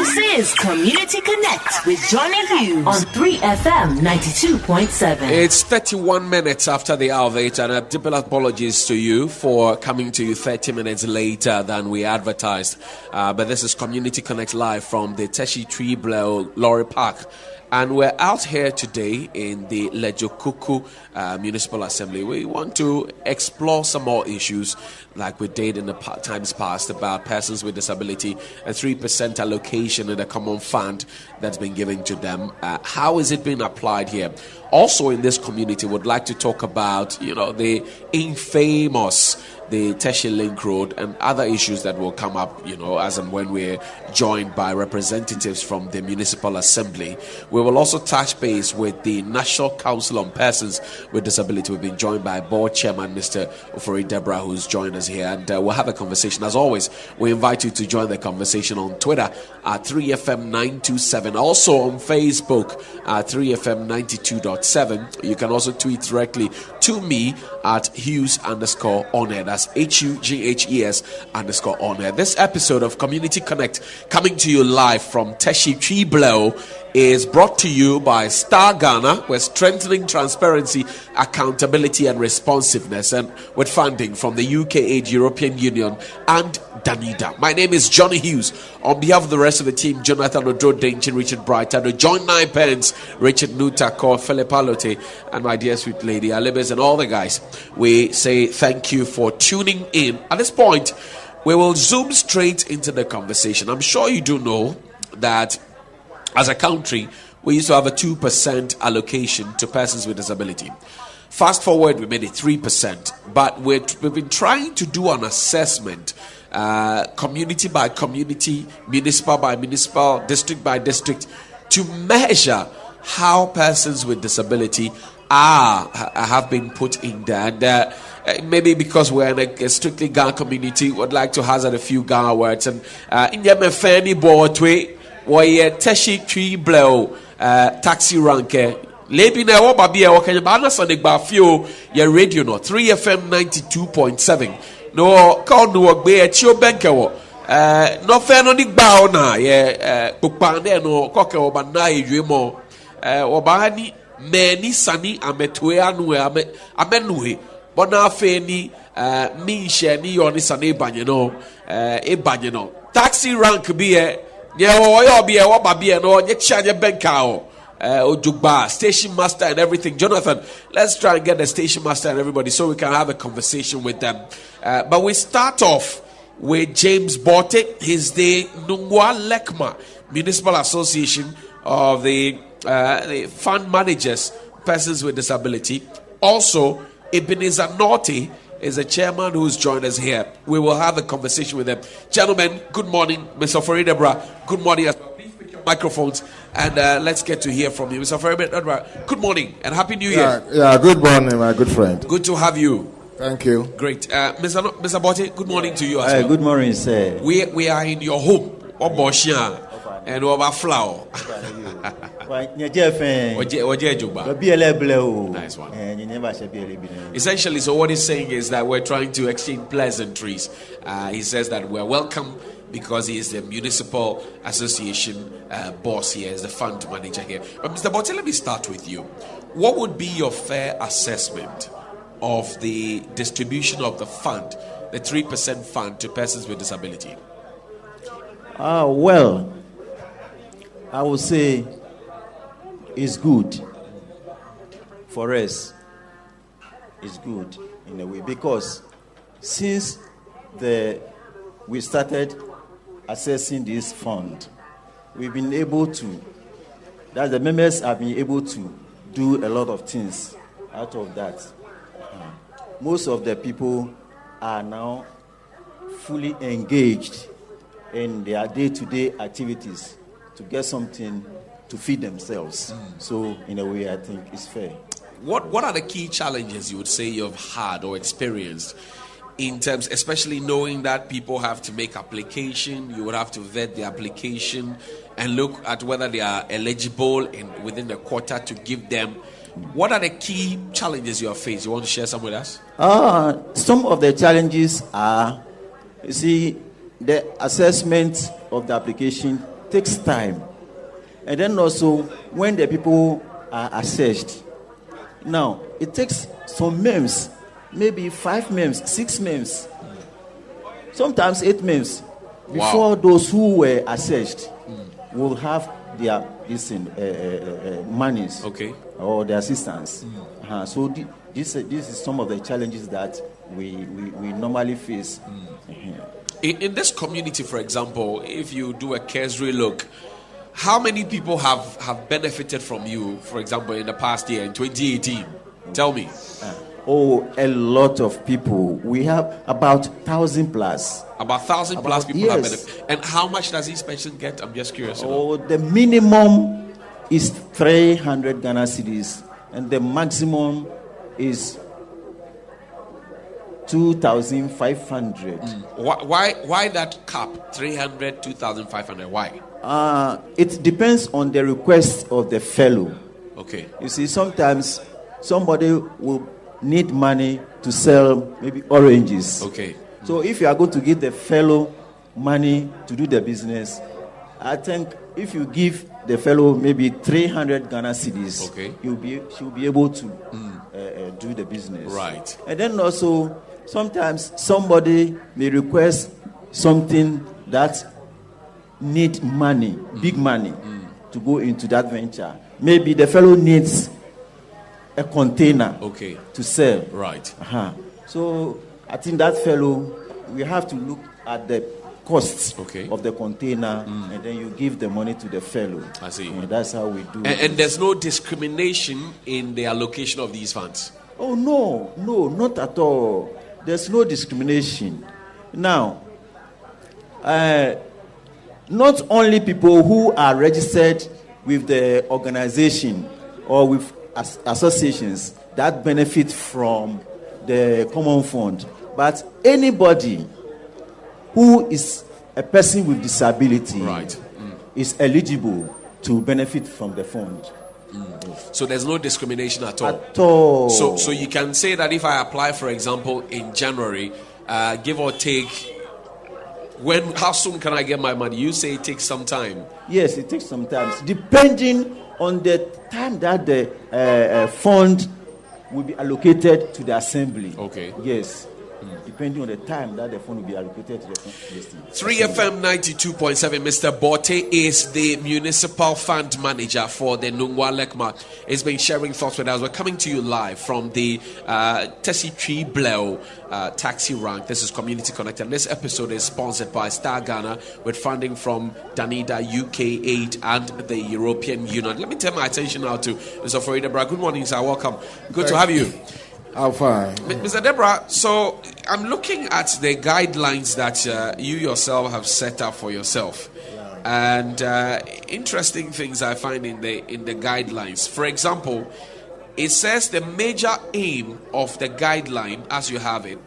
This is Community Connect with Johnny Hughes on 3FM 92.7. It's 31 minutes after the hour of 8, and a deep apologies to you for coming to you 30 minutes later than we advertised. But this is Community Connect live from the Teshi Tree Blow Lorry Park. And we're out here today in the Lejokuku Municipal Assembly. We want to explore some more issues like we did in the times past about persons with disability, a 3% allocation in the common fund that's been given to them. How is it being applied here? Also in this community, would like to talk about, the infamous the Teshi Link Road and other issues that will come up, as and when we're joined by representatives from the Municipal Assembly. We will also touch base with the National Council on Persons with Disability. We've been joined by Board Chairman, Mr. Ofori Deborah, who's joined us here, and we'll have a conversation. As always, we invite you to join the conversation on Twitter at 3FM927. Also on Facebook at 3FM92.7. You can also tweet directly to me at Hughes_on-air. That's HUGHES_on-air. This episode of Community Connect, coming to you live from Teshi Tree Blow, is brought to you by Star Ghana. We're strengthening transparency, accountability, and responsiveness, and with funding from the UK Aid, European Union, and Danida. My name is Johnny Hughes. On behalf of the rest of the team, Jonathan Odo Denchin, Richard Brighton, John Nine Pence, Richard Nutako, Philip Alote, and my dear sweet lady Alibes, and all the guys, we say thank you for tuning in. At this point, we will zoom straight into the conversation. I'm sure you do know that as a country, we used to have a 2% allocation to persons with disability. Fast forward, we made it 3%. But we've been trying to do an assessment, community by community, municipal by municipal, district by district, to measure how persons with disability have been put in there. And maybe because we're in a strictly Ghana community, would like to hazard a few Ghana words. And in your Mefeni Boatway, why Teshi Tree Blow taxi rank lebi na wo babia wo kanya ba na sonic ba fio your radio no 3FM 92.7 no call no gbe e chi obenke wo no fe no ni gba o na ye popa na no koke wo ba na edwe mo wo ba ni meni sani ametwe anu amenuhe bona fe ni mi she ni yo ni sani banye no taxi rank bi e Ojugba, station master and everything. Jonathan, let's try and get the station master and everybody so we can have a conversation with them. But we start off with James Botte. He's the Nungwa Lekma Municipal Association of the fund managers, persons with disability. Also, Ebenezer Norty is a chairman who's joined us here. We will have a conversation with them. Gentlemen, good morning. Mr. Ofori Deborah, good morning. Please pick your microphones and let's get to hear from you. Mr. Ofori Deborah, good morning and Happy New Year. Yeah, good morning, my good friend. Good to have you. Thank you. Great. Mr. Botte, good morning to you as well. Good morning, sir. We are in your home, Oboshia, and Overflow. Nice one. Essentially, so what he's saying is that we're trying to exchange pleasantries. He says that we're welcome because he is the municipal association boss here, is the fund manager here. But Mr. Botte, let me start with you. What would be your fair assessment of the distribution of the fund, the 3% fund to persons with disability? Well, I would say it's good for us. It's good in a way because since we started assessing this fund, we've been able to, that the members have been able to do a lot of things out of that. Most of the people are now fully engaged in their day-to-day activities to get something to feed themselves. So, in a way, I think it's fair. What are the key challenges you would say you've had or experienced in terms, especially knowing that people have to make application, you would have to vet the application and look at whether they are eligible within the quarter to give them. What are the key challenges you have faced? You want to share some with us? Some of the challenges are, you see, the assessment of the application takes time. And then also, when the people are assessed, now, it takes some months, maybe 5 months, 6 months, sometimes 8 months, before those who were assessed will have their monies or their assistance. So this is some of the challenges that we normally face. In this community, for example, if you do a cursory look, how many people have benefited from you, for example, in the past year, in 2018? Tell me. A lot of people. We have about 1,000 plus. About 1,000 plus people have benefited. And how much does each person get? I'm just curious. The minimum is 300 Ghana cedis, and the maximum is 2,500. Why that cap? 300, 2,500. Why? It depends on the request of the fellow. Okay. You see, sometimes somebody will need money to sell maybe oranges. Okay. So if you are going to give the fellow money to do the business, I think if you give the fellow maybe 300 Ghana cedis, she'll be able to do the business. Right. And then also, sometimes somebody may request something that need money, big money, to go into that venture. Maybe the fellow needs a container to sell. Right. So I think that fellow, we have to look at the costs of the container, and then you give the money to the fellow. I see. And that's how we do it. And there's no discrimination in the allocation of these funds? Oh, no, not at all. There's no discrimination. Now, not only people who are registered with the organization or with associations that benefit from the common fund, but anybody who is a person with disability is eligible to benefit from the fund. So there's no discrimination at all? At all. So you can say that if I apply, for example, in January, give or take, how soon can I get my money? You say it takes some time. Yes, it takes some time, depending on the time that the fund will be allocated to the assembly. Okay. Yes. Depending on the time that the fund will be allocated to the assembly. 3FM 92.7, Mr. Bote is the municipal fund manager for the Nungwa Lekma. He's been sharing thoughts with us. We're coming to you live from the Tesi Bleo taxi rank. This is Community Connected. This episode is sponsored by Star Ghana with funding from Danida, UK Aid, and the European Union. Let me turn my attention now to Mr. Deborah. Good morning, sir. Welcome. Good to have you. I'm fine. Mr. Deborah, so I'm looking at the guidelines that you yourself have set up for yourself. And interesting things I find in the guidelines. For example, it says the major aim of the guideline, as you have it,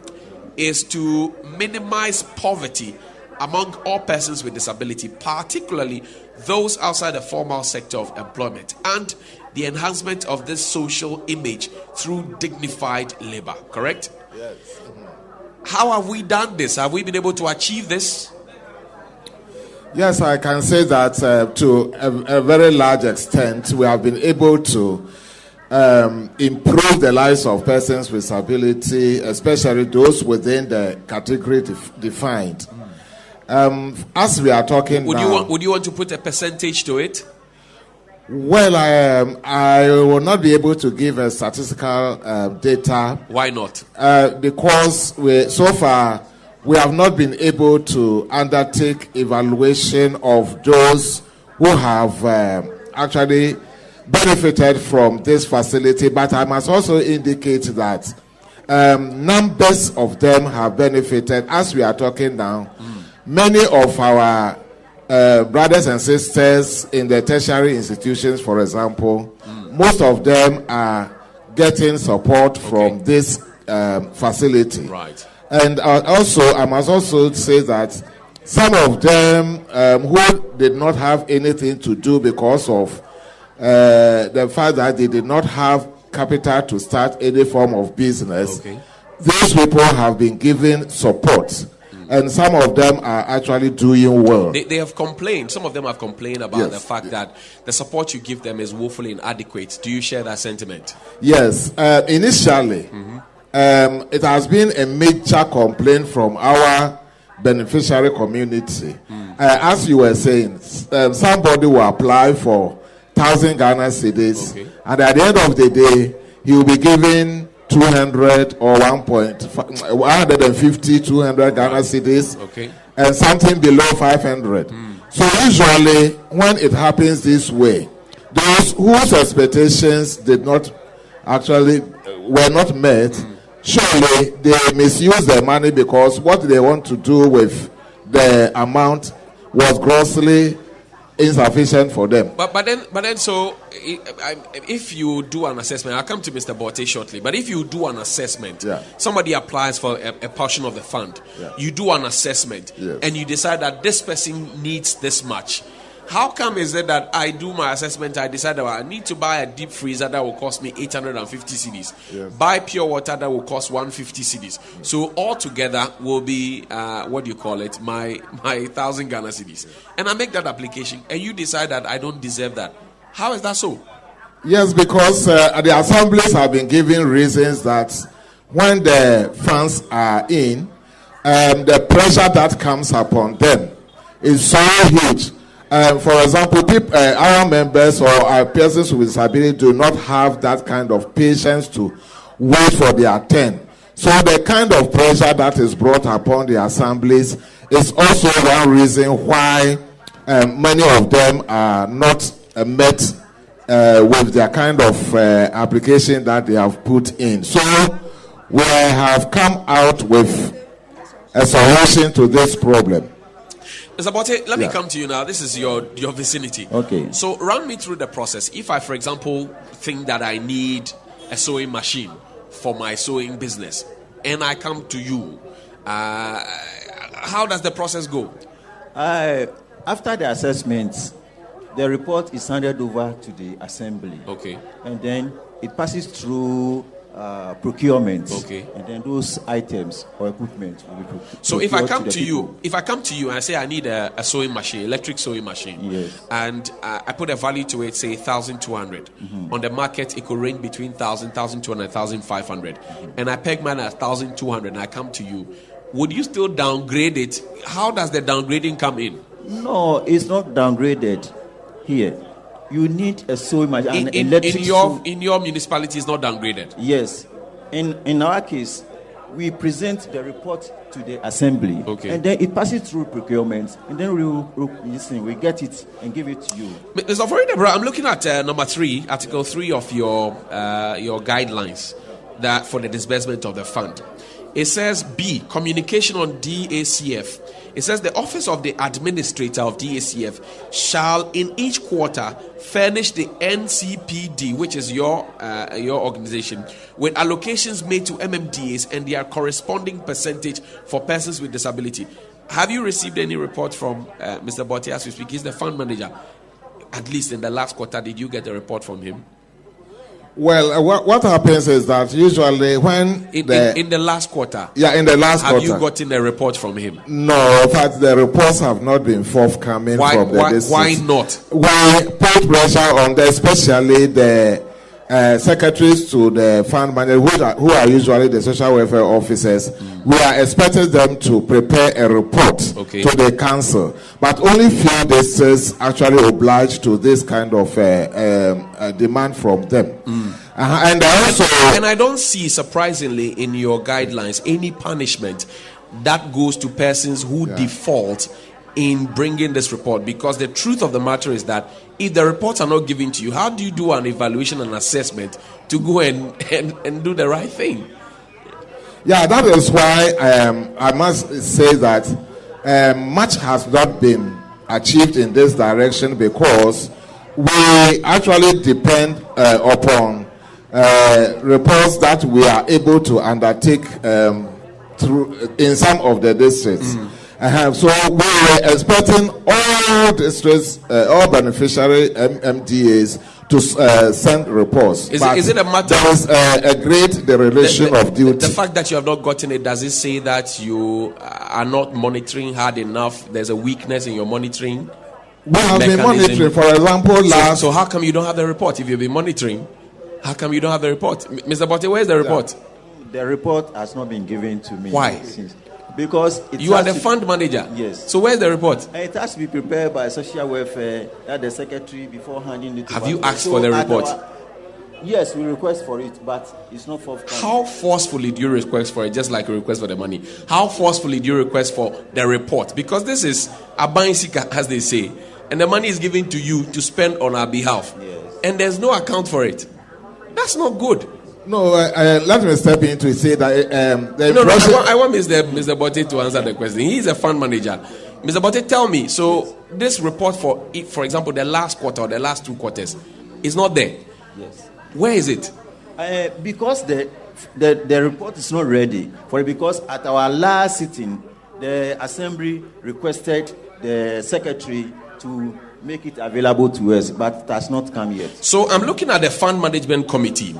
is to minimize poverty among all persons with disability, particularly those outside the formal sector of employment, and the enhancement of this social image through dignified labor. Correct? Yes. How have we done this? Have we been able to achieve this? Yes, I can say that to a very large extent, we have been able to improve the lives of persons with disability, especially those within the category defined. As we are talking now, would you want to put a percentage to it? Well, I will not be able to give a statistical data. Why not? Because so far we have not been able to undertake evaluation of those who have actually benefited from this facility. But I must also indicate that numbers of them have benefited. As we are talking now, many of our brothers and sisters in the tertiary institutions, for example, most of them are getting support from this facility. Right. And also, I must also say that some of them who did not have anything to do because of the fact that they did not have capital to start any form of business, those people have been given support. and some of them are actually doing well. They have complained. Some of them have complained about Yes, the fact that the support you give them is woefully inadequate. Do you share that sentiment? Yes, initially, it has been a major complaint from our beneficiary community. As you were saying, somebody will apply for 1,000 Ghana cedis, and at the end of the day, he will be given 200 or 150, 200 Ghana cedis, and something below 500. So usually, when it happens this way, those whose expectations were not met, surely they misuse their money because what they want to do with the amount was grossly insufficient for them. But then, so if you do an assessment, I'll come to Mr. Bote shortly. But if you do an assessment, somebody applies for a portion of the fund. You do an assessment, and you decide that this person needs this much. How come is it that I do my assessment, I decide that I need to buy a deep freezer that will cost me 850 cedis, buy pure water that will cost 150 cedis. So altogether will be, my 1,000 Ghana cedis. And I make that application, and you decide that I don't deserve that. How is that so? Yes, because the assemblies have been giving reasons that when the funds are in, the pressure that comes upon them is so huge. For example, our members or our persons with disability do not have that kind of patience to wait for their turn. So the kind of pressure that is brought upon the assemblies is also one reason why many of them are not met with their kind of application that they have put in. So we have come out with a solution to this problem. Mr. Bote, let me come to you now. This is your vicinity. Okay. So run me through the process. If I, for example, think that I need a sewing machine for my sewing business, and I come to you, how does the process go? After the assessment, the report is handed over to the assembly. Okay. And then it passes through procurement. Okay. And then those items or equipment will be so if I come to you and I say I need a sewing machine, electric sewing machine, and I put a value to it, say 1,200. On the market, it could range between 1,000, 1,200, 1,500. And I peg mine at 1,200 and I come to you. Would you still downgrade it? How does the downgrading come in? No, it's not downgraded here. You need a sewing machine. In your municipality, it's not downgraded. Yes. In our case, we present the report to the assembly, and then it passes through procurement, and then we get it and give it to you. Mr. Deborah, I'm looking at number 3, Article 3 of your guidelines that for the disbursement of the fund. It says B, communication on DACF. It says the office of the administrator of DACF shall in each quarter furnish the NCPD, which is your organization, with allocations made to MMDAs and their corresponding percentage for persons with disability. Have you received any report from Mr. Bote as we speak? He's the fund manager. At least in the last quarter, did you get a report from him? Well, what happens is that usually when in the last quarter, have you gotten a report from him? No, in fact, the reports have not been forthcoming from the district. Why not? We put pressure on them, especially the secretaries to the fund manager, who are usually the social welfare officers. We are expecting them to prepare a report to the council, but only few districts actually obliged to this kind of demand from them. And I don't see, surprisingly, in your guidelines any punishment that goes to persons who default in bringing this report, because the truth of the matter is that if the reports are not given to you, how do you do an evaluation and assessment to go and do the right thing? Yeah, that is why I must say that much has not been achieved in this direction, because we actually depend upon reports that we are able to undertake through in some of the districts. So we were expecting all districts, all beneficiary MDAs to send reports. Is it a matter? There is a great dereliction of duty. The fact that you have not gotten it, does it say that you are not monitoring hard enough? There's a weakness in your monitoring. We have been monitoring, for example, So how come you don't have the report? If you've been monitoring, how come you don't have the report? Mr. Botte, where's the report? The report has not been given to me. Why? Because you are the fund manager. Yes. So where's the report? It has to be prepared by social welfare at the secretary before handing it to. Have you asked for the report? Yes, we request for it, but it's not forthcoming. How forcefully do you request for it? Just like you request for the money. How forcefully do you request for the report? Because this is a binsika, as they say, and the money is given to you to spend on our behalf. Yes. And there's no account for it. That's not good. No, let me step in to say that I want Mr. Botte to answer the question. He is a fund manager. Mr. Botte, tell me. So this report for example, the last quarter or the last 2 quarters is not there. Yes. Where is it? Because the report is not ready for it. Because at our last sitting, the assembly requested the secretary to make it available to us, but it has not come yet. So I'm looking at the fund management committee.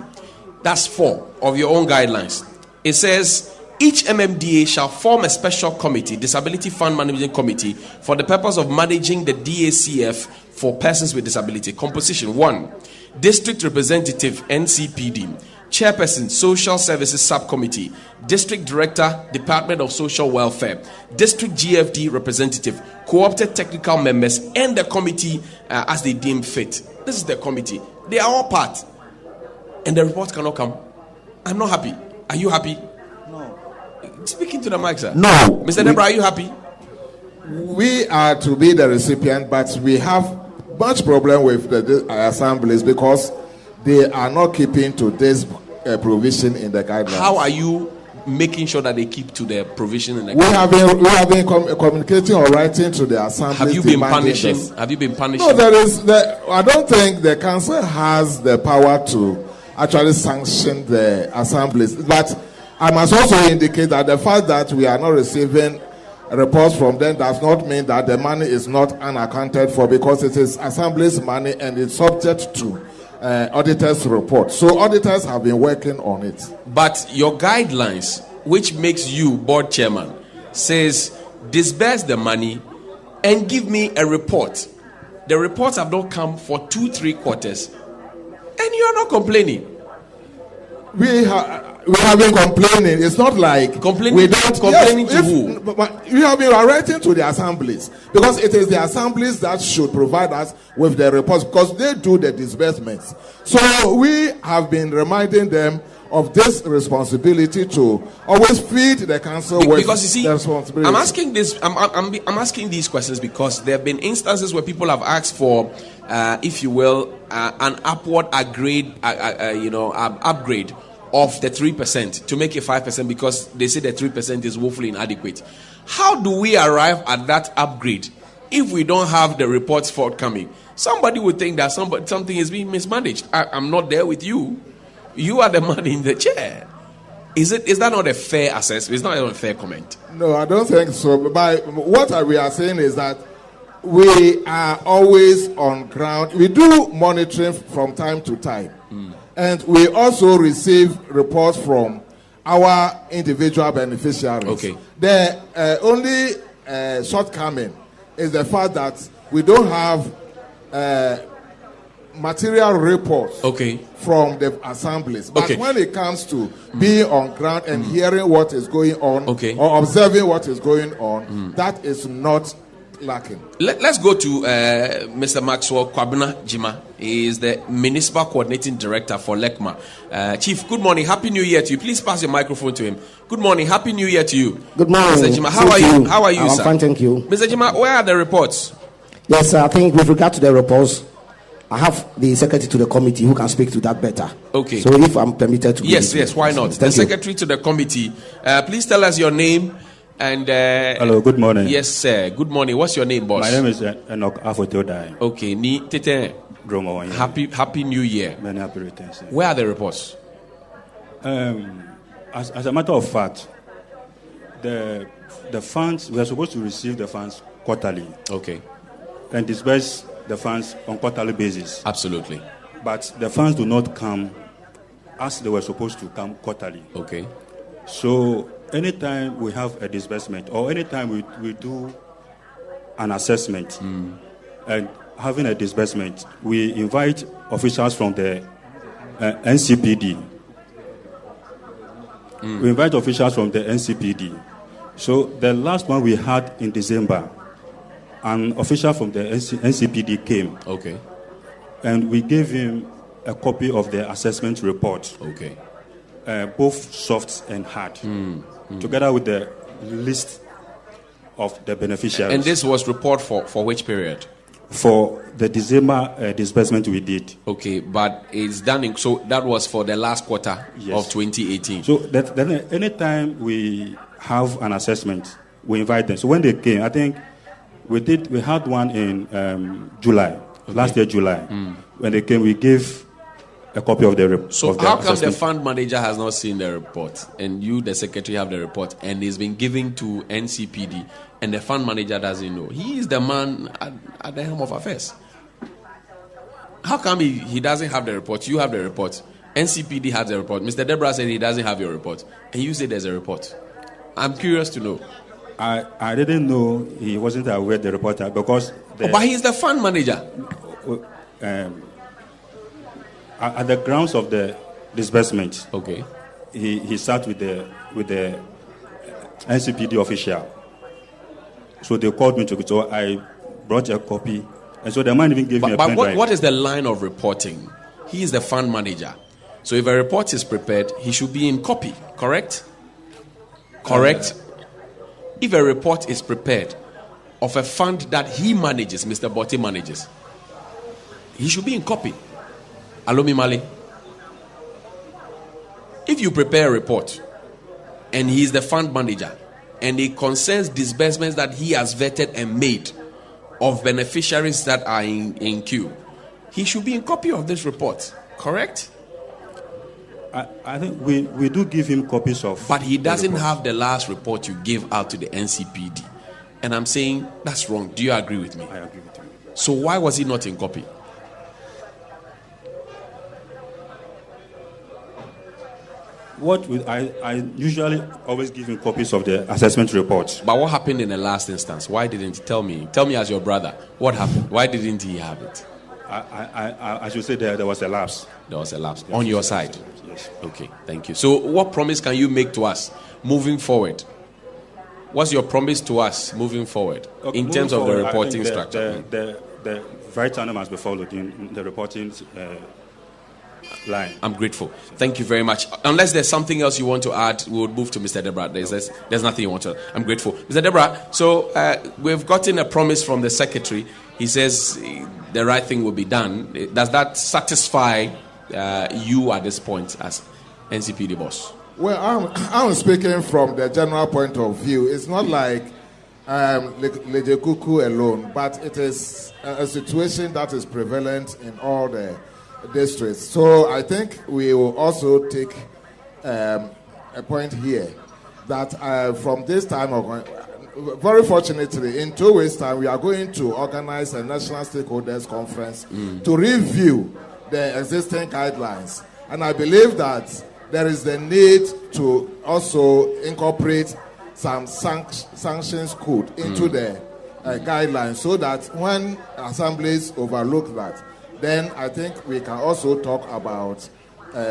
That's 4 of your own guidelines. It says each MMDA shall form a special committee, Disability Fund Management Committee, for the purpose of managing the DACF for persons with disability. Composition: 1, District Representative, NCPD. Chairperson, Social Services Subcommittee. District Director, Department of Social Welfare. District GFD Representative. Co-opted technical members and the committee as they deem fit. This is the committee. They are all part. And the report cannot come. I'm not happy. Are you happy? No. Speaking to the mic, sir. No. Mr. Debra, are you happy? We are to be the recipient, but we have much problem with the assemblies because they are not keeping to this provision in the guidelines. How are you making sure that they keep to the provision in the guidelines? We have been communicating or writing to the assemblies. Have you been punishing? Have you been punishing? No, I don't think the council has the power to actually sanction the assemblies. But I must also indicate that the fact that we are not receiving reports from them does not mean that the money is not unaccounted for, because it is assembly's money and it's subject to auditors' report. So auditors have been working on it. But your guidelines, which makes you board chairman, says disburse the money and give me a report. The reports have not come for 2-3 quarters. And you are not complaining. We have been complaining. It's not like complaining. We don't complaining to who? But we have been writing to the assemblies, because it is the assemblies that should provide us with the reports, because they do the disbursements. So we have been reminding them of this responsibility to always feed the council with because you see, the responsibility. I'm asking this. I'm asking these questions because there have been instances where people have asked for, if you will, an upward upgrade of the 3% to make it 5%, because they say the 3% is woefully inadequate. How do we arrive at that upgrade if we don't have the reports forthcoming? Somebody would think that something is being mismanaged. I'm not there with you. You are the man in the chair. Is that not a fair assessment? It's not a fair comment. No, I don't think so. But what we are saying is that we are always on ground. We do monitoring from time to time. And we also receive reports from our individual beneficiaries. Okay. The only shortcoming is the fact that we don't have material reports from the assemblies. But when it comes to being on ground and hearing what is going on or observing what is going on, that is not lacking. Let's go to Mr. Maxwell Kwabena Jima. He is the Municipal Coordinating Director for Lekma. Chief, good morning. Happy New Year to you. Please pass your microphone to him. Good morning. Happy New Year to you. Good morning. Mr. Jima, how are you? How are you, I'm sir? fine, thank you. Mr. Jima, where are the reports? Yes, sir, I think with regard to the reports, I have the secretary to the committee who can speak to that better. Okay. So if I'm permitted to... Yes, why not? The secretary to the committee. Please tell us your name and... Hello, good morning. Yes, sir. Good morning. What's your name, boss? My name is Enoch Afotodai. Okay. Happy New Year. Many happy returns. Where are the reports? As a matter of fact, the funds, we are supposed to receive the funds quarterly. Okay. And disburse the funds on quarterly basis. Absolutely. but the funds do not come as they were supposed to come quarterly. Okay. So anytime we have a disbursement or anytime we do an assessment and having a disbursement, we invite officials from the NCPD. We invite officials from the NCPD. So the last one we had in December, an official from the NCPD came. Okay. And we gave him a copy of the assessment report. Okay. Both soft and hard, together with the list of the beneficiaries. And this was report for which period? For the December disbursement we did. Okay, but it's done so that was for the last quarter of 2018. So then anytime we have an assessment, we invite them. So when they came, I think we had one in July, last year July. When they came, we gave a copy of the report. So how come the fund manager has not seen the report and you, the secretary, have the report and it's been given to NCPD and the fund manager doesn't know? He is the man at the helm of affairs. How come he doesn't have the report? You have the report. NCPD has the report. Mr. Deborah said he doesn't have your report. And you say there's a report. I'm curious to know. I didn't know he wasn't aware of the report because... but he's the fund manager. At the grounds of the disbursement, okay, he sat with the NCPD official. So they called me to. So I brought a copy, and so the man even gave me a pen drive. But what is the line of reporting? He is the fund manager, so if a report is prepared, he should be in copy. Correct. If a report is prepared of a fund that he manages, Mr. Botti manages, he should be in copy. Alomi Mali. If you prepare a report and he is the fund manager and it concerns disbursements that he has vetted and made of beneficiaries that are in queue, he should be in copy of this report. Correct? I think we do give him copies of. But he doesn't have the last report you gave out to the NCPD. And I'm saying that's wrong. Do you agree with me? I agree with you. So why was he not in copy? I usually always give him copies of the assessment reports. But what happened in the last instance? Why didn't he tell me? Tell me as your brother. What happened? Why didn't he have it? I should say there was a lapse. There was a lapse on your side. Yes. Okay, thank you. So what promise can you make to us moving forward? What's your promise to us moving forward in terms of the reporting structure? The right channel must be followed in the reporting line. I'm grateful. Thank you very much. Unless there's something else you want to add, we'll move to Mr. Deborah. There's nothing you want to add. I'm grateful. Mr. Deborah, so we've gotten a promise from the secretary. He says the right thing will be done. Does that satisfy you at this point as NCPD boss? Well, I'm speaking from the general point of view. It's not like Lejekuku alone, but it is a situation that is prevalent in all the districts. So I think we will also take a point here that from this time on, very fortunately, in 2 weeks' time, we are going to organize a national stakeholders conference to review the existing guidelines. And I believe that there is the need to also incorporate some sanctions code into the guidelines so that when assemblies overlook that, then I think we can also talk about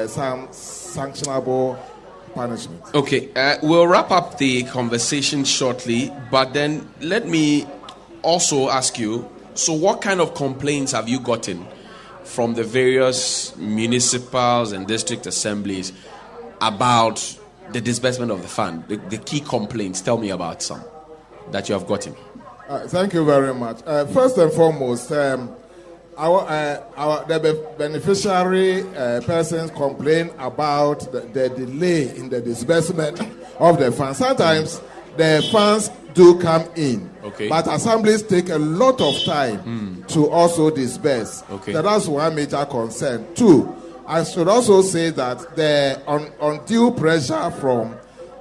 some sanctionable punishment. Okay, we'll wrap up the conversation shortly, but then let me also ask you, so what kind of complaints have you gotten from the various municipals and district assemblies about the disbursement of the fund? The key complaints, tell me about some that you have gotten. Thank you very much. First and foremost, the beneficiary persons complain about the delay in the disbursement of the funds. Sometimes the funds do come in, but assemblies take a lot of time to also disburse. So that's one major concern. Two, I should also say that the undue pressure from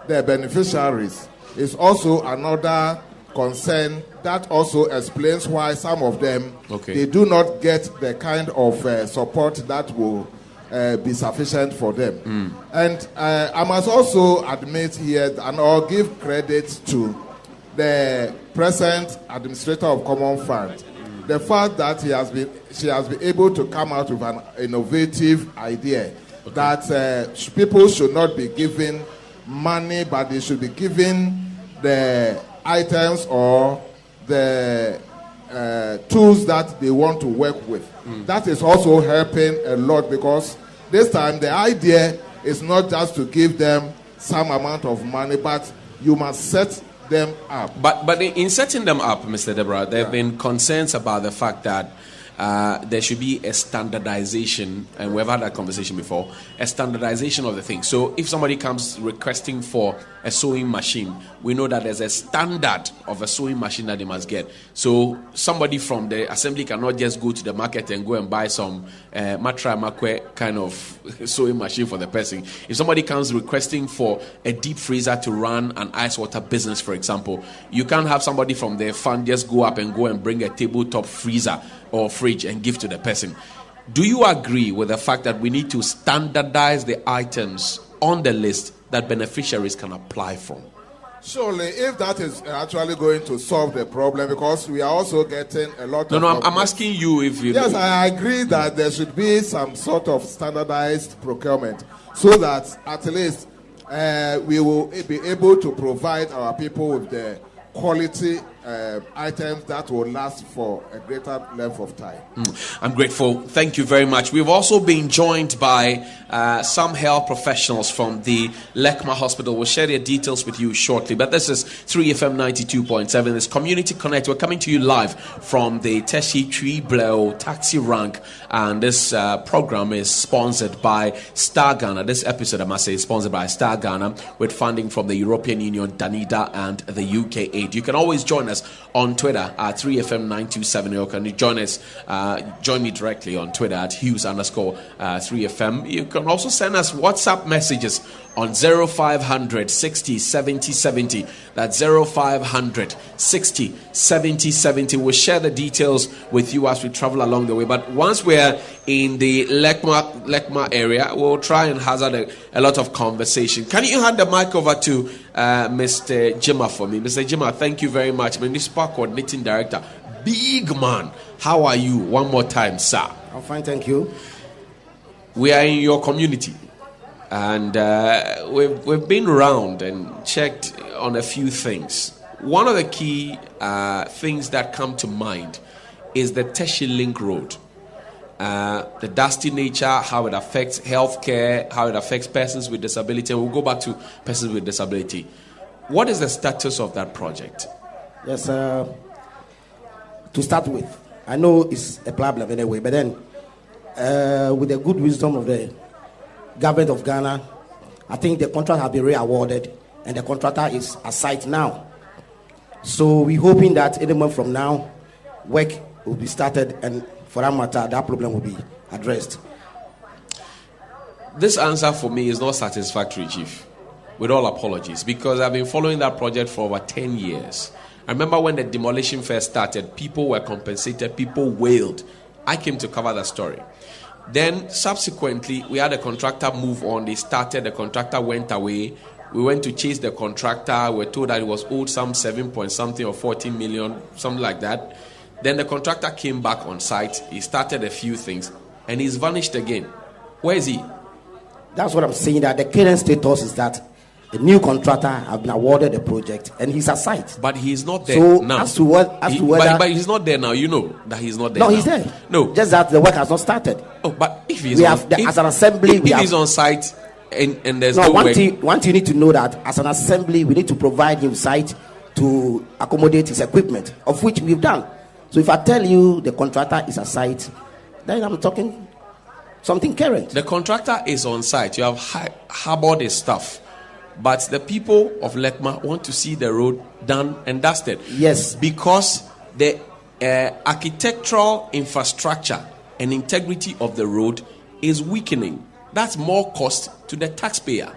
the beneficiaries is also another concern that also explains why some of them, they do not get the kind of support that will be sufficient for them. And I must also admit here, and I'll give credit to the present administrator of Common Fund, the fact that she has been able to come out with an innovative idea that people should not be given money, but they should be given the items or the tools that they want to work with. That is also helping a lot, because this time the idea is not just to give them some amount of money, but you must set them up. But in setting them up, Mr. Deborah, there have been concerns about the fact that there should be a standardization, and we've had that conversation before, a standardization of the thing. So if somebody comes requesting for a sewing machine, we know that there's a standard of a sewing machine that they must get. So somebody from the assembly cannot just go to the market and go and buy some Matra Makwe kind of sewing machine for the person. If somebody comes requesting for a deep freezer to run an ice water business, for example, you can't have somebody from the fund just go up and bring a tabletop freezer or fridge and give to the person. Do you agree with the fact that we need to standardize the items on the list that beneficiaries can apply from? Surely, if that is actually going to solve the problem, because we are also getting a lot of... No, I'm asking you if you... Yes, I agree that there should be some sort of standardized procurement so that at least we will be able to provide our people with the quality items that will last for a greater length of time. I'm grateful. Thank you very much. We've also been joined by some health professionals from the Lekma Hospital. We'll share their details with you shortly. But this is 3FM 92.7. This Community Connect. We're coming to you live from the Teshi Tree Blow Taxi Rank. And this program is sponsored by Star Ghana. This episode, I must say, is sponsored by Star Ghana with funding from the European Union, Danida, and the UK Aid. You can always join us on Twitter at 3FM927. You can join me directly on Twitter at Hughes_3FM. You can also send us WhatsApp messages on 0500 60 70 70. That's 0500 60 70 70. We'll share the details with you as we travel along the way. But once we're in the Lekma area, we'll try and hazard a lot of conversation. Can you hand the mic over to Mr. Jima for me? Mr. Jima, thank you very much. Municipal Coordinating Director. Big man. How are you? One more time, sir. I'm fine, thank you. We are in your community. And we've been around and checked on a few things. One of the key things that come to mind is the Teshi Link Road. The dusty nature, how it affects healthcare, how it affects persons with disability. And we'll go back to persons with disability. What is the status of that project? Yes, to start with, I know it's a problem anyway, but then with the good wisdom of the government of Ghana, I think the contract has been re-awarded and the contractor is at site now. So we're hoping that any month from now, work will be started, and for that matter, that problem will be addressed. This answer for me is not satisfactory, Chief, with all apologies, because I've been following that project for over 10 years. I remember when the demolition first started, people were compensated, people wailed. I came to cover that story. Then subsequently, we had a contractor move on. They started, the contractor went away. We went to chase the contractor. We were told that it was owed some 7 point something or 14 million, something like that. Then the contractor came back on site. He started a few things and he's vanished again. Where is he? That's what I'm saying, that the current status is that the new contractor has been awarded the project and he's at site. But he's not there so now. But he's not there now. You know that he's not there. No, now. He's there. No, just that the work has not started. Oh, but if he's as an assembly, if he's on site and there's no one work. One thing you need to know that as an assembly, we need to provide him site to accommodate his equipment, of which we've done. So if I tell you the contractor is at site, then I'm talking something current. The contractor is on site. You have harbored his stuff. But the people of Lekma want to see the road done and dusted. Yes. Because the architectural infrastructure and integrity of the road is weakening. That's more cost to the taxpayer.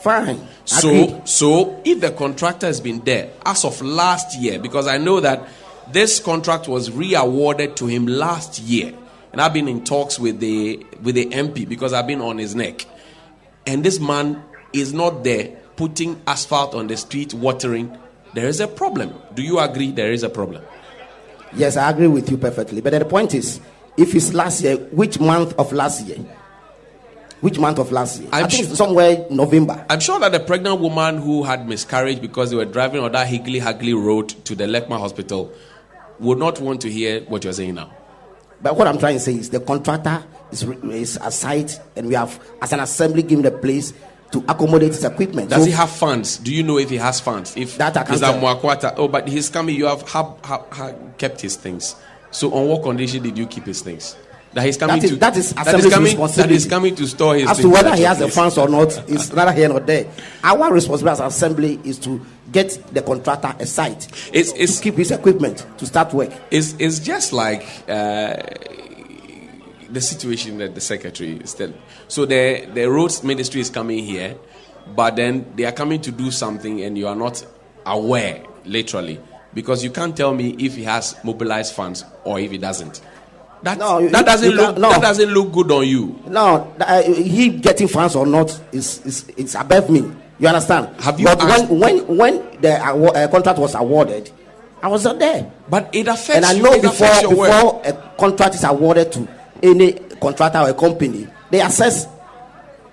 Fine. So if the contractor has been there as of last year, because I know that this contract was re-awarded to him last year, and I've been in talks with the MP because I've been on his neck, and this man is not there putting asphalt on the street, watering. There is a problem. Do you agree there is a problem? Yes, I agree with you perfectly. But the point is, if it's last year, which month of last year? Which month of last year? I think somewhere November. I'm sure that the pregnant woman who had miscarriage because they were driving on that higgly road to the Lekma hospital would not want to hear what you're saying now. But what I'm trying to say is the contractor is aside, and we have, as an assembly, given the place to accommodate his equipment. Does he have funds? Do you know if he has funds? If that I can't tell. Oh, but he's coming. You have kept his things. So on what condition did you keep his things? That he's coming that is assembly's responsibility. That is coming to store his as things. To whether he has the funds or not is neither here nor there. Our responsibility as assembly is to get the contractor a site to keep his equipment to start work. It's just like the situation that the secretary is telling. So the roads ministry is coming here, but then they are coming to do something and you are not aware, literally, because you can't tell me if he has mobilized funds or if he doesn't. That doesn't look good on you. No, he getting funds or not is above me. You understand? Have you? But when the contract was awarded, I was not there. But it affects. And I know before a contract is awarded to any contractor or a company, they assess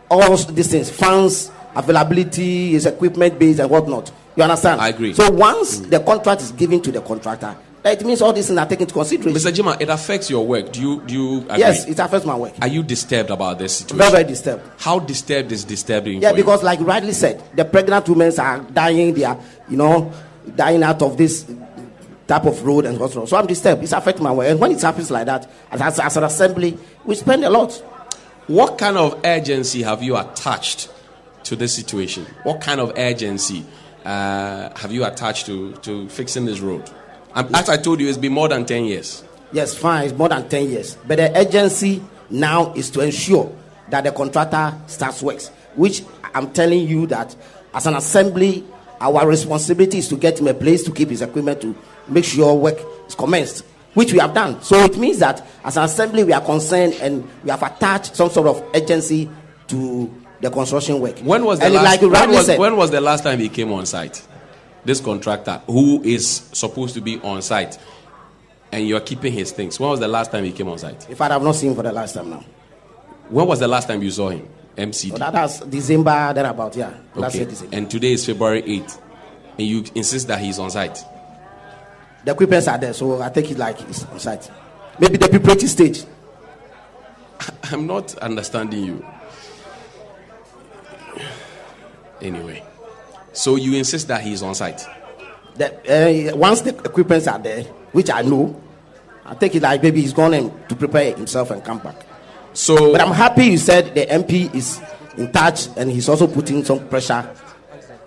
all these things: funds, availability, his equipment base, and whatnot. You understand? I agree. So once the contract is given to the contractor, it means all these things are taken into consideration. Mr. Jima, it affects your work. Do you agree? Yes, it affects my work. Are you disturbed about this situation? Very, very disturbed. How disturbed is disturbing? Yeah, because like you rightly said, the pregnant women are dying. They are, dying out of this type of road and what's wrong. So I'm disturbed. It's affecting my work. And when it happens like that, as an assembly, we spend a lot. What kind of urgency have you attached to this situation? What kind of urgency have you attached to fixing this road? As I told you, it's been more than 10 years. Yes, fine. It's more than 10 years. But the urgency now is to ensure that the contractor starts works, which I'm telling you that as an assembly, our responsibility is to get him a place to keep his equipment to make sure work is commenced, which we have done. So it means that as an assembly, we are concerned and we have attached some sort of urgency to the construction work. When was the last time he came on site? This contractor who is supposed to be on site and you're keeping his things. When was the last time he came on site? In fact, I've not seen him for the last time now. When was the last time you saw him? MCD? That's December, thereabout, yeah. Okay. And today is February 8th. And you insist that he's on site? The equipments are there, so I take it like he's on site. Maybe the preparatory stage. I'm not understanding you. Anyway. So you insist that he's on site? Once the equipments are there, which I know, I take it like maybe he's gone to prepare himself and come back. But I'm happy you said the MP is in touch and he's also putting some pressure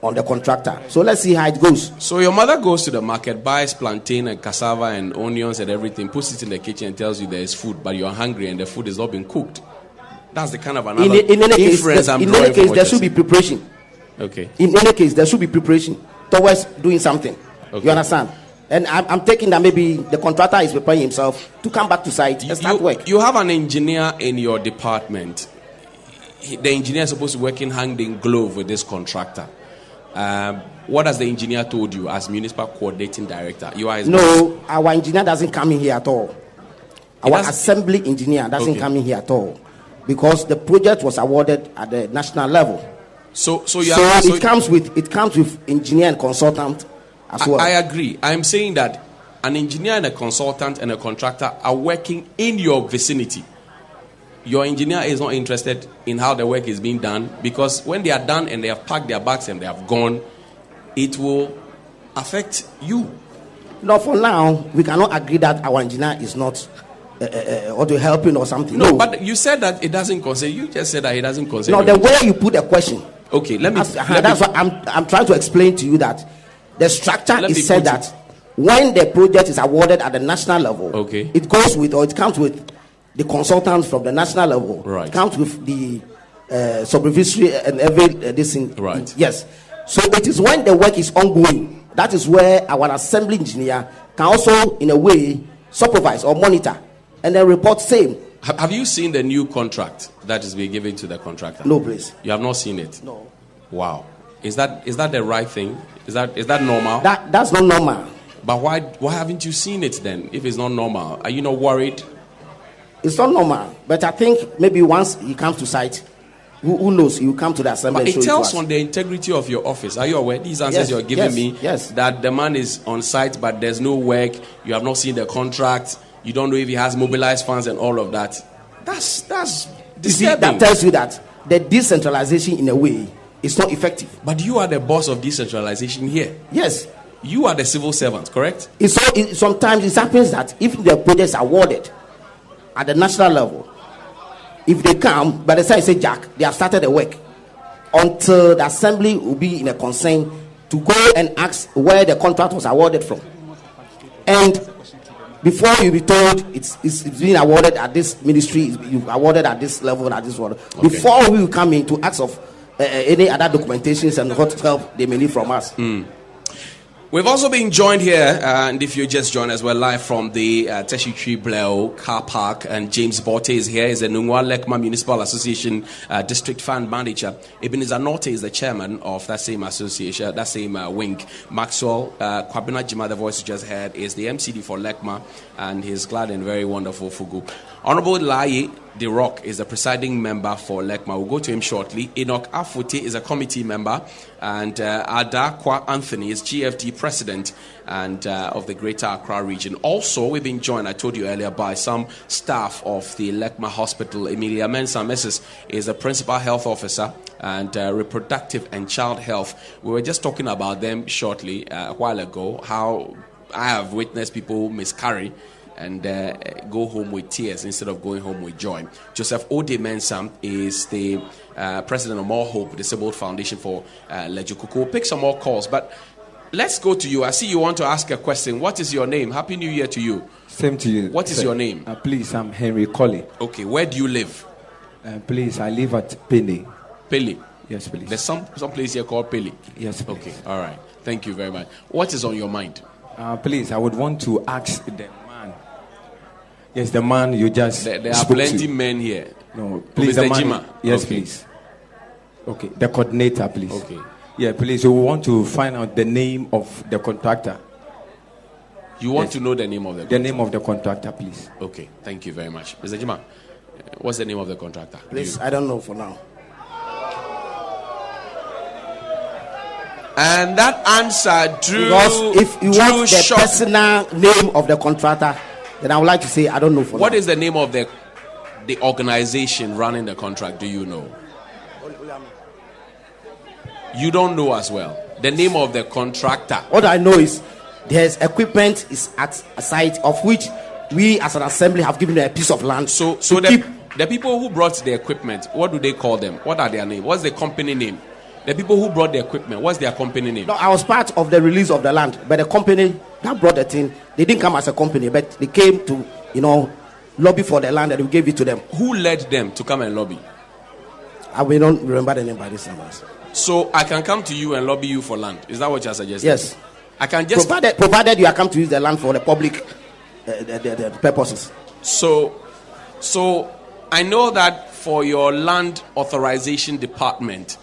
on the contractor. So let's see how it goes. So your mother goes to the market, buys plantain and cassava and onions and everything, puts it in the kitchen and tells you there is food, but you're hungry and the food is not being cooked. That's the kind of another inference I'm drawing. In any case, there should be preparation. Okay. In any case, there should be preparation towards doing something. Okay. You understand? And I'm taking that maybe the contractor is preparing himself to come back to site and start work. You have an engineer in your department. The engineer is supposed to work in hand in glove with this contractor. What has the engineer told you as municipal coordinating director? You are his boss. Our engineer doesn't come in here at all. Our assembly engineer doesn't come in here at all because the project was awarded at the national level. So it comes with engineer and consultant as well. I agree. I'm saying that an engineer and a consultant and a contractor are working in your vicinity. Your engineer is not interested in how the work is being done because when they are done and they have packed their bags and they have gone, it will affect you. No, for now, we cannot agree that our engineer is not or to helping or something. No, but you said that it doesn't concern. You just said that it doesn't concern. No, the way you put the question. Okay, that's what I'm trying to explain to you that the structure is said that when the project is awarded at the national level, it goes with or it comes with the consultants from the national level. Right. It comes with the supervisory and every this thing. Right. Yes. So it is when the work is ongoing, that is where our assembly engineer can also, in a way, supervise or monitor and then report same. Have you seen the new contract that is being given to the contractor? No, please. You have not seen it? No. Wow. Is that the right thing? Is that normal? That's not normal. But why haven't you seen it then? If it's not normal, are you not worried? It's not normal, but I think maybe once he comes to site, who knows? You come to the assembly. But it tells on the integrity of your office. Are you aware? These answers you're giving me. Yes. That the man is on site, but there's no work. You have not seen the contract. You don't know if he has mobilized funds and all of that. That's disturbing. See, that tells you that the decentralization, in a way, is not effective. But you are the boss of decentralization here. Yes. You are the civil servant, correct? Sometimes it happens that if the projects are awarded at the national level, if they come, by the time I say Jack, they have started the work until the assembly will be in a concern to go and ask where the contract was awarded from. And before you be told it's being awarded at this ministry, you awarded at this level, at this level. Okay. Before we will come in to ask of any other documentations and what help they may need from us. We've also been joined here, and if you just joined us, we're live from the Teshi Bleo car park, and James Botte is here. He's the Nungwa Lekma Municipal Association District Fund Manager. Ebenezer Norte is the chairman of that same association, that same wing. Maxwell Kwabena Jima, the voice you just heard, is the MCD for Lekma, and he's glad and very wonderful Fugu. Honorable Lai De Rock is the presiding member for Lekma. We'll go to him shortly. Enoch Afute is a committee member, and Adakwa Anthony is GFD president and of the Greater Accra region. Also, we've been joined, I told you earlier, by some staff of the Lekma Hospital. Emilia Mensah Mrs. is the principal health officer and reproductive and child health. We were just talking about them shortly a while ago, how I have witnessed people miscarry and go home with tears instead of going home with joy. Joseph Ode Mensah is the president of More Hope Disabled Foundation for Lejukuku. We'll pick some more calls, but let's go to you. I see you want to ask a question. What is your name? Happy New Year to you. Same to you. What is your name? Please, I'm Henry Colley. Okay, where do you live? Please, I live at Pele. Pele? Yes, please. There's some place here called Pele? Yes, please. Okay, all right. Thank you very much. What is on your mind? Please, I would want to ask the man. Yes, the man you just There are plenty men here. No, please, the man. Jima. Yes, Okay. please. Okay, the coordinator, please. Okay. Yeah, please. We want to find out the name of the contractor. You want Yes. to know the name of The name of the contractor, please. Okay, thank you very much. Mr. Jima, what's the name of the contractor? Please, I don't know for now. And that answer drew. Because if you want the shock. personal name of the contractor, then I would like to say I don't know for now. What is the name of the organization running the contract? Do you know? You don't know as well. The name of the contractor. What I know is there's equipment is at a site of which we as an assembly have given them a piece of land. So the people who brought the equipment, what do they call them? What are their names? What's the company name? The people who brought the equipment, what's their company name? No, I was part of the release of the land, but the company that brought the thing, they didn't come as a company, but they came to, lobby for the land and we gave it to them. Who led them to come and lobby? I will not remember the name by this time. So I can come to you and lobby you for land. Is that what you're suggesting? Yes. I can just provided you are come to use the land for the public the purposes. So I know that for your land authorization department,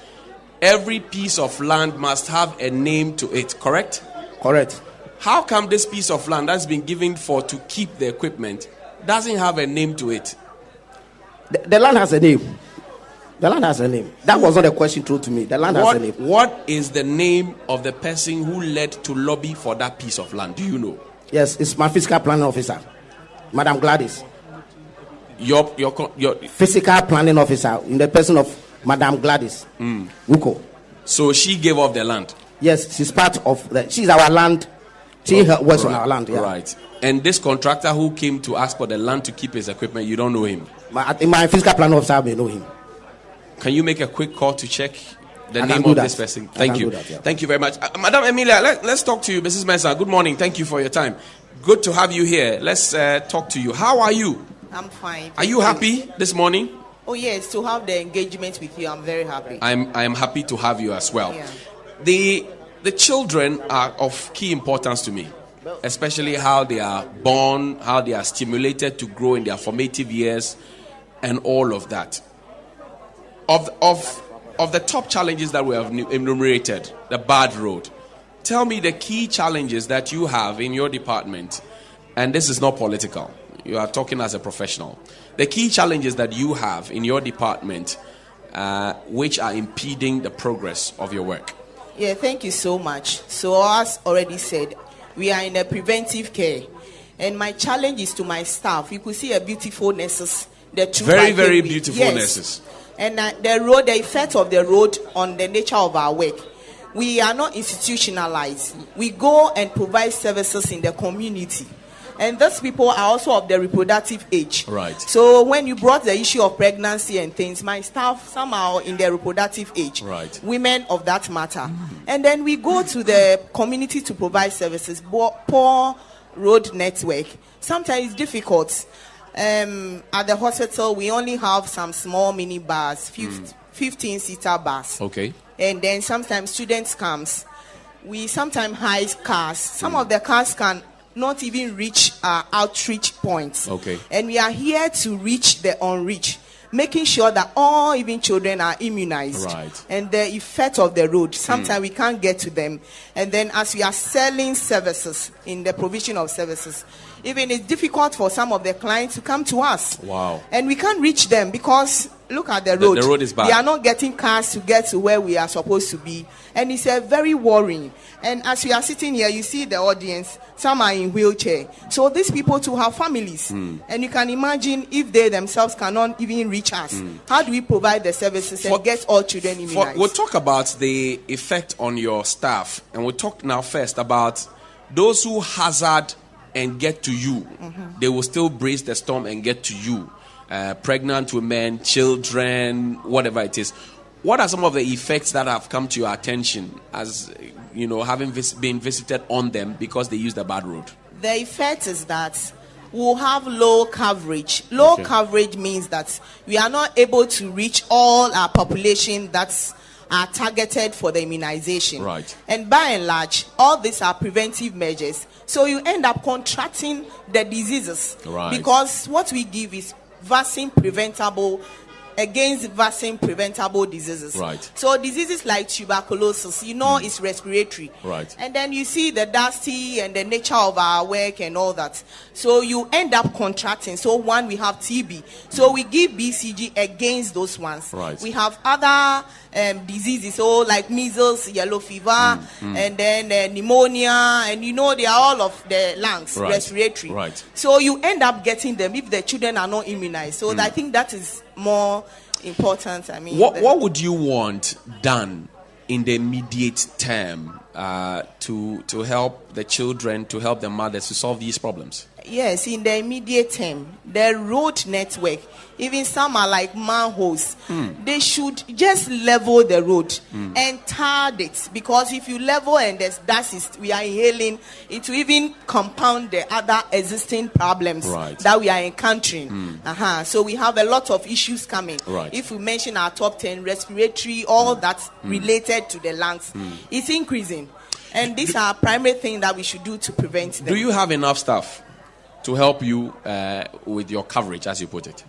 every piece of land must have a name to it, correct? Correct. How come this piece of land that's been given to keep the equipment doesn't have a name to it? The land has a name. The land has a name. That was not a question thrown to me. The land has a name. What is the name of the person who led to lobby for that piece of land? Do you know? Yes, it's my fiscal planning officer, Madam Gladys. Your fiscal planning officer in the person of Madam Gladys Wuko. So she gave up the land. Yes, she's part of she's our land. She works on our land. Yeah. Right. And this contractor who came to ask for the land to keep his equipment, you don't know him. My fiscal planning officer may know him. Can you make a quick call to check the name of this person? Thank you. Thank you very much. Madam Emilia, let's talk to you. Mrs. Mensah, good morning. Thank you for your time. Good to have you here. Let's talk to you. How are you? I'm fine. Are you happy this morning? Oh yes, to have the engagement with you, I'm very happy. I'm happy to have you as well. Yeah. The children are of key importance to me, especially how they are born, how they are stimulated to grow in their formative years, and all of that. Of the top challenges that we have enumerated, the bad road, tell me the key challenges that you have in your department, and this is not political. You are talking as a professional. The key challenges that you have in your department, which are impeding the progress of your work. Yeah, thank you so much. So as already said, we are in a preventive care, and my challenge is to my staff. You could see a beautiful nurses. The very, very beautiful nurses. And the effect of the road on the nature of our work. We are not institutionalized. We go and provide services in the community. And those people are also of the reproductive age. Right. So when you brought the issue of pregnancy and things, my staff, some are in the reproductive age. Right. Women of that matter. And then we go to the community to provide services. Poor road network. Sometimes it's difficult. At the hospital, we only have some small mini bars, 15-seater bars. Okay. And then sometimes students comes. We sometimes hire cars. Some of the cars can not even reach our outreach points. Okay. And we are here to reach the unreached, making sure that all even children are immunized. Right. And the effect of the road, sometimes we can't get to them. And then as we are selling services, in the provision of services, even it's difficult for some of the clients to come to us. Wow. And we can't reach them because look at the road. The road is bad. We are not getting cars to get to where we are supposed to be. And it's very worrying. And as we are sitting here, you see the audience. Some are in wheelchair. So these people too have families. And you can imagine if they themselves cannot even reach us. How do we provide the services and get all children immunized? We'll talk about the effect on your staff. And we'll talk now first about those who hazard and get to you. They will still brace the storm and get to you. Pregnant women, children, whatever it is. What are some of the effects that have come to your attention as, you know, having been visited on them because they use the bad road? The effect is that we'll have low coverage. Low coverage means that we are not able to reach all our population that's are targeted for the immunization. Right. And by and large, all these are preventive measures. So you end up contracting the diseases. Right. Because what we give is vaccine preventable diseases. Right. So diseases like tuberculosis, it's respiratory. Right. And then you see the dusty and the nature of our work and all that. So you end up contracting. So one, we have TB. So we give BCG against those ones. Right. We have other diseases, so like measles, yellow fever, and then pneumonia, and they are all of the lungs, respiratory. Right. So you end up getting them if the children are not immunized. So I think that is more important. I mean, what would you want done in the immediate term to help the children, to help the mothers to solve these problems? Yes, in the immediate term, the road network, even some are like manholes, they should just level the road and tar it, because if you level and there's dust we are inhaling, it will even compound the other existing problems that we are encountering. So we have a lot of issues coming. If we mention our top 10, respiratory, all that's related to the lungs, it's increasing. And these are primary things that we should do to prevent them. Do you have enough staff to help you with your coverage, as you put it?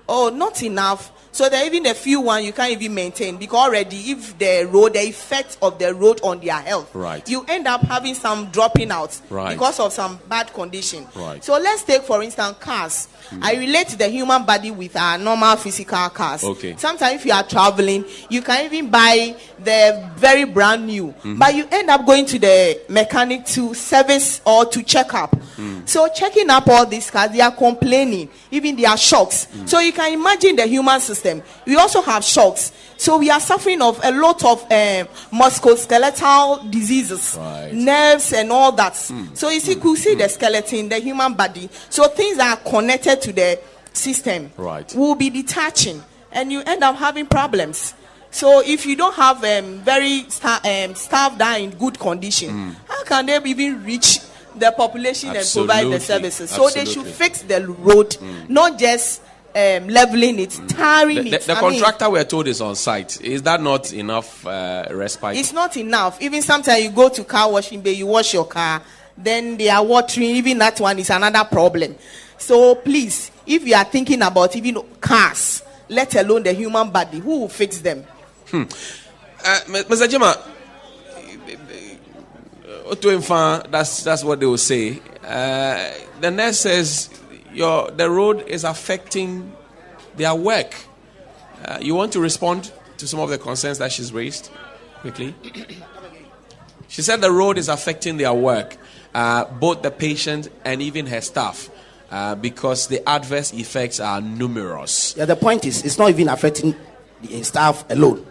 Oh, not enough. So there are even a few ones you can't even maintain, because already if the effect of the road on their health, you end up having some dropping out because of some bad condition. So let's take, for instance, cars. I relate the human body with our normal physical cars. Sometimes if you are traveling, you can even buy the very brand new, but you end up going to the mechanic to service or to check up. So checking up all these cars, they are complaining, even their shocks. So you can imagine the human system. We also have shocks. So we are suffering of a lot of musculoskeletal diseases, nerves and all that. So you could see the skeleton, the human body. So things that are connected to the system will be detaching, and you end up having problems. So if you don't have very staff that are in good condition, how can they even reach the population and provide the services? So they should fix the road, not just leveling it, tarring it. The contractor, we're told, is on site. Is that not enough respite? It's not enough. Even sometimes you go to car washing bay, you wash your car, then they are watering. Even that one is another problem. So please, if you are thinking about even cars, let alone the human body, who will fix them? Mr. Jima, that's what they will say. The nurse says the road is affecting their work. You want to respond to some of the concerns that she's raised quickly? She said the road is affecting their work, both the patient and even her staff, because the adverse effects are numerous. Yeah, the point is, it's not even affecting the staff alone.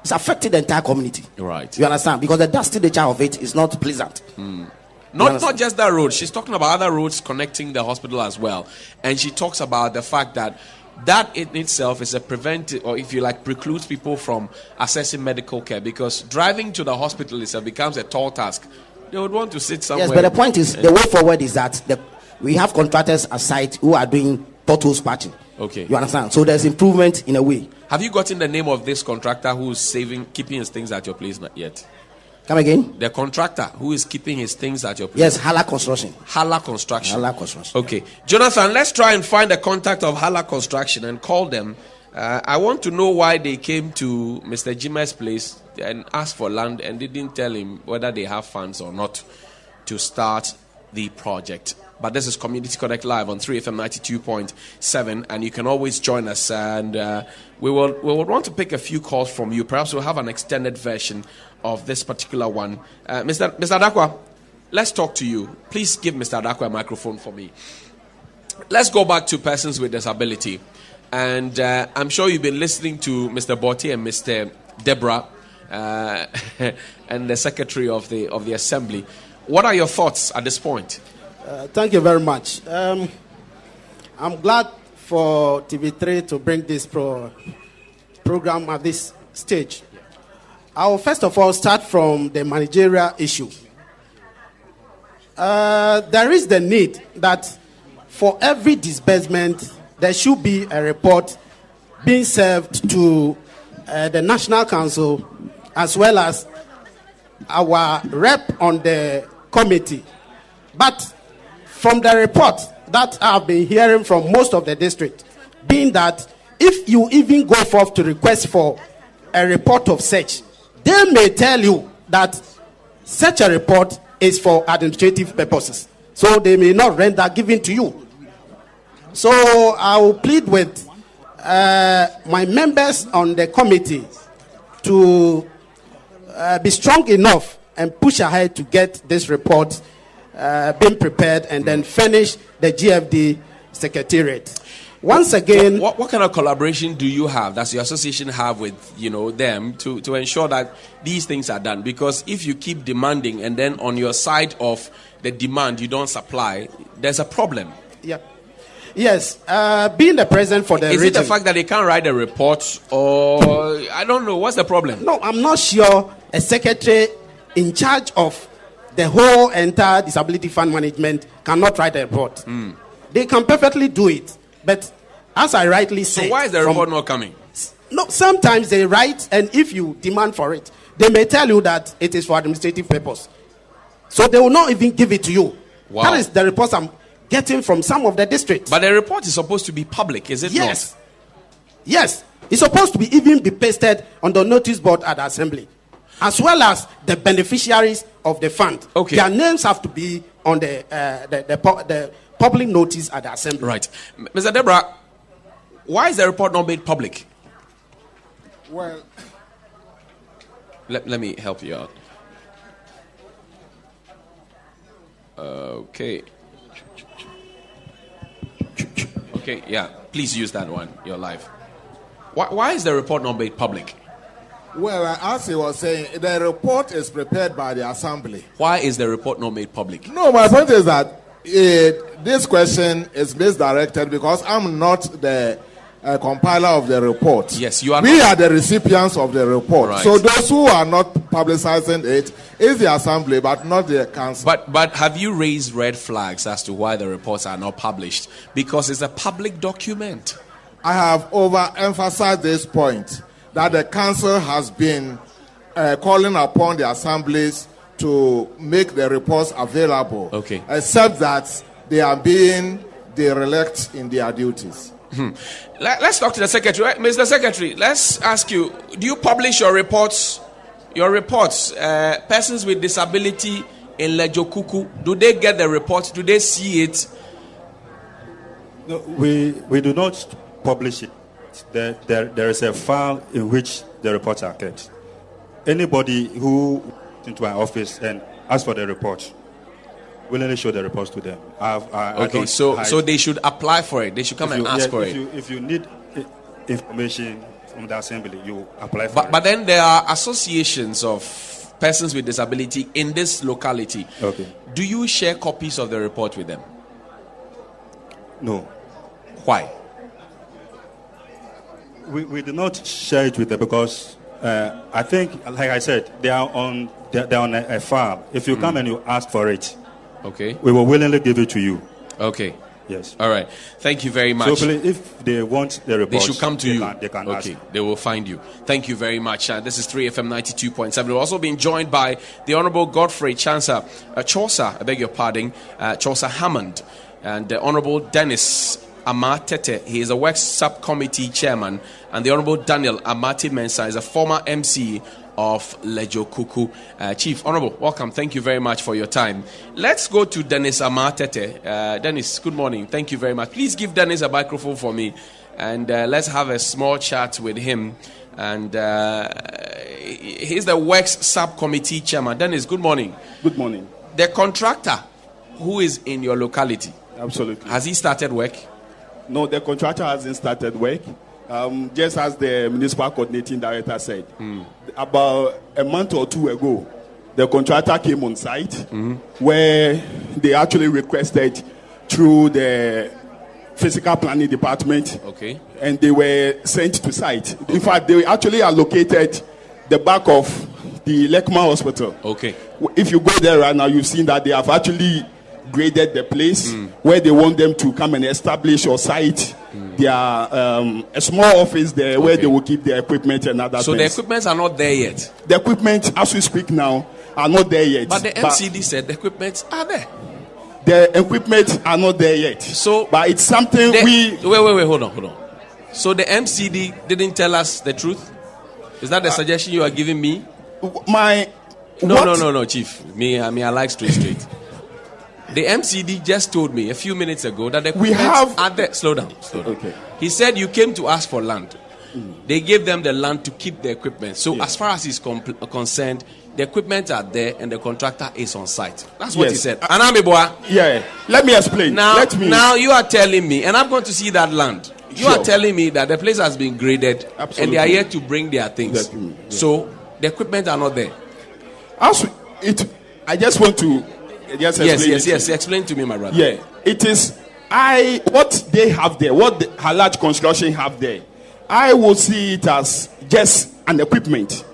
It's affecting the entire community. Right. You understand? Because the dusty nature of it is not pleasant. Not just that road. She's talking about other roads connecting the hospital as well. And she talks about the fact that in itself is a preventive, or if you like, precludes people from accessing medical care, because driving to the hospital itself becomes a tall task. They would want to sit somewhere. Yes, but the point is, the way forward is that we have contractors aside who are doing potholes patching. Okay. You understand? So there's improvement in a way. Have you gotten the name of this contractor who's keeping his things at your place? Not yet. Come again? The contractor who is keeping his things at your place. Yes, Hala Construction. Hala Construction. Hala Construction. Okay. Jonathan, let's try and find the contact of Hala Construction and call them. I want to know why they came to Mr. Jima's place and asked for land and didn't tell him whether they have funds or not to start the project. But this is Community Connect Live on 3FM 92.7, and you can always join us. And we will want to pick a few calls from you. Perhaps we'll have an extended version of this particular one. Mr. Adakwa, let's talk to you. Please give Mr. Adakwa a microphone for me. Let's go back to persons with disability. And I'm sure you've been listening to Mr. Botti and Mr. Deborah and the Secretary of the Assembly. What are your thoughts at this point? Thank you very much. I'm glad for TV3 to bring this program at this stage. I will first of all start from the managerial issue. There is the need that for every disbursement, there should be a report being served to the National Council as well as our rep on the committee. But from the report that I've been hearing from most of the district, being that if you even go forth to request for a report of such, they may tell you that such a report is for administrative purposes. So they may not render given to you. So I will plead with my members on the committee to be strong enough and push ahead to get this report being prepared and then finish the GFD secretariat. Once again, what kind of collaboration do you have? Does your association have with them to ensure that these things are done? Because if you keep demanding and then on your side of the demand you don't supply, there's a problem. Yeah. Yes. Being the president for the region. Is it the fact that they can't write a report, or I don't know? What's the problem? No, I'm not sure a secretary in charge of the whole entire disability fund management cannot write a report. They can perfectly do it. But as I rightly said... So why is the report not coming? No, sometimes they write, and if you demand for it, they may tell you that it is for administrative purpose. So they will not even give it to you. Wow. That is the reports I'm getting from some of the districts. But the report is supposed to be public, is it not? Yes. It's supposed to be even be pasted on the notice board at the assembly, as well as the beneficiaries of the fund. Okay. Their names have to be on the public notice at the assembly. Right. Mr. Deborah, why is the report not made public? Well, let me help you out. Okay. Okay, yeah. Please use that one. You're live. Why is the report not made public? Well, as he was saying, the report is prepared by the assembly. Why is the report not made public? No, my point is that this question is misdirected because I'm not the compiler of the report. Yes, you are. We are the recipients of the report. Right. So those who are not publicizing it is the assembly, but not the council. But have you raised red flags as to why the reports are not published? Because it's a public document. I have overemphasized this point that the council has been calling upon the assemblies to make the reports available, except that they are being derelict in their duties. Let's talk to the secretary. Mr. Secretary, let's ask you, do you publish your reports? Persons with disability in Lejokuku, do they get the reports? Do they see it? No, we do not publish it. There is a file in which the reports are kept. Anybody who into my office and ask for the report, willingly show the reports to them. So they should apply for it. They should come and ask for it. If you need information from the assembly, you apply for it. But then there are associations of persons with disability in this locality. Okay. Do you share copies of the report with them? No. Why? We do not share it with them because I think, like I said, they are on a file. If you come and you ask for it, we will willingly give it to you. Okay. Yes. All right. Thank you very much. So if they want the report, they should come to you. They can ask. They will find you. Thank you very much. This is 3FM 92.7. We're also being joined by the Honorable Godfrey Chaucer Hammond, and the Honorable Dennis Amatete. He is a Works Subcommittee Chairman, and the Honorable Daniel Amati Mensah is a former MC of Lejokuku. Chief, Honorable, welcome. Thank you very much for your time. Let's go to Dennis Amatete. Dennis, good morning. Thank you very much. Please give Dennis a microphone for me, and let's have a small chat with him. And he's the Works Subcommittee Chairman. Dennis, good morning. Good morning. The contractor who is in your locality, absolutely, has he started work? No, the contractor hasn't started work. Just as the municipal coordinating director said, about a month or two ago, the contractor came on site where they actually requested through the physical planning department, and they were sent to site. In fact, they actually allocated the back of the Lekma hospital. If you go there right now, you've seen that they have actually graded the place where they want them to come and establish or site their a small office there where they will keep their equipment and other so things. The equipments are not there yet? The equipment, as we speak now, are not there yet. But the MCD said the equipment are there. The equipment are not there yet. So, but it's something Wait, hold on. So the MCD didn't tell us the truth? Is that the suggestion you are giving me? No, Chief. Me, I like straight. The MCD just told me a few minutes ago that the equipment are there. Slow down. Okay. He said you came to ask for land. They gave them the land to keep the equipment. So as far as he's concerned, the equipment are there and the contractor is on site. That's what he said. Yeah. Let me explain. Now you are telling me, and I'm going to see that land. You are telling me that the place has been graded. Absolutely. And they are here to bring their things. So the equipment are not there. I just want to Yes. Explain to me, my brother. Yeah, it is. What they have there, what the Halaj Construction have there, I will see it as just an equipment.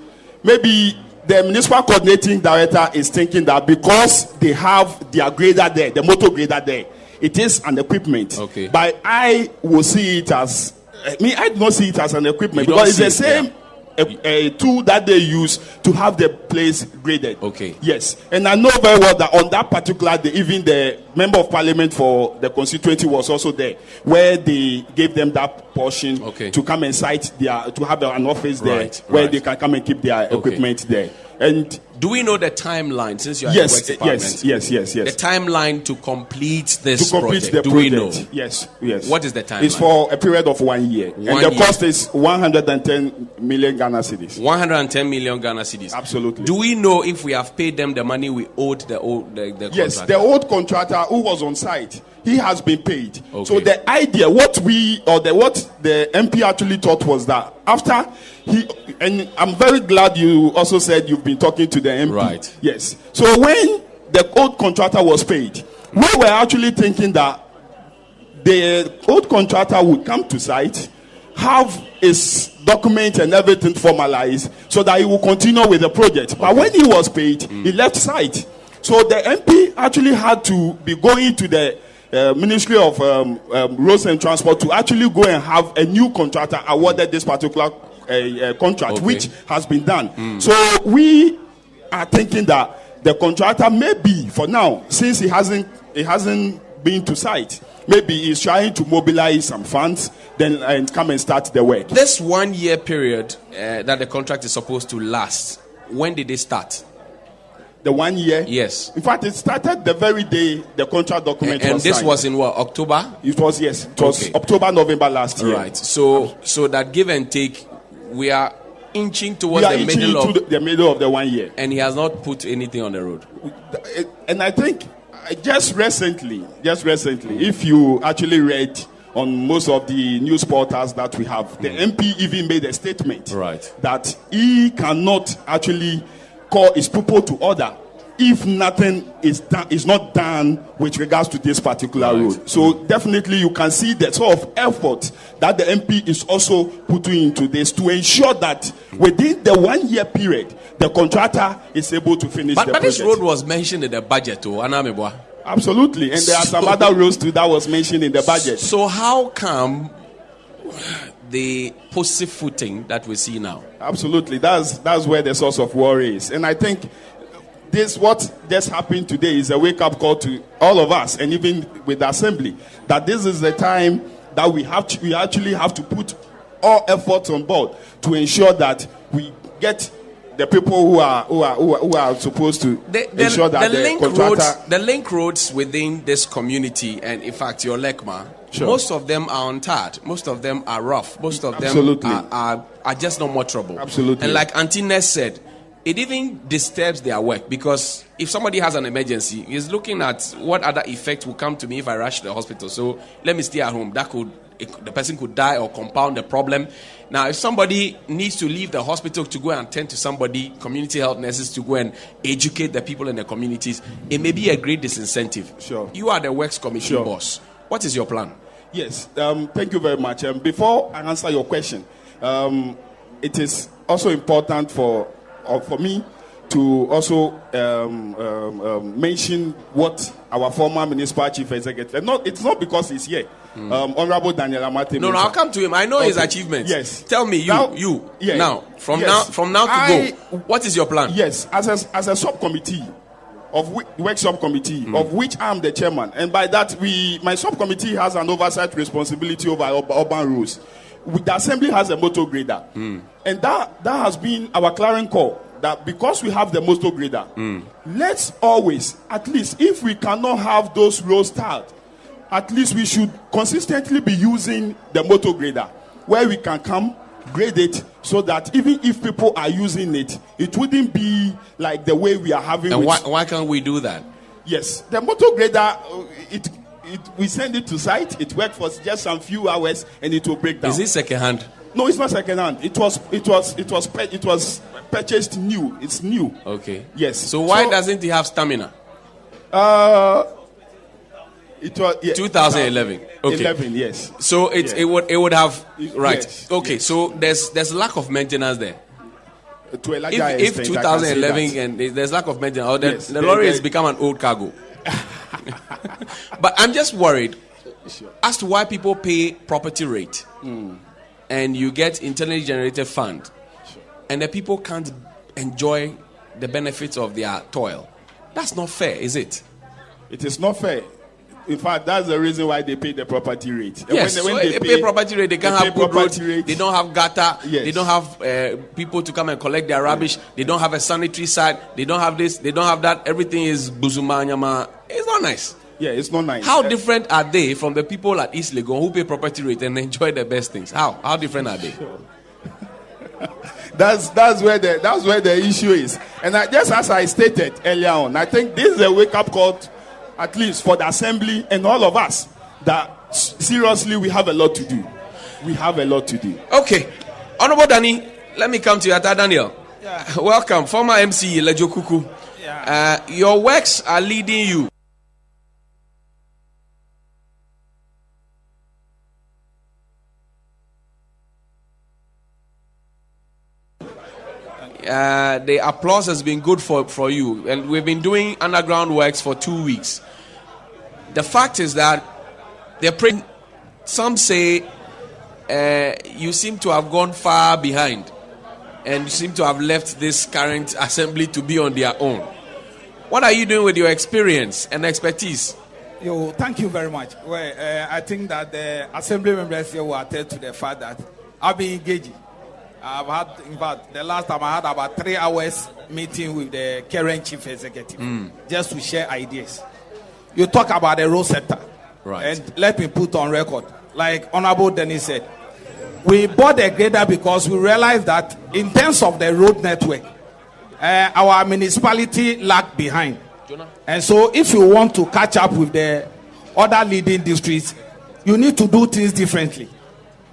Maybe the municipal coordinating director is thinking that because they have their grader there, the motor grader there, it is an equipment. But I will see it as. I do not see it as an equipment because it's the same. A tool that they use to have the place graded. Yes, and I know very well that on that particular day, even the member of parliament for the constituency was also there, where they gave them that portion to come and site to have an office there where they can come and keep their equipment there. And do we know the timeline since you are in the Works Department? Yes. The timeline to complete this project. Do we know? Yes. What is the timeline? It's for a period of 1 year. And the cost is 110 million Ghana cedis. 110 million Ghana cedis. Absolutely. Do we know if we have paid them the money we owed the contractor? Yes, the old contractor who was on site, he has been paid. So the idea, what the MP actually thought was that after and I'm very glad you also said you've been talking to the MP. Right. Yes. So when the old contractor was paid, we were actually thinking that the old contractor would come to site, have his document and everything formalized so that he will continue with the project. But when he was paid, he left site. So the MP actually had to be going to the Ministry of Roads and Transport to actually go and have a new contractor awarded this particular contract, which has been done. So we are thinking that the contractor maybe for now, since he hasn't been to site, maybe he's trying to mobilize some funds and come and start the work. This 1 year period that the contract is supposed to last, when did it start? The 1 year? Yes. In fact, it started the very day the contract document was signed. And this was in what, October? It was, yes. It was October, November last year. Right. So that give and take, we are inching towards the middle of the 1 year. And he has not put anything on the road. And I think just recently, if you actually read on most of the news portals that we have, the MP even made a statement that he cannot actually call his people to order if nothing is not done with regards to this particular road. So definitely you can see the sort of effort that the MP is also putting into this to ensure that within the 1 year period, the contractor is able to finish the project. But this road was mentioned in the budget, too, Anamebwa. Absolutely, and there are some other roads too that was mentioned in the budget. So how come the pussyfooting that we see now? Absolutely, that's where the source of worry is, and I think what just happened today is a wake-up call to all of us, and even with the assembly, that this is the time that we actually have to put all efforts on board to ensure that we get the people who are supposed to ensure that the link roads within this community, and in fact your Lekma, most of them are untarred, most of them are rough, most of them are just not motorable. Absolutely. And like Auntie Ness said, it even disturbs their work, because if somebody has an emergency, he's looking at what other effect will come to me if I rush to the hospital. So let me stay at home. The person could die or compound the problem. Now, if somebody needs to leave the hospital to go and attend to somebody, community health nurses to go and educate the people in the communities, it may be a great disincentive. Sure. You are the Works Commission boss. What is your plan? Yes, thank you very much. Before I answer your question, it is also important for me to also mention what our former municipal chief executive. It's not because he's here. Honorable Daniel Amate. No, I'll come to him. I know his achievements. Yes. Tell me, from now to go, what is your plan? Yes, as a subcommittee work subcommittee of which I'm the chairman, and by that my subcommittee has an oversight responsibility over urban roads. The assembly has a motor grader, and that has been our clarion call. That because we have the motor grader, let's always, at least if we cannot have those roads tarred, at least we should consistently be using the motor grader, where we can come grade it, so that even if people are using it, it wouldn't be like the way we are having. And why can't we do that? Yes, the motor grader, we send it to site. It works for just some few hours, and it will break down. Is it second hand? No, it's not second hand. It was purchased new. It's new. Okay. Yes. So why doesn't he have stamina? It was 2011. Okay. 11, yes. So it would have right. Yes, okay. Yes. So there's lack of maintenance there. To a larger if extent, 2011 and there's lack of maintenance, the lorry has become an old cargo. But I'm just worried as to why people pay property rate, and you get internally generated fund, and the people can't enjoy the benefits of their toil. That's not fair, is it? It is not fair. In fact, that's the reason why they pay the property rate. Yes, when they pay property rate, they can't have good roads. They don't have gutter. Yes. They don't have people to come and collect their rubbish. They don't have a sanitary side. They don't have this. They don't have that. Everything is buzumanyama. It's not nice. Yeah, it's not nice. How different are they from the people at East Legon who pay property rate and enjoy the best things? How different are they? Sure. That's where the issue is. And just as I stated earlier on, I think this is a wake-up call, at least for the assembly and all of us, that seriously we have a lot to do. We have a lot to do. Okay. Honorable Danny, let me come to you. Daniel. Yeah. Welcome. Former MC Lejo Kuku. Yeah. Your works are leading you. The applause has been good for you, and we've been doing underground works for 2 weeks. the fact is that they're praying. Some say you seem to have gone far behind, and you seem to have left this current assembly to be on their own. What are you doing with your experience and expertise? Thank you very much. Well, I think that the assembly members here will attest to the fact that I've been engaging. I've had, in fact, the last time I had about 3 hours meeting with the current chief executive just to share ideas. You talk about the road sector. Right. And let me put on record, like Honorable Dennis said, we bought a grader because we realized that in terms of the road network, our municipality lagged behind. And so if you want to catch up with the other leading districts, you need to do things differently.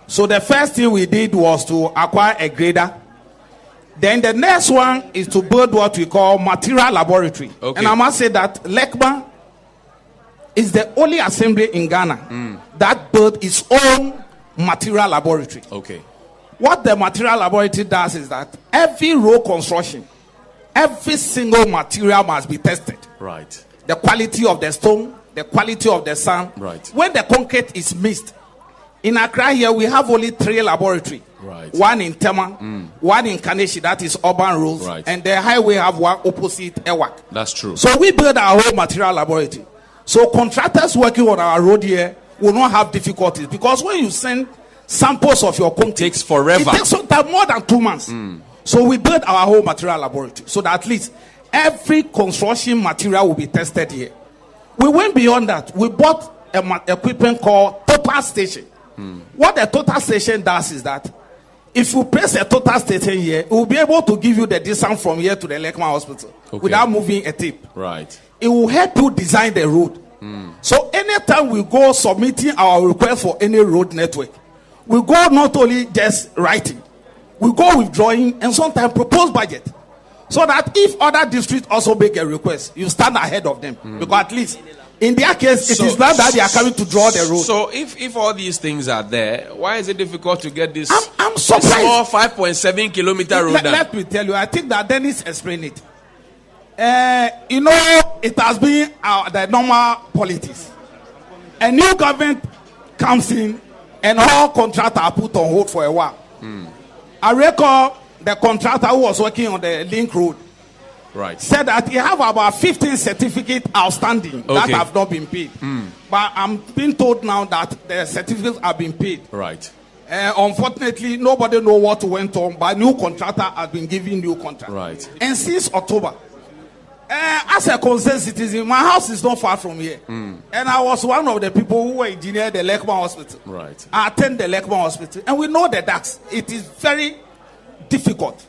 So the first thing we did was to acquire a grader. Then the next one is to build what we call material laboratory. Okay. And I must say that Lekma is the only assembly in Ghana that built its own material laboratory. Okay. What the material laboratory does is that every road construction, every single material must be tested. Right. The quality of the stone, the quality of the sand. Right. When the concrete is mixed. In Accra here, we have only 3 laboratories. Right. One in Tema, one in Kaneshi, that is urban roads. Right. And the highway have one opposite Ewak. That's true. So we build our own material laboratory. So contractors working on our road here will not have difficulties. Because when you send samples of your concrete, it takes forever. It takes more than 2 months. So we built our whole material laboratory. So that at least every construction material will be tested here. We went beyond that. We bought equipment called total station. What the total station does is that if you place a total station here, it will be able to give you the distance from here to the Lekma hospital without moving a tape. Right. It will help you design the road. So anytime we go submitting our request for any road network, we go not only just writing, we go with drawing and sometimes propose budget. So that if other districts also make a request, you stand ahead of them. Because at least in their case, it is not that they are coming to draw the road. So if all these things are there, why is it difficult to get this I'm surprised. Small 5.7 kilometer road down? Let me tell you, I think that Dennis explained it. It has been the normal politics. A new government comes in and all contractors are put on hold for a while. I recall the contractor who was working on the link road said that he have about 15 certificates outstanding that have not been paid. But I'm being told now that the certificates have been paid. Right. Unfortunately, nobody knows what went on, but new contractor has been given new contract. Right. And since October, as a concerned citizen, my house is not far from here. And I was one of the people who were engineered the Lekma hospital. Right. I attend the Lekma hospital. And we know the DAX. It is very difficult.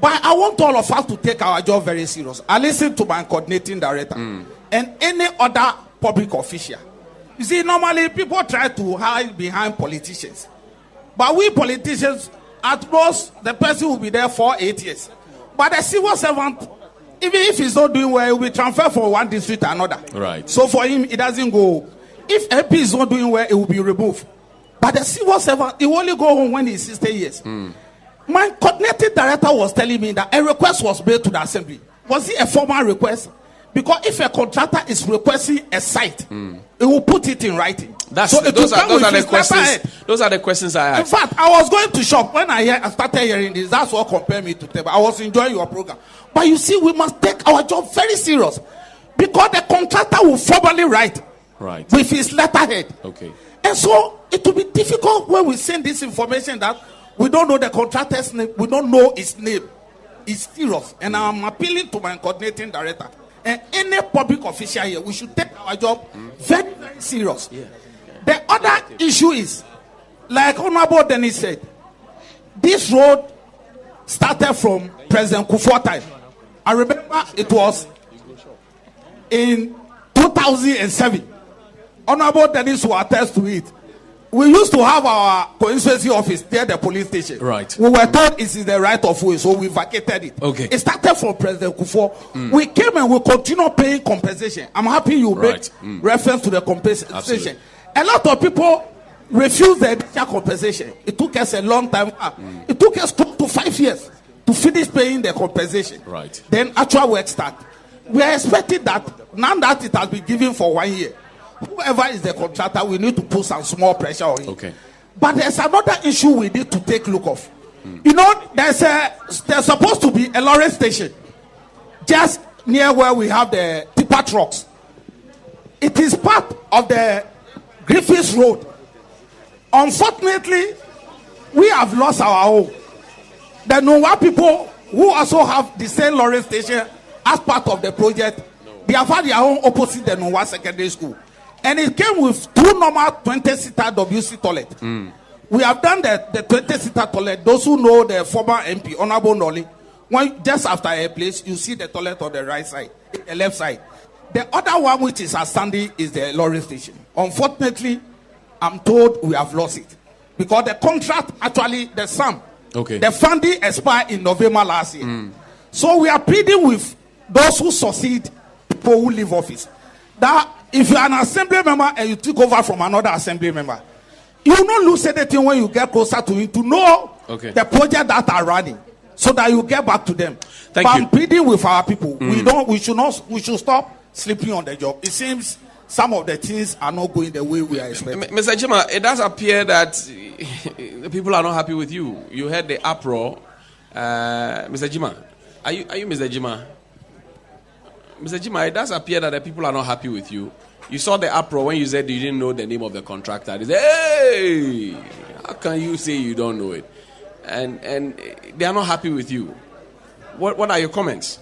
But I want all of us to take our job very serious. I listen to my coordinating director and any other public official. You see, normally people try to hide behind politicians. But we politicians, at most, the person will be there for 8 years. But the civil servant, even if he's not doing well, he will be transferred from one district to another. Right. So for him, it doesn't go. If MP is not doing well, it will be removed. But the civil servant, he will only go home when he's 60 years. My coordinating director was telling me that a request was made to the assembly. Was it a formal request? Because if a contractor is requesting a site, it will put it in writing. Those are the questions. Those are the questions I asked. In fact, I was going to shock when I started hearing this. That's what compared me to Teba. I was enjoying your program. But you see, we must take our job very serious. Because the contractor will formally write with his letterhead. Okay. And so it will be difficult when we send this information that we don't know the contractor's name. We don't know his name. It's serious. And I'm appealing to my coordinating director. And any public official here, we should take our job very, very serious. Yeah. The other issue is, like Honorable Dennis said, this road started from President Kufuor time. I remember it was in 2007. Honorable Dennis will attest to it. We used to have our constituency office near the police station. Right. We were told it is the right of way, so we vacated it. Okay. It started from President Kufuor. We came and we continue paying compensation. I'm happy you make reference to the compensation. Absolutely. A lot of people refused the initial compensation. It took us a long time. It took us 2 to 5 years to finish paying the compensation. Right. Then actual work start. We are expecting that now that it has been given for 1 year, whoever is the contractor, we need to put some small pressure on him. Okay. But there's another issue we need to take look of. You know, there's supposed to be a lorry station just near where we have the tipper trucks. It is part of the Griffiths Road. Unfortunately, we have lost our own. The Nowa people who also have the same lorry station as part of the project, they have had their own opposite the Nowa Secondary School. And it came with 2 normal 20-seater WC toilet. We have done the 20-seater toilet. Those who know the former MP, Honorable Nolly, when just after a place, you see the toilet on the right side, the left side. The other one which is outstanding is the lorry station. Unfortunately, I'm told we have lost it. Because the contract, actually, the sum, the funding expired in November last year. So we are pleading with those who succeed, people who leave office, that if you are an assembly member and you took over from another assembly member, you will not lose anything when you get closer to him to know the project that are running, so that you get back to them. Thank you. I'm pleading with our people. We should stop sleeping on the job. It seems some of the things are not going the way we are expecting. Mr. Jima, it does appear that the people are not happy with you. You heard the uproar. Mr. Jima, are you Mr. Jima? Mr. Jima, it does appear that the people are not happy with you. You saw the uproar when you said you didn't know the name of the contractor. They said, hey, how can you say you don't know it? And they are not happy with you. What are your comments?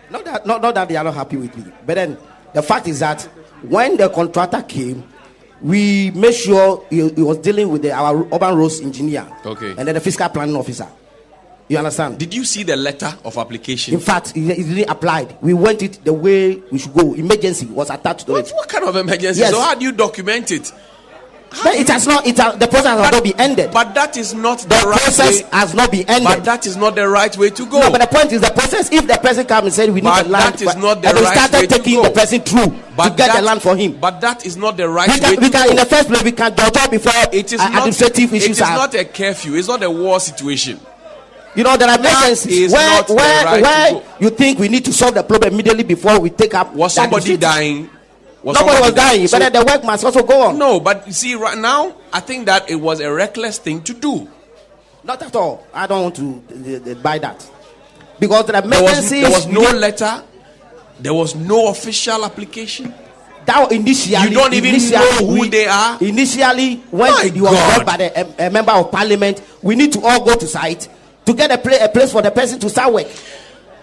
Not that they are not happy with me, but then the fact is that when the contractor came, we made sure he was dealing with our urban roads engineer, and then the fiscal planning officer. You understand? Did you see the letter of application? In fact, it really applied. We went it the way we should go. Emergency was attached to it. What kind of emergency? Yes. So how do you document it? It has not. The process has not been ended. But that is not the right process way. Has not been ended. But that is not the right way to go. No, but the point is the process. If the person comes and said we need a land, that is not the and right we started way to taking go. the person through to get the land for him. But that is not the right way to go. In the first place, we can judge before administrative issues. It is not a curfew. It's not a war situation. You know, there are emergencies where you think we need to solve the problem immediately before we take up. Was somebody dying? Nobody was dying, but the work must also go on. No, but you see, right now, I think that it was a reckless thing to do. Not at all. I don't want to buy that. Because the emergencies... There was no letter. There was no official application. That initially... You don't even know who they are. Initially, when you are brought by a member of parliament, we need to all go to site to get a place for the person to start work.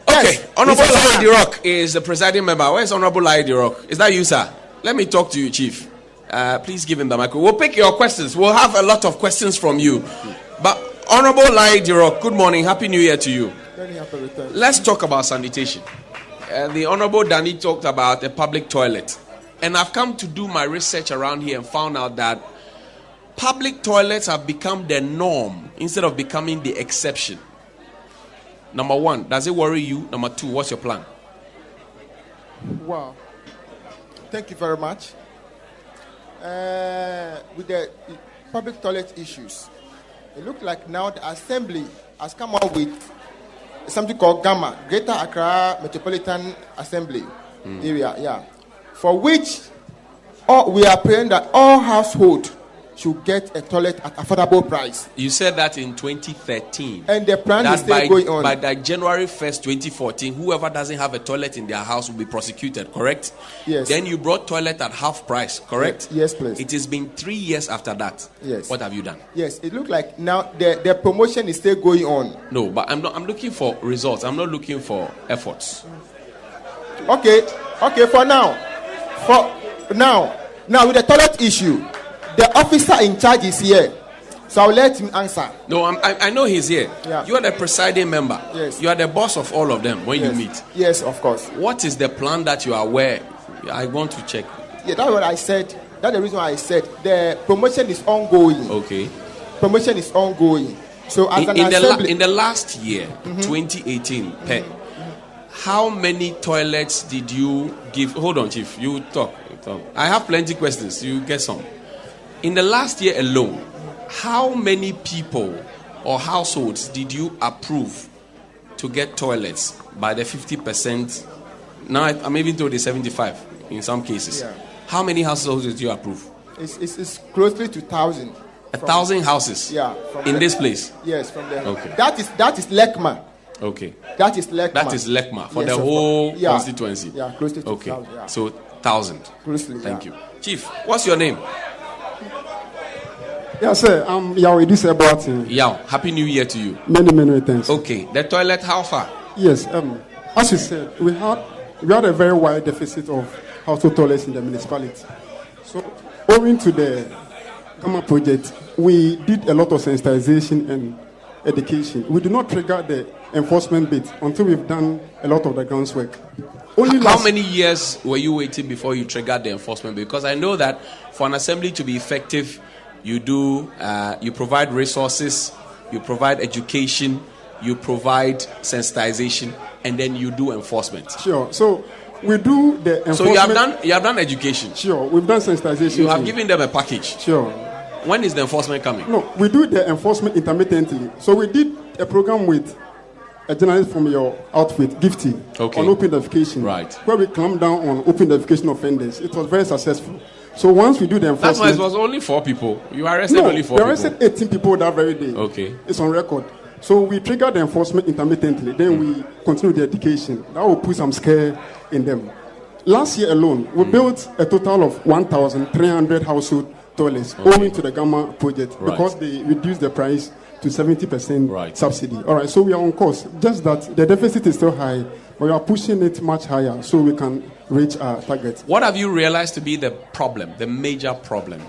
Okay, Honorable Lai Rock is the presiding member. Where's Honorable Lai Rock? Is that you, sir? Let me talk to you, Chief. Please give him the microphone. We'll pick your questions. We'll have a lot of questions from you. But Honorable Lai Rock, good morning. Happy New Year to you. Let's talk about sanitation. The Honorable Danny talked about a public toilet. And I've come to do my research around here and found out that public toilets have become the norm instead of becoming the exception. Number one, does it worry you? Number two, what's your plan? Wow. Thank you very much. With the public toilet issues, it looks like now the Assembly has come up with something called GAMA, Greater Accra Metropolitan Assembly area, for which we are praying that all households should get a toilet at affordable price. You said that in 2013. And the plan is still going on. By January 1st, 2014, whoever doesn't have a toilet in their house will be prosecuted, correct? Yes. Then you brought toilet at half price, correct? Yes, please. It has been 3 years after that. Yes. What have you done? Yes, it looks like now the promotion is still going on. No, but I'm looking for results. I'm not looking for efforts. Okay, for now. Now with the toilet issue, the officer in charge is here, so I'll let him answer. No, I know he's here. Yeah. You are the presiding member. Yes. You are the boss of all of them when you meet. Yes, of course. What is the plan that you are aware? I want to check. Yeah, that's what I said. That's the reason why I said the promotion is ongoing. Okay. Promotion is ongoing. So as in the last year, 2018, how many toilets did you give? Hold on, Chief. You talk. I have plenty of questions. You get some. In the last year alone, how many people or households did you approve to get toilets by the 50%? Now I'm even told the 75 in some cases. Yeah. How many households did you approve? It's closely to 1,000. 1,000 houses? Yeah. In this place? Yes, from there. Okay. That is Lekma. Okay. That is Lekma. That is Lekma for the whole constituency? Yeah, close to 2,000. Okay. Yeah. So 1,000. Closely. Thank you. Chief, what's your name? Yes, sir. I'm Yao Edisa Boatin. Yao, Happy New Year to you. Many thanks. Okay. The toilet, how far? Yes. As you said, we had a very wide deficit of household toilets in the municipality. So, owing to the Gamma project, we did a lot of sensitization and education. We do not trigger the enforcement bit until we've done a lot of the groundwork. How many years were you waiting before you triggered the enforcement bit? Because I know that for an assembly to be effective, you provide resources, you provide education, you provide sensitization, and then you do enforcement. Sure. So we do the enforcement. So you have done education. Sure. We've done sensitization. You have given them a package. Sure. When is the enforcement coming? No, we do the enforcement intermittently. So we did a program with a journalist from your outfit, Gifty, on open defecation. Right. Where we clamped down on open defecation offenders. It was very successful. So once we do the enforcement... That's why it was only 4 people. You arrested only 4 people. We arrested 18 people that very day. Okay. It's on record. So we trigger the enforcement intermittently. Then we continue the education. That will put some scare in them. Last year alone, we built a total of 1,300 household toilets owing to the Gamma project because they reduced the price to 70% subsidy. All right, so we are on course. Just that the deficit is still high, but we are pushing it much higher so we can reach our target. What have you realized to be the problem, the major problem?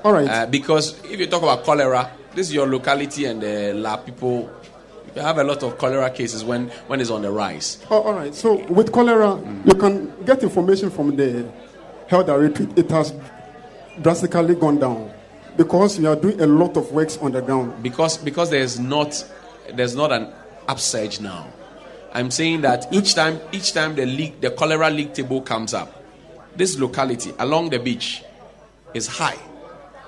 All right. Because if you talk about cholera, this is your locality and the lab people. You have a lot of cholera cases when it's on the rise. Oh, all right. So with cholera, you can get information from the health directorate. It has drastically gone down because we are doing a lot of works on the ground. Because there's not an upsurge now. I'm saying that each time the cholera leak table comes up, this locality along the beach is high.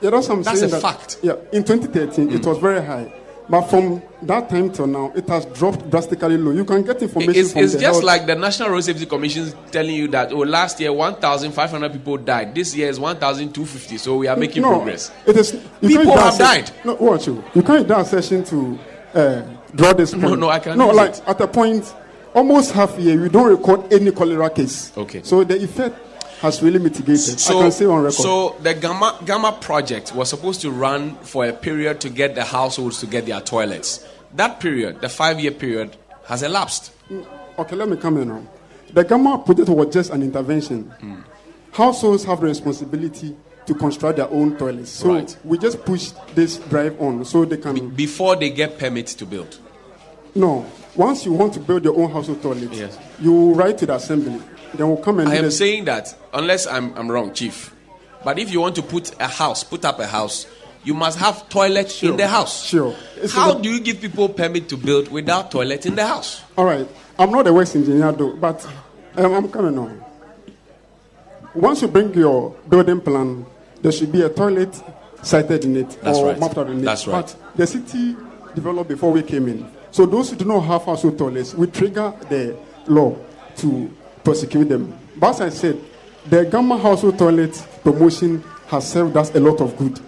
Yeah, that's a fact. Yeah, in 2013 it was very high, but from that time till now it has dropped drastically low. You can get information from it's the just health. like the National Road Safety Commission telling you that last year 1,500 people died. This year is 1,250. So we are making progress. It is people have died. No, watch you. You can't do a session to draw this point. No, I can't. No, like at a point, almost half a year, we don't record any cholera case. Okay. So the effect has really mitigated. I can say on record. So the Gamma project was supposed to run for a period to get the households to get their toilets. That period, the 5-year period, has elapsed. Okay, let me come in now. The Gamma project was just an intervention. Households have the responsibility to construct their own toilets. So we just push this drive on so they can... Before they get permits to build? No. Once you want to build your own household toilet, you write to the assembly. Then we'll come and I am saying that, unless I'm wrong, Chief, but if you want to put up a house, you must have toilets in the house. Sure. How do you give people permit to build without toilet in the house? All right. I'm not a works engineer though, but I'm coming on. Once you bring your building plan, there should be a toilet sited in it mapped out in it. That's right. But the city developed before we came in. So those who do not have household toilets, we trigger the law to prosecute them. But as I said, the Gamma household toilet promotion has served us a lot of good.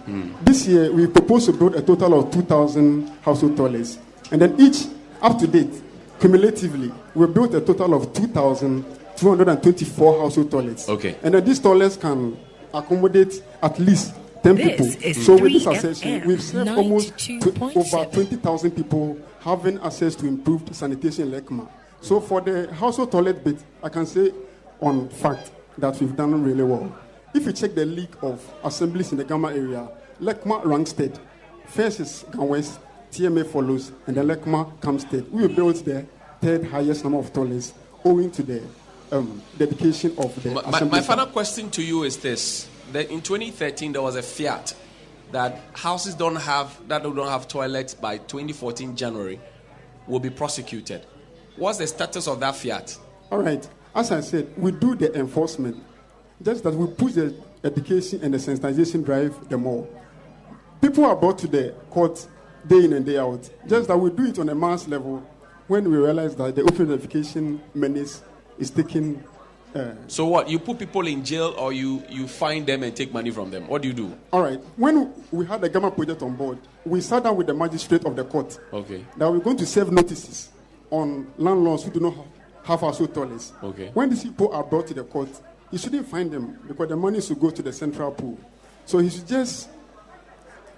This year, we propose to build a total of 2,000 household toilets. And then each, up to date, cumulatively, we built a total of 2,224 household toilets. Okay. And then these toilets can accommodate at least 10 people. So with this accession, we've saved almost over 20,000 people having access to improved sanitation in Lekma. So for the household toilet bit, I can say on fact that we've done really well. If you check the league of assemblies in the Gamma area, Lekma ranks third. First is Ganwest, TMA follows, and then Lekma comes third. We built the third highest number of toilets owing to the dedication of the assembly. My final question to you is this. That in 2013, there was a fiat that houses that don't have toilets by 2014 January will be prosecuted. What's the status of that fiat? All right. As I said, we do the enforcement. Just that we push the education and the sensitization drive the more. People are brought to the court day in and day out. Just that we do it on a mass level when we realize that the open education menace is taking So what? You put people in jail or you find them and take money from them? What do you do? All right. When we had the Gamma project on board, we sat down with the magistrate of the court. Okay. That we're going to serve notices on landlords who do not have household toilets. Okay. When these people are brought to the court, he shouldn't find them because the money should go to the central pool. So he should just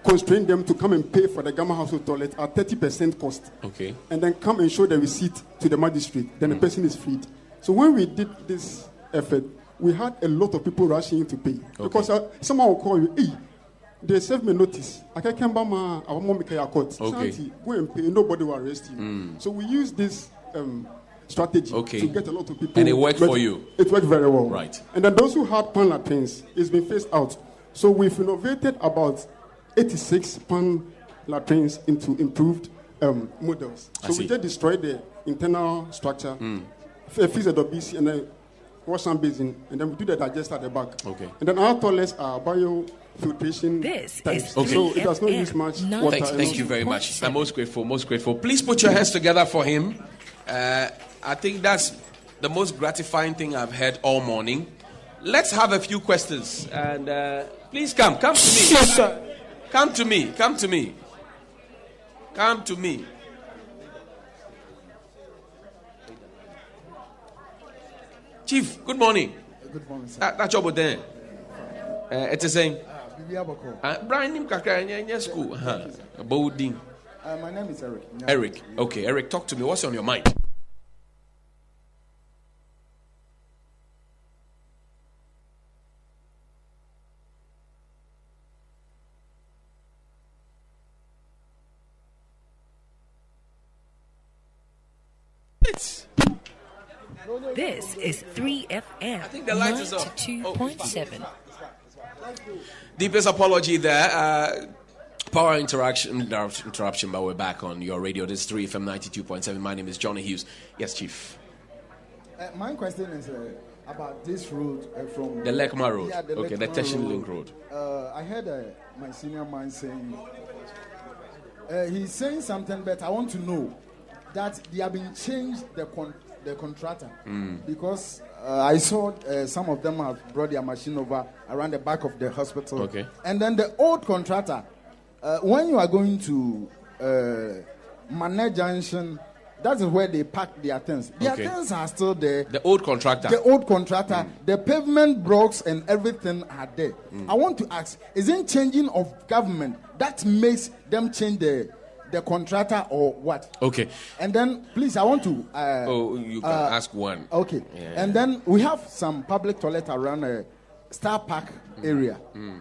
constrain them to come and pay for the Gamma household toilet at 30% cost. Okay. And then come and show the receipt to the magistrate. Then the person is freed. So when we did this effort, we had a lot of people rushing in to pay. Okay. Because someone will call you, hey, they served me notice. I can't come back, I want to court. Okay. Go and pay, nobody will arrest you. So we use this strategy to get a lot of people. And it worked for you? It worked very well. Right. And then those who had pan latrines, it's been phased out. So we've innovated about 86 pan latrines into improved models. So we just destroyed the internal structure, fix the WC, and then wash some basin, and then we do the digester at the back. Okay. And then our toilets are biofiltration types. Okay. So it does not use much water. Thank you very much. I'm most grateful. Please put your hands together for him. I think that's the most gratifying thing I've heard all morning. Let's have a few questions. And please come to me. Yes, sir. Come to me. Chief, good morning. Good morning, sir. That's your body. It's the same. Brian Nim Kakra in school. Boudin. My name is Eric. Eric. Okay, Eric, talk to me. What's on your mind? This is 3FM. I think the light is off. 92.7. Deepest apology there. Power interruption, but we're back on your radio. This is 3FM 92.7. My name is Johnny Hughes. Yes, Chief. My question is about this road from the Lekma Road. Yeah, the Teshin Link Road. I heard my senior man saying he's saying something, but I want to know that they have been changed the contractor because I saw some of them have brought their machine over around the back of the hospital. Okay. And then the old contractor, when you are going to Manor Junction, that is where they park their things. Their things are still there. The old contractor. The pavement blocks and everything are there. I want to ask, is it changing of government that makes them change the contractor or what? Okay. And then, please, I want to... you can ask one. Okay. Yeah. And then we have some public toilet around Star Park area.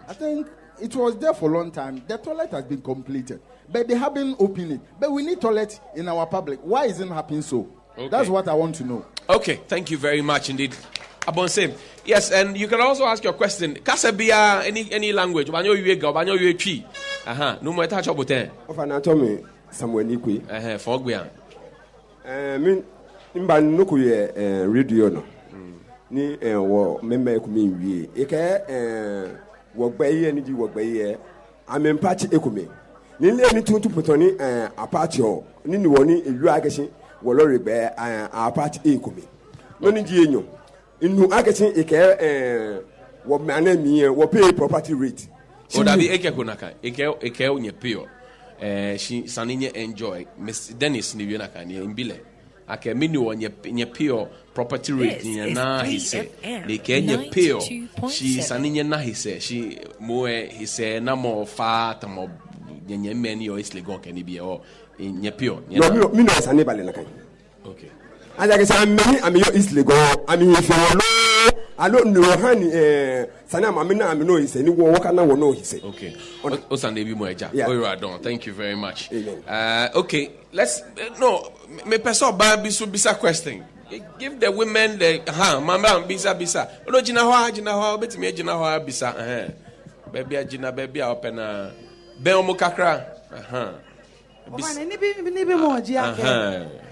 I think it was there for a long time. The toilet has been completed. But they haven't opened it. But we need toilet in our public. Why isn't it happening so? Okay. That's what I want to know. Okay. Thank you very much indeed. Abon same. Yes, and you can also ask your question. Kasabia, any language. Banyo yuega, banyo yuechi. No more touch about it. Of an anatomy, somewhere Nikui. Fogbia. Mean, in Banuku, radio no. Ni member kumi eke work by year, and you work by year. I'm in patch ekumi. Nili any two to put on a patch or Nini woni, if you are getting, Walori bear, a patch ekumi. Noni genio. In who I getting eke what man me, what pay property rate. O dabi eke kunaka eke onye pio she saninye enjoy Miss Dennis ni wienaka ni imbile ake mini onye pio property rate ni na hise ni kenye pio she saninye na hise she moe hise na mo fa tamo nyenye meni o isle gon keni bi o nye pio no mi no sane bale na kan. Okay. As I say I'm your isle gon I mean if you I don't know honey sana mamina amino he say ni wo waka na wo no he say. Okay. O Sunday bi mo eja. Yeah. Oh, you are done. Thank you very much. Amen. Okay, let's no me person ba bi so bisa question. Give the women the mama bisa. No jina ho betimi jina ho bisa baby a open be omo kakra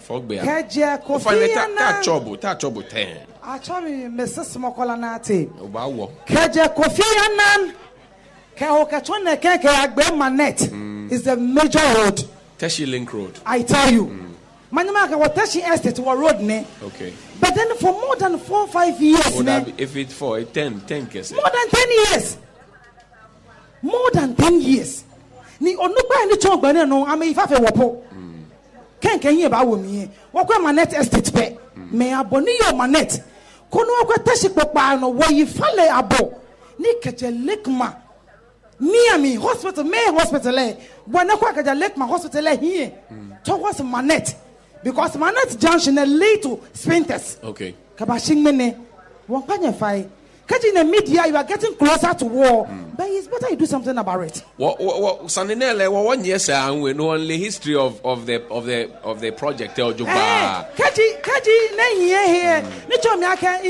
Fogbe. Keje kofi ta chobo 10. Achori Mrs. Mokola nati. Obawo. Keje kofi anan. Ke okachone keke agbe manet is the major road. Teshi Link Road. I tell you. Manamaka was touching estate or road ne. Okay. But then for more than 4 or 5 years, if it's for 10 cases. More than 10 years. More than 10 years. Ni onupa ni chong bane no ame ifafe wopo. Ken hear about me. Wakwa manet estate pe. Me aboni yo manet. Kono wakwa tashi popa no wo yifale abo. Ni keche Lekma. Near me hospital, main hospital. When I quack at Lekma hospital here. Towards Manet. Because Manet Junction lead to Sprinters. Okay. Kabashing mene. One can fight. Catching the media, you are getting closer to war. But it's better you do something about it. What Sandinelle, 1 year and we know only history of the project. Kaji, here.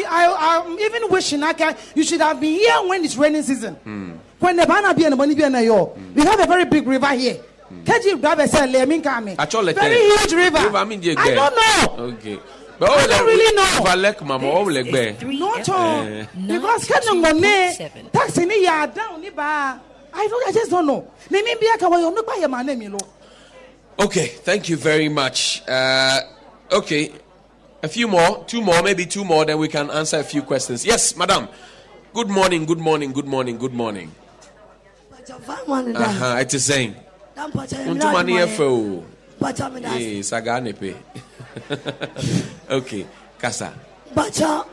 I'm even wishing you should have been here when it's raining season. When the banner be and the money be we have a very big river here. Kaji Brother said, very huge river. I don't know. Okay. But I don't really know. Lekma, not all. Because can money taxi ni ya down ni ba. I just don't know. Maybe I can not buy my name. Okay, thank you very much. Okay, a few more, 2 more, maybe 2 more, then we can answer a few questions. Yes, madam. Good morning. It is saying. Okay, Kasa. Bacha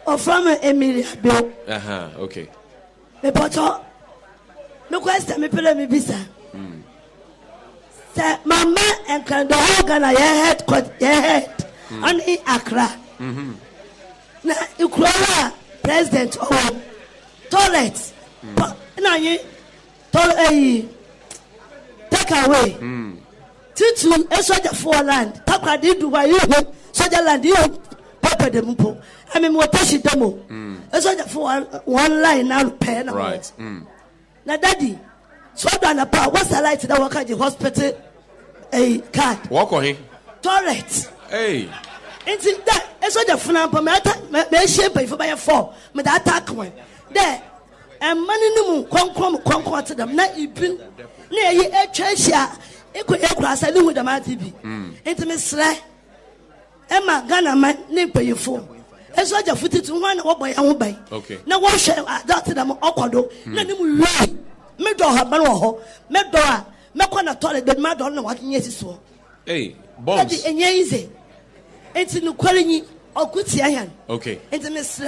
or from Emilia Bill. Okay. The bacha. No question, me pele me bisa. Say, Mama and can the whole Ghana your head on in Accra. Now you call president or toilet. Now you toilet take away. Tutu soldier for land. Papa did do you soldier land you papa de mpo. I mean what touch demo. Soldier for one line now pen. Right. Now daddy, so done a power. What's the light that work at the hospital? A card. Walk on him. Toilet. Hey. It's that a soldier for now. Me shape if I have 4. Me that attack one. There. And money no come to them. Not even near ye a treasure. Equals I do with the TV. Intimate Emma Ghana man name pay you for. As I just footed to one or by our bay. Okay. Now what shall I adopted them awkward? Let him lie. Medo her barrow, Medoa, Macona toilet, but mad on what yes so. Hey, bombs. And easy. It's in the quality or good iron. Okay. Intimate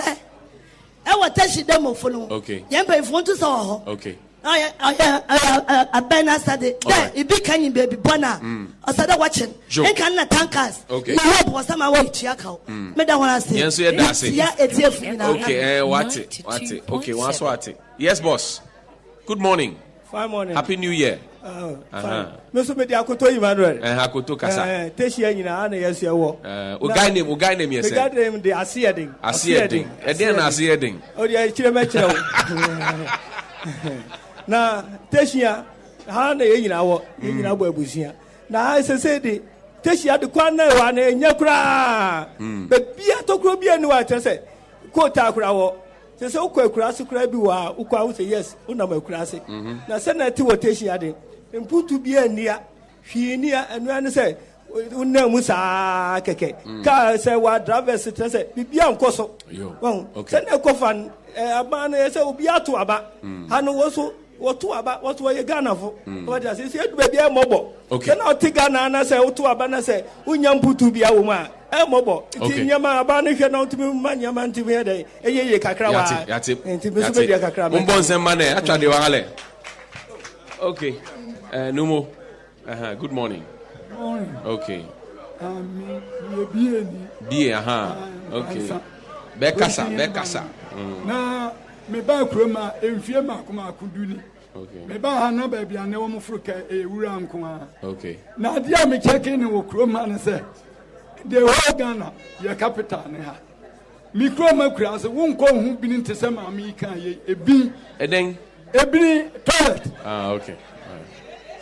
I will tell you them for no. Okay. Young pay for to saw. Okay. I banner Saturday. There, it became baby Bona. I started watching. I cannot tankers. Okay. My hope was some way to Yakao. Madam, I say. Yes, we are dancing. Yeah, it's here. Okay, what it? Okay, what's what it? Yes, boss. Good morning. Fine morning. Happy New Year. Fine. Mr. Mediakoto Emmanuel. Hakoto Kasa. Teshi in an yes, you walk. Ugai name, yes. The guy named the Asiading. And then Asiading. Oh, yeah, Chilemetro. Na Teshia, Hana in our Busia. Now I said, Teshia the corner one in Yakra. But Piato Crobian, what I said, Quota Crow. Says, okay, Crass Crabua, Uka say yes, Unama Classic. Now send that to what Teshia did. And put to be near, she near, and when say, Una Musa Keke. Car say what drivers it said, be beyond Coso. Well, send a coffin, a man as a Biatu Aba. Hano also. What to about what were you Ghana for? What does it say? Baby, a mobile. Okay. Can I take Ghana and say, to Abana say, Unyam put to be a woman? A mobile. Okay. Yama Abana cannot to be man, Yaman to be a day. A year Kakrawa. That's it. And to be a Kakra. Umbons and money. Actually, Wale. Okay. Numo. Good morning. Morning. Okay. Be Okay. Bekasa. Now, me ba kroma emfie makoma akuduni. Okay. Me ba ha no ba bia na wo mfruka ewura nko a. Okay. Na dia me checking wo kroma ne se. The whole Ghana your capital ne ha. Mi kroma kura se wo nko hu bi nte se ma mi kan ye ebi. Eden. Ebi toilet. Okay.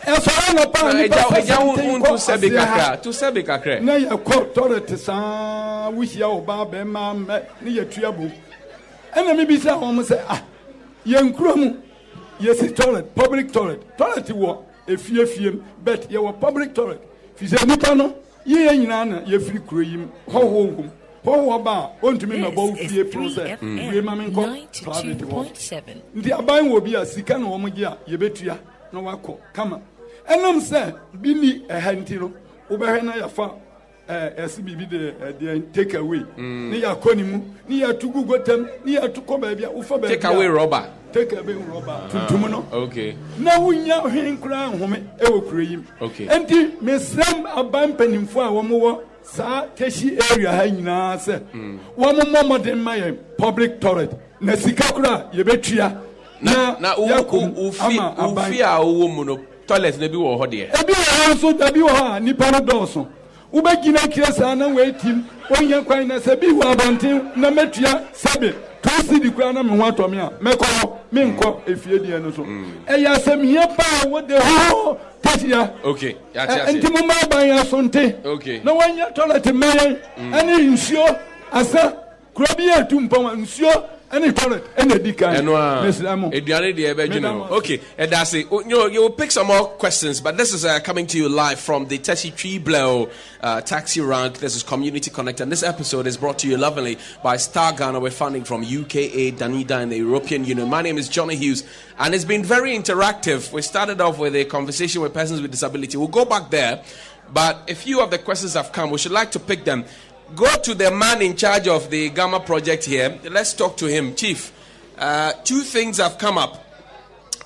Eso na pa ni eja to sebi kakra. Na ya ko toilet sa wo hia wo ba be ma me ne ya tuabo. And let me be saying, almost say, young Crum, yes, toilet, public toilet, toilet, you walk, if you but you were public toilet. If you say, Nipano, Ye nyina ye free kuro ho ba ontumi na bo fie process we ma men ko private wo ndi aban wo bi a sika na wo mge a ye betua na wako kama enum se bi ni ehanti no wo behwe na ya fa SBB the take away ni ya koni mu ni ya tugu gotem ni ya tuko ba bia wo fa ba take away rubber tuntum no okay na wunya hwen kura nhome e wo kuro yim okay enti mesram aban panimfo a wo mo wo sa teshi area ha nyina se wo mo modern my public toilet na sika kura ye betua na ufi a wo mu no toilet na bi wo ho de e bi wo so da bi wo ha nipa no dɔɔso wo be gina kiresa na wetim onye kwan na se bi wo abanten na metua sebe to si di kura na me ho atɔme a mekɔ me nkɔ efie die no so e ya asɛm hia pa wo de ho tesia okay ya enti mo ma ban ya sonte okay na wanya toilet man ani nsuo asa kura bi etu mpɔn nsuo any toilet any dikan eduane de ebedwino okay and that's it. You will pick some more questions, but this is coming to you live from the Teshi Tree Blow taxi rank. This is Community Connect, and this episode is brought to you lovingly by Star Ghana. We're funding from UKA, Danida, and the European Union. My name is Johnny Hughes, and it's been very interactive. We started off with a conversation with persons with disability. We'll go back there, but a few of the questions have come. We should like to pick them. Go to the man in charge of the Gamma project here. Let's talk to him. Chief, two things have come up,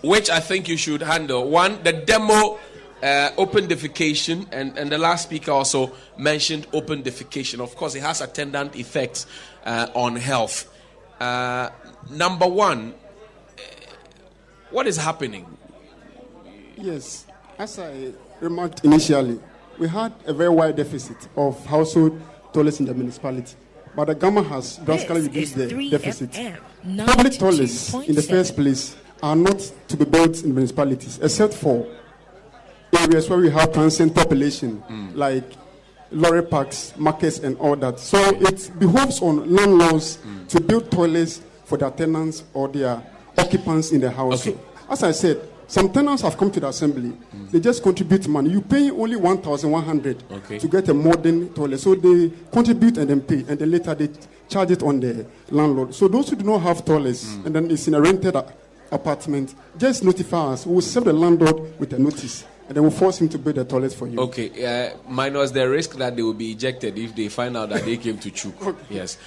which I think you should handle. One, the demo open defecation, and the last speaker also mentioned open defecation. Of course, it has attendant effects on health. Number one, what is happening? Yes, as I remarked initially, we had a very wide deficit of household toilets in the municipality, but the government has drastically reduced the deficit. Public toilets, in the first place, are not to be built in municipalities, except for areas where we have transient population, like lorry parks, markets, and all that. So it behoves on landlords to build toilets for their tenants or their occupants in the house. So, as I said, some tenants have come to the assembly. They just contribute money. You pay only 1,100 to get a modern toilet. So they contribute and then pay, and then later they charge it on the landlord. So those who do not have toilets, and then it's in a rented apartment, just notify us. We'll serve the landlord with a notice, and then we'll force him to build a toilet for you. Okay, minus the risk that they will be ejected if they find out that they came to chook. Yes.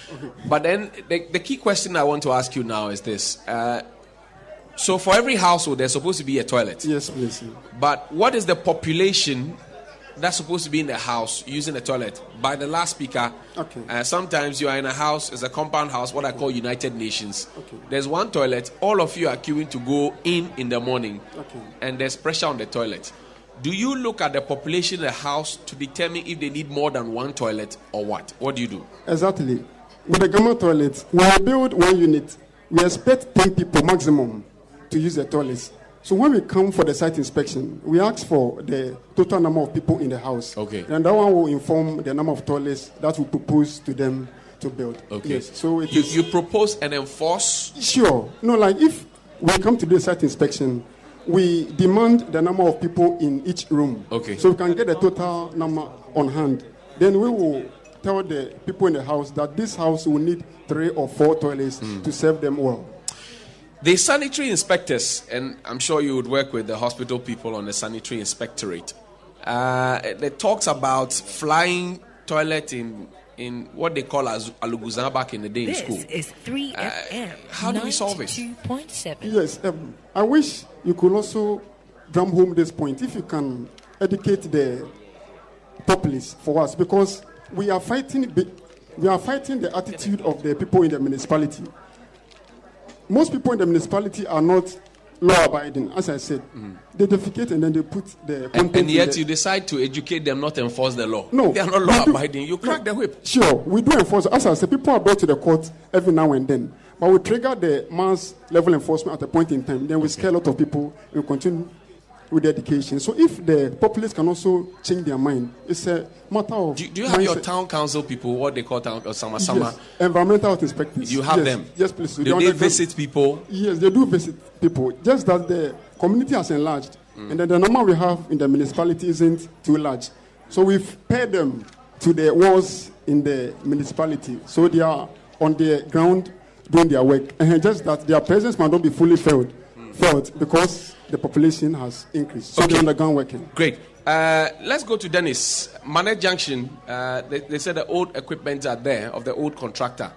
But then the key question I want to ask you now is this. So for every household, there's supposed to be a toilet. Yes, please. But what is the population that's supposed to be in the house using the toilet? By the last speaker, sometimes you are in a house, it's a compound house, what I call United Nations. There's one toilet, all of you are queuing to go in the morning, and there's pressure on the toilet. Do you look at the population in the house to determine if they need more than one toilet or what? What do you do? Exactly. With the government toilet, when we build one unit, we expect 10 people maximum to use the toilets. So when we come for the site inspection, we ask for the total number of people in the house. And that one will inform the number of toilets that we propose to them to build. Yes. So you propose and enforce? Sure. No, like if we come to do the site inspection, we demand the number of people in each room. So we can get the total number on hand. Then we will tell the people in the house that this house will need 3 or 4 toilets to serve them well. The sanitary inspectors, and I'm sure you would work with the hospital people on the sanitary inspectorate, they talks about flying toilet in what they call as Aluguzan back in the day in school. This is 3FM. How do we solve it? 92.7. Yes, I wish you could also drum home this point. If you can educate the populace for us, because we are fighting the attitude of the people in the municipality. Most people in the municipality are not law-abiding, as I said. They defecate and then they put the content. And yet you decide to educate them, not enforce the law. No. They are not law-abiding. You crack the whip. Sure, we do enforce. As I said, people are brought to the court every now and then. But we trigger the mass level enforcement at a point in time. Then we scare a lot of people and we continue with the education. So if the populace can also change their mind, it's a matter of. Do you have your town council people, what they call town sama? Yes. Environmental inspectors. You have them? Yes, please. Do they visit people? Yes, they do visit people. Just that the community has enlarged, and then the number we have in the municipality isn't too large. So we've paid them to the walls in the municipality. So they are on the ground doing their work. And just that their presence might not be fully felt because the population has increased. So they're on the ground working. Great. Let's go to Dennis. Manette Junction, they said the old equipment are there of the old contractor.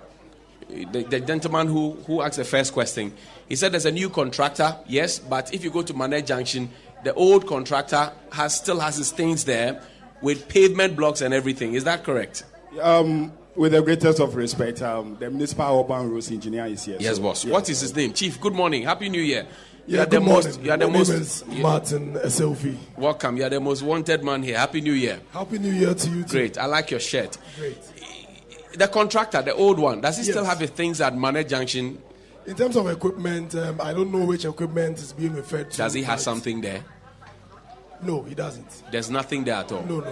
The gentleman who asked the first question, he said there's a new contractor, yes, but if you go to Manette Junction, the old contractor still has his things there with pavement blocks and everything. Is that correct? With the greatest of respect, the municipal urban roads engineer is here. Yes, boss. Yes. What is his name? Chief, good morning. Happy New Year. Yeah, good morning. My name is Martin Selfie. Welcome. You are the most wanted man here. Happy New Year. Happy New Year to you too. Great. I like your shirt. Great. The contractor, the old one, does he still have his things at Manette Junction? In terms of equipment, I don't know which equipment is being referred to. Does he have something there? No, he doesn't. There's nothing there at all? No.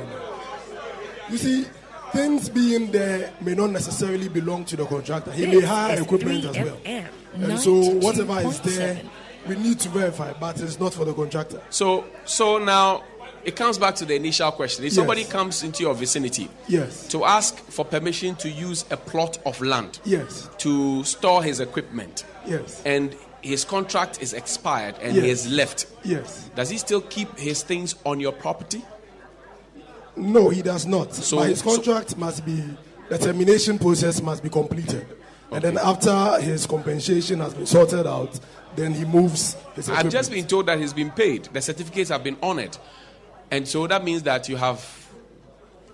You see, things being there may not necessarily belong to the contractor. He may hire equipment as well. And so whatever is there, we need to verify, but it's not for the contractor. So now it comes back to the initial question. If somebody comes into your vicinity to ask for permission to use a plot of land to store his equipment, and his contract is expired and he has left, does he still keep his things on your property? No, he does not. So his contract must be, the termination process must be completed. And then after his compensation has been sorted out, then he moves his equipment. I've just been told that he's been paid. The certificates have been honored. And so that means that you have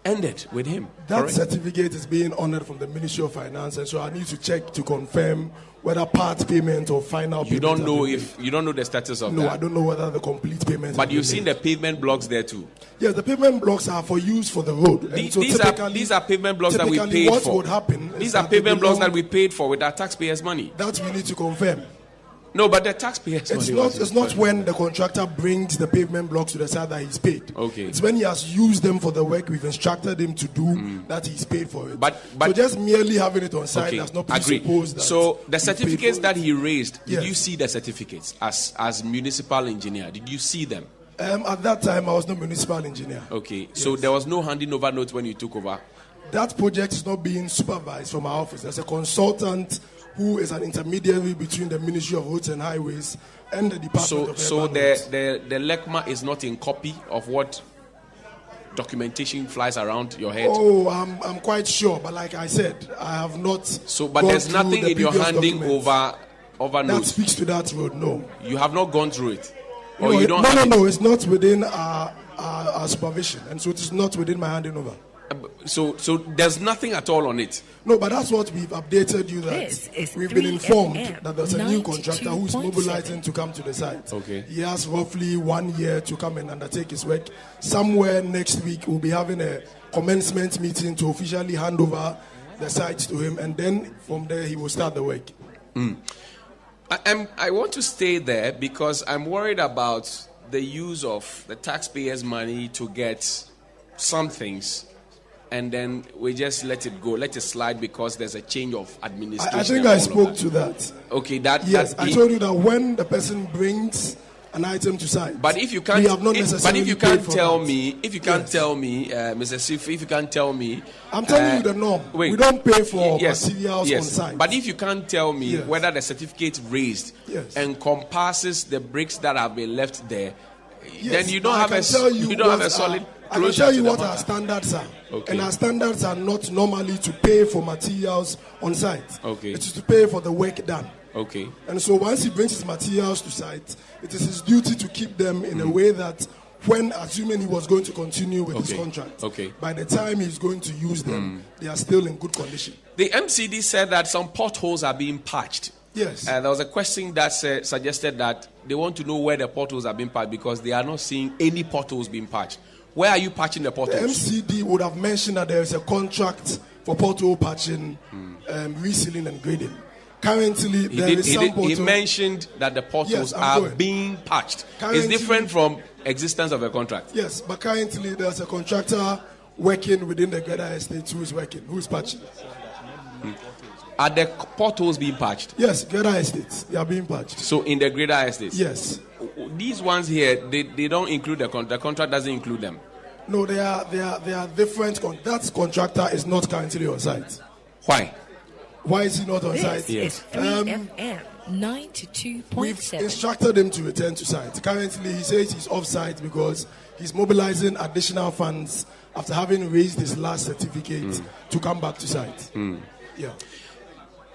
ended with him. That correct? Certificate is being honored from the Ministry of Finance, and so I need to check to confirm whether part payment or final payment. You don't know the status of that? No, I don't know whether the complete payment. But you've seen the pavement blocks there too? Yes, the pavement blocks are for use for the road. These are pavement blocks that we paid what for. What would happen? These are pavement blocks that we paid for with our taxpayers' money. That we need to confirm. No, but the taxpayers' money. It's not when the contractor brings the pavement blocks to the side that he's paid. Okay. It's when he has used them for the work we've instructed him to do that he's paid for it. But so just merely having it on site does not presuppose that. So the certificates that he raised, did you see the certificates as municipal engineer? Did you see them? At that time, I was not municipal engineer. Okay. So there was no handing over notes when you took over? That project is not being supervised from our office. There's a consultant who is an intermediary between the Ministry of Roads and Highways and the Department of So Urban Roads. the Lekma is not in copy of what documentation flies around your head? Oh, I'm quite sure, but like I said, I have not. So, but there's nothing in your handing documents. over that notes. That speaks to that road. No, you have not gone through it, or no, you don't. No, it's not within our supervision, and so it is not within my handing over. So there's nothing at all on it. No, but that's what we've updated you that we've been informed that there's a new contractor who's mobilizing to come to the site. Okay. He has roughly 1 year to come and undertake his work. Somewhere next week we'll be having a commencement meeting to officially hand over the site to him, and then from there he will start the work. I want to stay there because I'm worried about the use of the taxpayers' money to get some things, and then we just let it go, let it slide because there's a change of administration. I think I spoke to that. Okay, yes, I told you that when the person brings an item to site, but if you can't, we have not necessarily but if you can't tell that. me, if you can't tell me, Mr. Sif, if you can't tell me, I'm telling you the norm. We don't pay for materials on site. But if you can't tell me whether the certificate raised encompasses the bricks that have been left there, then you don't have a solid. I can tell you what our standards are. Okay. And our standards are not normally to pay for materials on site. Okay. It is to pay for the work done. Okay. And so once he brings his materials to site, it is his duty to keep them in a way that when, assuming he was going to continue with his contract, by the time he's going to use them, they are still in good condition. The MCD said that some potholes are being patched. Yes. There was a question that suggested that they want to know where the potholes are being patched because they are not seeing any potholes being patched. Where are you patching the potholes? The MCD would have mentioned that there is a contract for pothole patching, resealing and grading. Currently, he mentioned that the potholes are being patched. It's different from existence of a contract. Yes, but currently there's a contractor working within the Greda estate who is patching. Are the potholes being patched? Yes, Greda estates, they are being patched. So in the Greda estates? Yes. These ones here, they don't include the contract doesn't include them. No, they are different. That contractor is not currently on site. Why? Why is he not on This site? is 3FM 92.7. We've instructed him to return to site. Currently, he says he's off site because he's mobilizing additional funds after having raised his last certificate to come back to site. Yeah.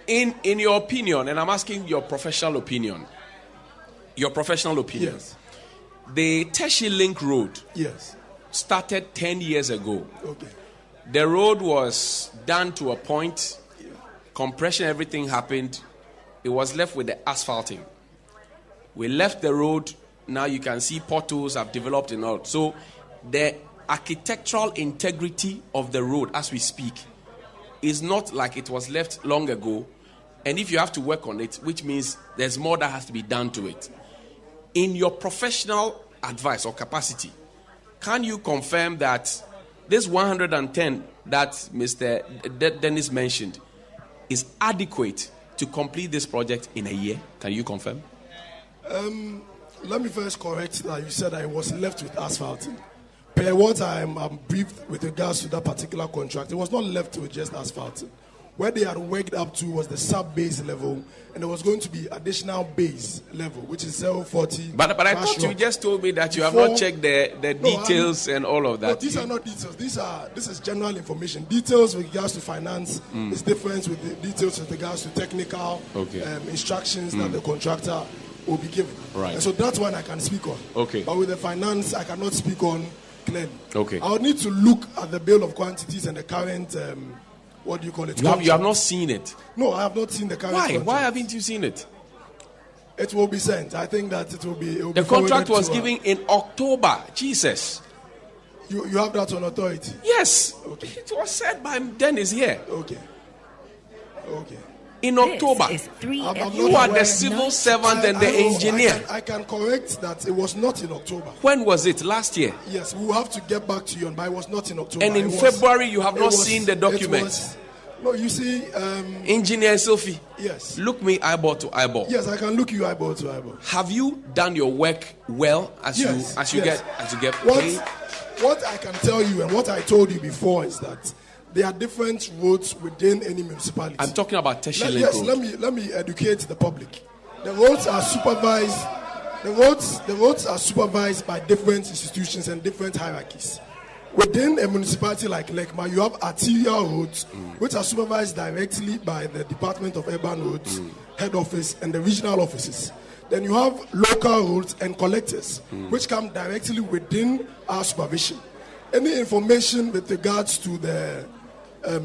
In your opinion, and I'm asking your professional opinion. Yes. The Teshi Link Road. Yes. Started 10 years ago. Okay. The road was done to a point. Compression, everything happened. It was left with the asphalting. We left the road. Now you can see potholes have developed and all. So the architectural integrity of the road as we speak is not like it was left long ago. And if you have to work on it, which means there's more that has to be done to it. In your professional advice or capacity, can you confirm that this 110 that Mr. Dennis mentioned is adequate to complete this project in a year? Can you confirm? Let me first correct that you said I was left with asphalting. Per what I'm briefed with regards to that particular contract, it was not left with just asphalting. Where they had worked up to was the sub-base level, and there was going to be additional base level, which is 040. But I thought you just told me that you have not checked the details and all of that. No, these are not details. This is general information. Details with regards to finance is different with the details with regards to technical instructions that the contractor will be given. Right. And so that's one I can speak on. Okay. But with the finance, I cannot speak on clearly. Okay. I would need to look at the bill of quantities and the current, what do you call it? You have not seen it? No, I have not seen the current contract. Why haven't you seen it? It will be sent. I think that it will be. The contract was given in October. Jesus. You have that on authority? Yes. Okay. It was said by Dennis here. Okay. In October. You are the civil servant and the engineer. I can correct that it was not in October. When was it? Last year? Yes, we will have to get back to you, but it was not in October. And in February, you have not seen the document. No, you see, Engineer Sophie. Yes. Look me eyeball to eyeball. Yes, I can look you eyeball to eyeball. Have you done your work well as you get paid? What I can tell you and what I told you before is that there are different roads within any municipality. I'm talking about Teshi Link Yes, Road. let me educate the public. The roads are supervised. The roads are supervised by different institutions and different hierarchies. Within a municipality like Lekma, you have arterial roads, which are supervised directly by the Department of Urban Roads, head office, and the regional offices. Then you have local roads and collectors, which come directly within our supervision. Any information with regards to the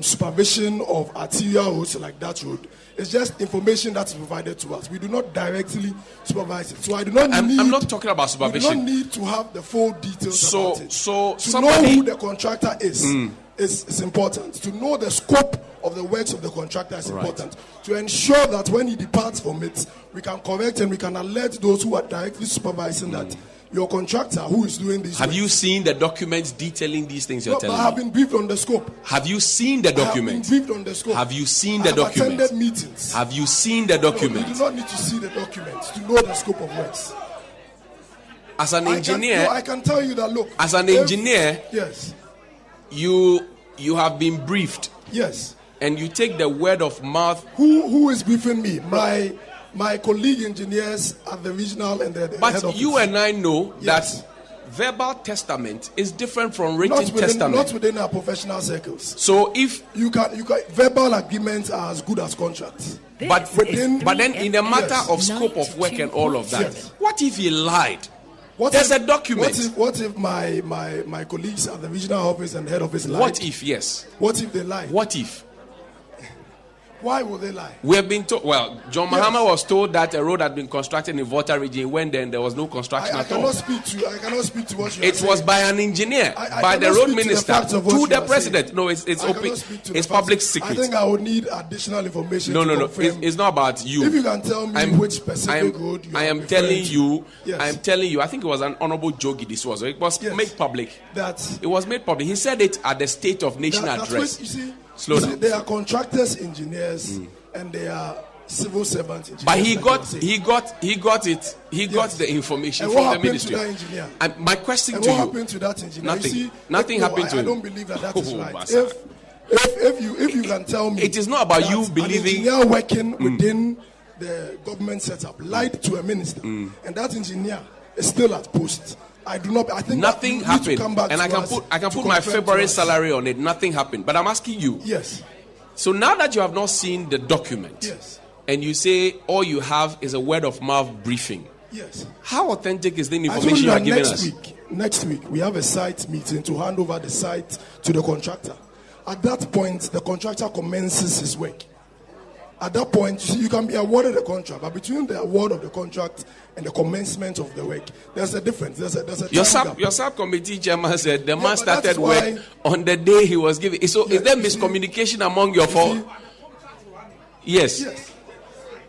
supervision of arterial roads like that road is just information that is provided to us. We do not directly supervise it. So I do not need. I'm not talking about supervision. We do not need to have the full details about it. So to know who the contractor is important. To know the scope of the works of the contractor is important. To ensure that when he departs from it, we can correct and we can alert those who are directly supervising that your contractor who is doing this. Have you seen the documents detailing these things you're telling me? I have been briefed on the scope. Have you seen the document? I have been briefed on the scope. Have you seen the document? Attended meetings. Have you seen the document? No, you do not need to see the documents to know the scope of works. As an engineer, I can tell you that. Look, as an engineer, yes, you have been briefed. Yes, and you take the word of mouth. Who is briefing me? My colleague engineers at the regional and the but head office. You and I know that verbal testament is different from written testament. Not within our professional circles. So if you can verbal agreements are as good as contracts. But then in the matter of scope of work and all of that, what if he lied? There's a document. What if my colleagues at the regional office and head office lied? What if yes? What if they lied? What if? Why would they lie? We have been told. Well, John Mahama was told that a road had been constructed in Volta region when then there was no construction at all. I cannot speak to what you are saying. It was by an engineer, by the road minister, to the president. Saying. No, it's open. It's public secret. I think I would need additional information. No. It's not about you. If you can tell me which specific road you are I'm telling you. I think it was an honorable Jogi. This was. It was made public. It was made public. He said it at the State of Nation address. You see, Slow down. They are contractors, engineers, and they are civil servant. But he got it. He got the information and from what the ministry. To that engineer? And my question and to what you. Happened to that engineer? Nothing. Nothing happened to him. I don't believe that is right. If you can tell me, it is not about you believing. An engineer working within the government setup lied to a minister, and that engineer is still at post. I do not. I think nothing happened, and I can put my February salary on it. Nothing happened, but I'm asking you. Yes. So now that you have not seen the document, yes, and you say all you have is a word of mouth briefing, yes, how authentic is the information you are giving us? Next week we have a site meeting to hand over the site to the contractor. At that point, the contractor commences his work. At that point, you can be awarded a contract, but between the award of the contract and the commencement of the work, there's a difference. There's a your subcommittee chairman said the man started work on the day he was given. So is there miscommunication among your four? Yes.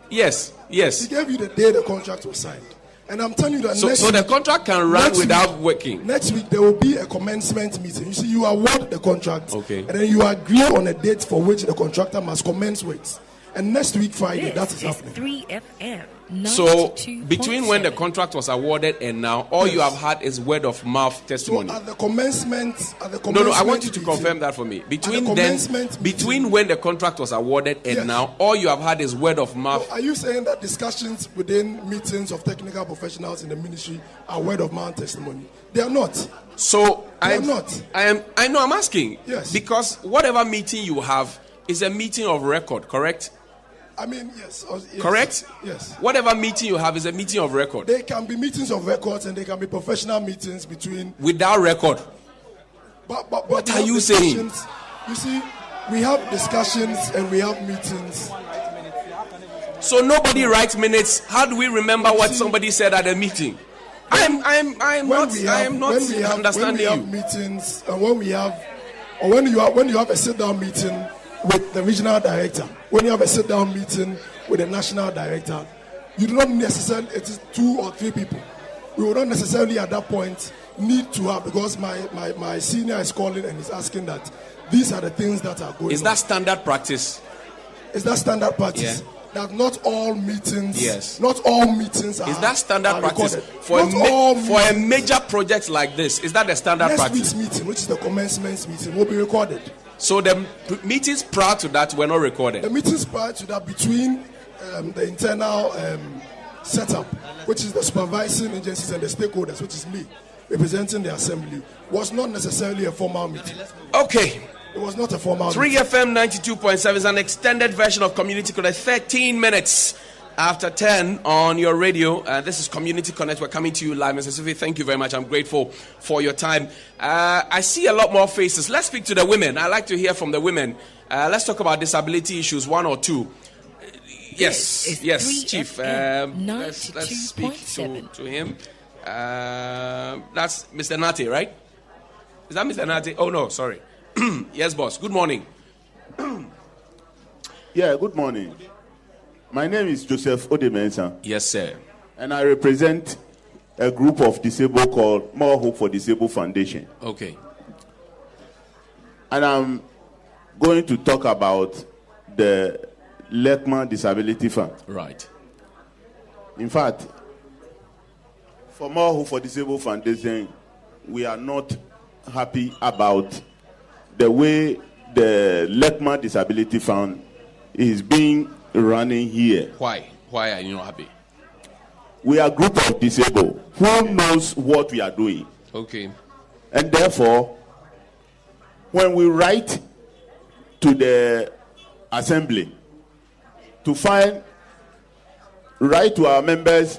Yes. He gave you the day the contract was signed. And I'm telling you that so the contract can run without working. Next week there will be a commencement meeting. You see, you award the contract, okay, and then you agree on a date for which the contractor must commence work. And next week Friday, that is happening. 3FM. So between when the contract was awarded and now, all you have had is word of mouth testimony. So at the commencement, no, I want you to confirm that for me. Between when the contract was awarded and now, all you have had is word of mouth. So are you saying that discussions within meetings of technical professionals in the ministry are word of mouth testimony? They are not. So they are not. I know. I'm asking. Yes. Because whatever meeting you have is a meeting of record, correct? I mean, yes. Correct? Yes. Whatever meeting you have is a meeting of record. They can be meetings of records and they can be professional meetings between. Without record. But what are you saying? You see, we have discussions and we have meetings. So nobody writes minutes. How do we remember what somebody said at a meeting? I am not understanding you. When we have meetings and when you have a sit-down meeting with the regional director, when you have a sit-down meeting with the national director, you do not necessarily, it is 2 or 3 people. We will not necessarily at that point need to have, because my senior is calling and is asking that these are the things that are going on. Is that standard practice? Is that standard practice? Yeah. That not all meetings, yes, not all meetings are. Is that standard practice for a major project like this? Is that the standard practice? Next week's meeting, which is the commencement meeting, will be recorded. So the meetings prior to that were not recorded. The meetings prior to that between the internal setup, which is the supervising agencies and the stakeholders, which is me representing the assembly, was not necessarily a formal meeting. Okay. It was not a formal 3FM 92.7 is an extended version of Community Connect. 13 minutes after 10 on your radio. This is Community Connect. We're coming to you live. Mr. Sufi, thank you very much. I'm grateful for your time. I see a lot more faces. Let's speak to the women. I'd like to hear from the women. Let's talk about disability issues, 1 or 2. Yes, Chief. Let's speak to him. That's Mr. Nati, right? Is that Mr. Nati? Oh, no, sorry. Yes, boss. Good morning. Yeah, good morning. My name is Joseph Odemensa. Yes, sir. And I represent a group of disabled called More Hope for Disabled Foundation. Okay. And I'm going to talk about the Lekma Disability Fund. Right. In fact, for More Hope for Disabled Foundation, we are not happy about the way the Lekma Disability Fund is being running here. Why? Why are you not happy? We are a group of disabled who knows what we are doing. Okay. And therefore, when we write to the assembly to write to our members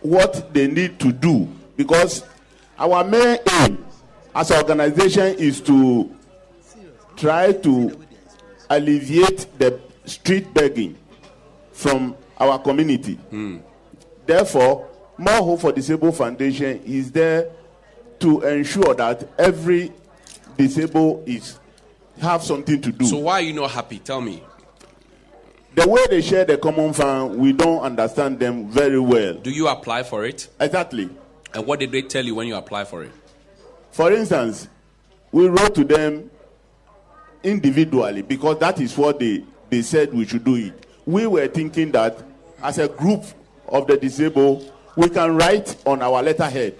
what they need to do, because our main aim as an organization is to try to alleviate the street begging from our community. Therefore, More Hope for Disabled Foundation is there to ensure that every disabled have something to do. So why are you not happy? Tell me. The way they share the common fund, we don't understand them very well. Do you apply for it? Exactly. And what did they tell you when you apply for it? For instance, we wrote to them individually because that is what they said we should do it. we were thinking that as a group of the disabled, we can write on our letterhead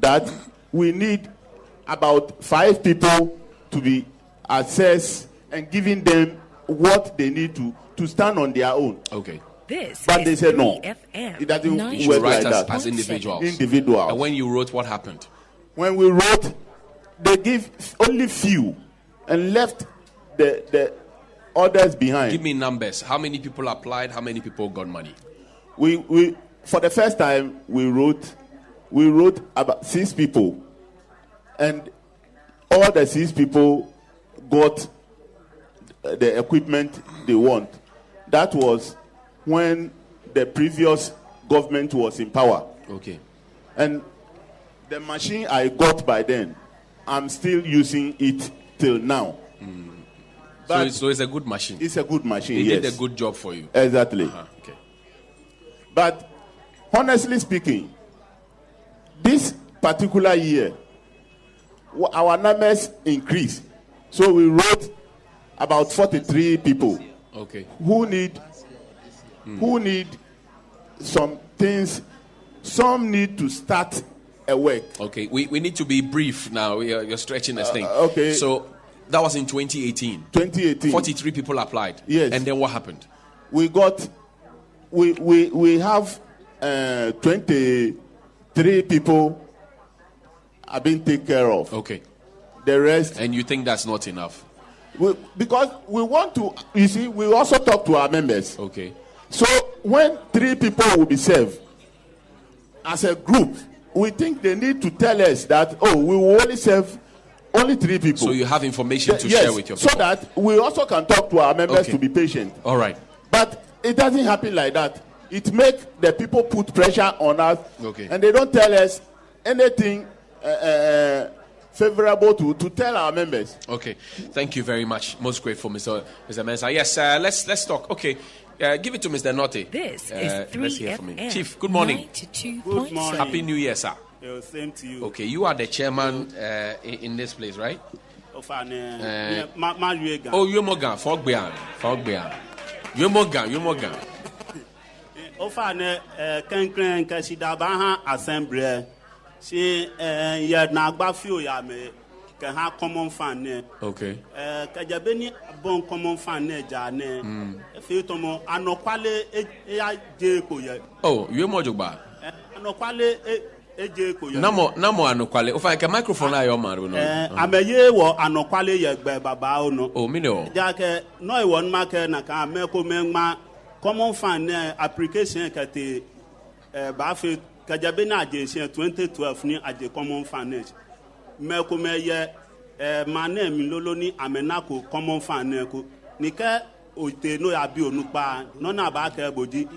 that we need about 5 people to be assessed and giving them what they need to stand on their own. Okay. But they said no. It doesn't work like that. As individuals. Individuals. And when you wrote, what happened? When we wrote, they give only few and left the others behind. Give me numbers. How many people applied? How many people got money? We for the first time we wrote about 6 people, and all the 6 people got the equipment they want. That was when the previous government was in power. Okay. And the machine I got by then, I'm still using it till now. But so it's a good machine. It's a good machine. They yes. did a good job for you. Exactly. Okay. But honestly speaking, this particular year, our numbers increased. So we wrote about 43 people. Okay. Who need some things. Some need to start a work. Okay. We need to be brief now. You're stretching this thing. Okay. So that was in 2018. 2018. 43 people applied. Yes. And then what happened? We have 23 people have been taken care of. Okay. The rest. And you think that's not enough? Because we want to, you see, we also talk to our members. Okay. So when 3 people will be served, as a group, we think they need to tell us that, we will only serve only 3 people. So you have information to yes, share with your people. so that we also can talk to our members to be patient. All right. But it doesn't happen like that. It makes the people put pressure on us. Okay. And they don't tell us anything favorable to tell our members. Okay. Thank you very much. Most grateful, Mr. Mensah. Yes, let's talk. Okay. Give it to Mr. Naughty. This is 3FM. Chief, good morning. 92.7. Good morning. Happy New Year, sir. Same to you. Okay, you are the chairman in this place, right? Yomogan, Fogbean. Yomogan. Ofane kenkren kasidabaha assembly si ya na agbafio ya me ke ha common fan ne. Okay. Kajabeni bon common fan ne ja ne. Efe tomo anokwale ya je ko ye. Oh, Yomojogba. Anokwale eje ko ye. Namo anokwale. Ofa ke microphone ayo maru no. Ameye wo anokwale ye gbe baba ono. Oh, mi no. Ja ke no e won ma ke na ka me ko me common fan application kate ba fe kajabe na agency 2012 ni age common finance me ko me ye mane mi lolo ni amenako common finance ko ni ke ote no ya bi onupa no na ba ke boji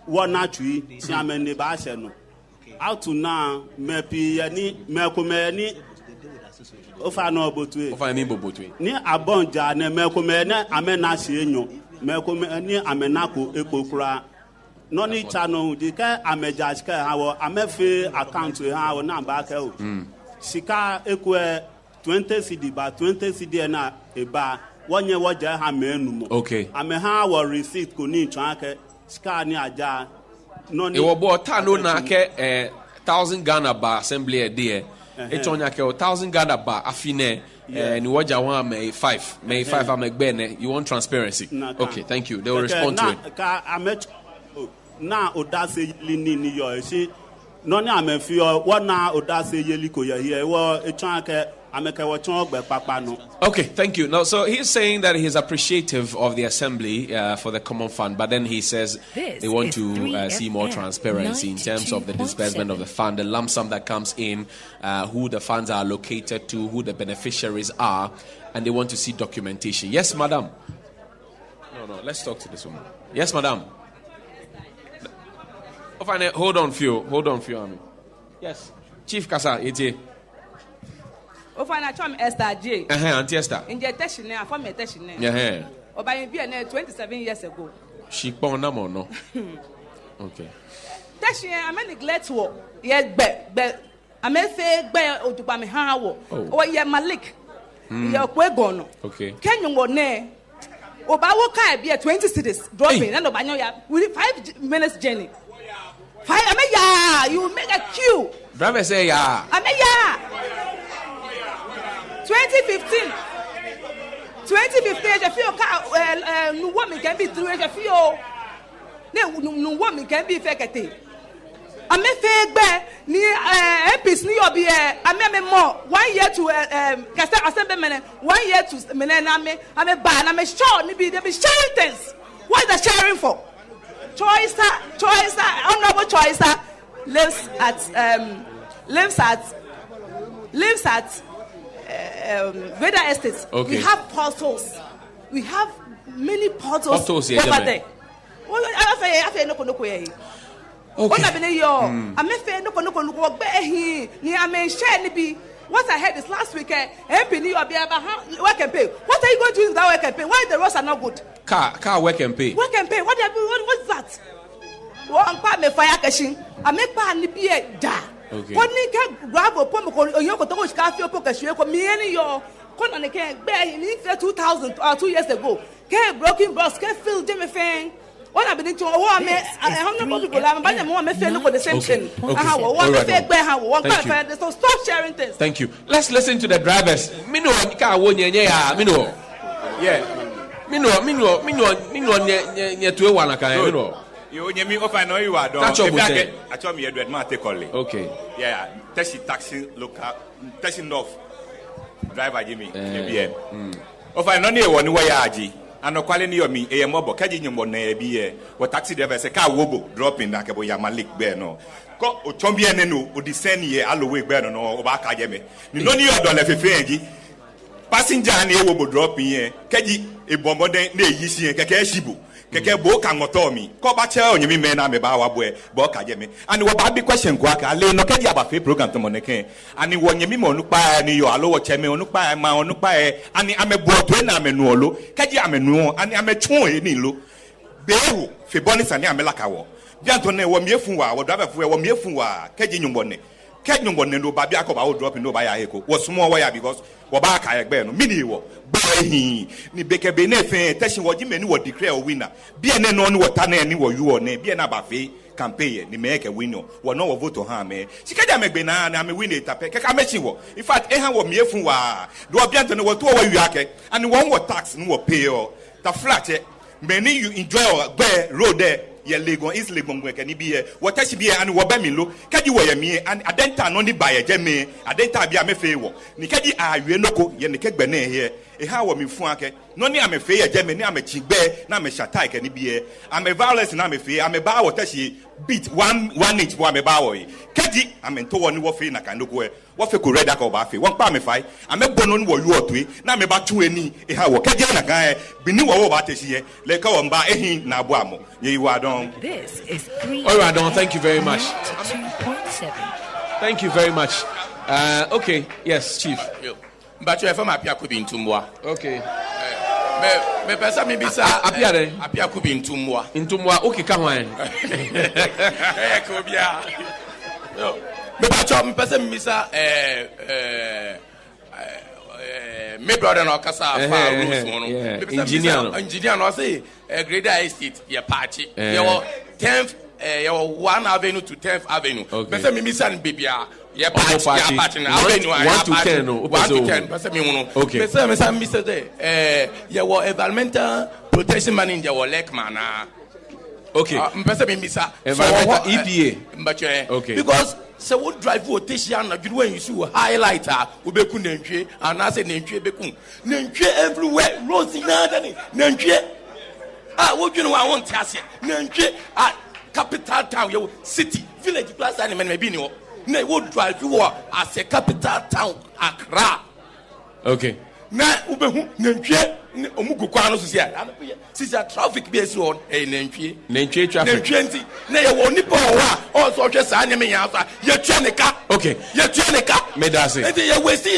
wona tui si amene ba se no out to now me pi ye ni me ko me ni o fa no botue ni abonja na me ko me na amena si enyo me ko ni amenako ekokura no ni channel di ka ameja ska hawo amefe account hawo na ba ka o sika ekwe 20 cd ba 20 cd na eba wonye woja ha menu mo okay ame ha wo receipt ko ni twan ka sika ni aja no ni e wo bo ta no na ke 1000 Ghana ba assembly there e tonya ke 1000 Ghana ba afine and what you want May 5 I'm bene you want transparency okay thank you they will respond to it na odase lini ni yo si no ni amefi what na odase yeli ko ye here wo etwan ke ameke wo chon ogbe papa no. Okay, thank you. Now, so he's saying that he's appreciative of the assembly for the common fund, but then he says they want to see more transparency in terms of the disbursement of the fund, the lump sum that comes in, who the funds are allocated to, who the beneficiaries are, and they want to see documentation. Yes, madam. No, let's talk to this woman. Yes, madam. Hold on, few. Ami. Yes, Chief Kasa, it's here. Ofana chom Esther J. Auntie Esther. Inje teshine afom teshine. Yeah. Obayin bi 27 years ago. She pon na mo no. Okay. Teshine ame neglect wo. Ye gbe ame fe gbe odupa me han wo. O ye Malik. Ye okwe gono. Okay. Kenyo wo ne Obawo car be 20 cities dropping and Obanyo ya with 5 minutes journey. 5 you make a queue. Driver say ya. 2015 I feel car no woman can be through I feel no woman can be fekete. I may fake back near MPs New York. I may more 1 year to Castle Assemblyman, 1 year to Mename. I'm a ban, I'm a short, maybe they'll be sharing things. What is the sharing for? Choice, honorable choice lives at Greater Estates. Okay. We have portals. We have many portals over there. What I mean, I'm a fan of what I heard this last weekend. MP New York work and pay. What are you going to do in that work and pay? Why the roads are not good? Car work and pay. Work and pay. What's that? One part me fire cashing. I make pan be a da. Okay. What nigga grab a pomo or you got to watch cafe poker. You me any your con and can bear in 2000 or 2 years ago. Can broken bros can fill Jimmy Fang. What I've been to I'm not people. I'm buying more. I'm for the same thing. So stop sharing things. Thank you. Let's listen to the drivers. Mino car won yeah. Mino. Yeah. Mino nye to one aka mino. You me off I know you are done. I told me Edward Mate Collie. Okay. Yeah. Taxi local taxi north. Driver Jimmy. Yeah. Off I know near one way aji. And no quality of me, a mobile catching him on a be what taxi driver say car wobo dropping like a boy Malik Berno. Go Tombiano would descend ye alloway Berno or Baka Yeme. No new dollar for Fengi. Passenger and a wobo dropping ye, Kaji a bombardment ne yisi and Kakeshibu. Keke boka ngotomi ko ba che onyimi me na me ba wa boe boka je me ani wo ba bi question kwa ka le no kedi aba fe program to moneke ani wo nyimi mo nu pa ni yo alo wo che me onu pa ma onu pa ani ame bo to na me nu olo kedi ame nu ani ame twon e ni lo behu fe bonus ani ame laka wo bianto ne wo miefu wa wo driver fu wo miefu wa kedi nyumbone kedi nyumbone no ba bi akoba wo drop no ba ya heko wo sumo wo ya because wo ba ka egbe no mini wo ni beke be ne fe teshin wo jime ni wo declare winner bia ne no ni wo ta na ni wo yu ne bia na ba fe campaign ni make winner wo no wo vote ha me sikaja megbe na na me win etape keka mechi wo in fact e ha wo miefu wa do bia nto ne wo to wo yu ake and won wo tax ni wo pay o ta flat many you enjoy gbe road there ye legon is legon gbe ke ni bi e wo tashi bi e and wo ba mi lo kaji wo ye mi and adenta no ni ba ye je me adenta bia me fe wo ni kaji awie noko ye ne ke gbe na he e ha wo mi fu ake no ni ame fe ye je me ni ame chigbe na me shatai ke ni bi e ame violence na me fe ame ba wo tashi beat 1 inch wo ame ba wo kaji ame to wo ni wo fe na kan noko e wo fe ko red aka wo ba fe won pa me fai ame bono ni wo yu otwe na me ba tu eni e ha wo kaji na kan bi ni wo ba tashi ye le ka wo mba ehin na abo amo ye wa don. This is 3. All right, Don. Thank you very much. 2.7. Thank you very much. Okay. Yes, Chief. But you have my Apia could be in Tumwa. Okay. Me pesa mi bisa Apia could be in Tumwa. In Tumwa. Okay, come on. Kobia. Me pesa mi bisa me brother no kasa fa rules mono engineer no say Greater Estate your party your 10th your 1 avenue to 10th avenue pesa mi misan bibia your party avenue 1 to 10 no 1 to 10 pesa mi mono pesa mi san Mr. There your environmental protection manager your Lekma na okay pesa mi misa environmental EPA okay because so what drive for Tisha na you when you see highlighter ubeku nentwe and I say nentwe beku nentwe everywhere roads in adani nentwe what you know I want to say nentwe capital town your city village plus animal maybe no na what drive you as a capital town Accra okay na ubehu nentwe omugu kwano so sia sisa traffic be esi on nentwe traffic nentwe na ye woni po wa o so hwe sa nyame ya fa ye twaneka okay ye twaneka me da say enti ye wesi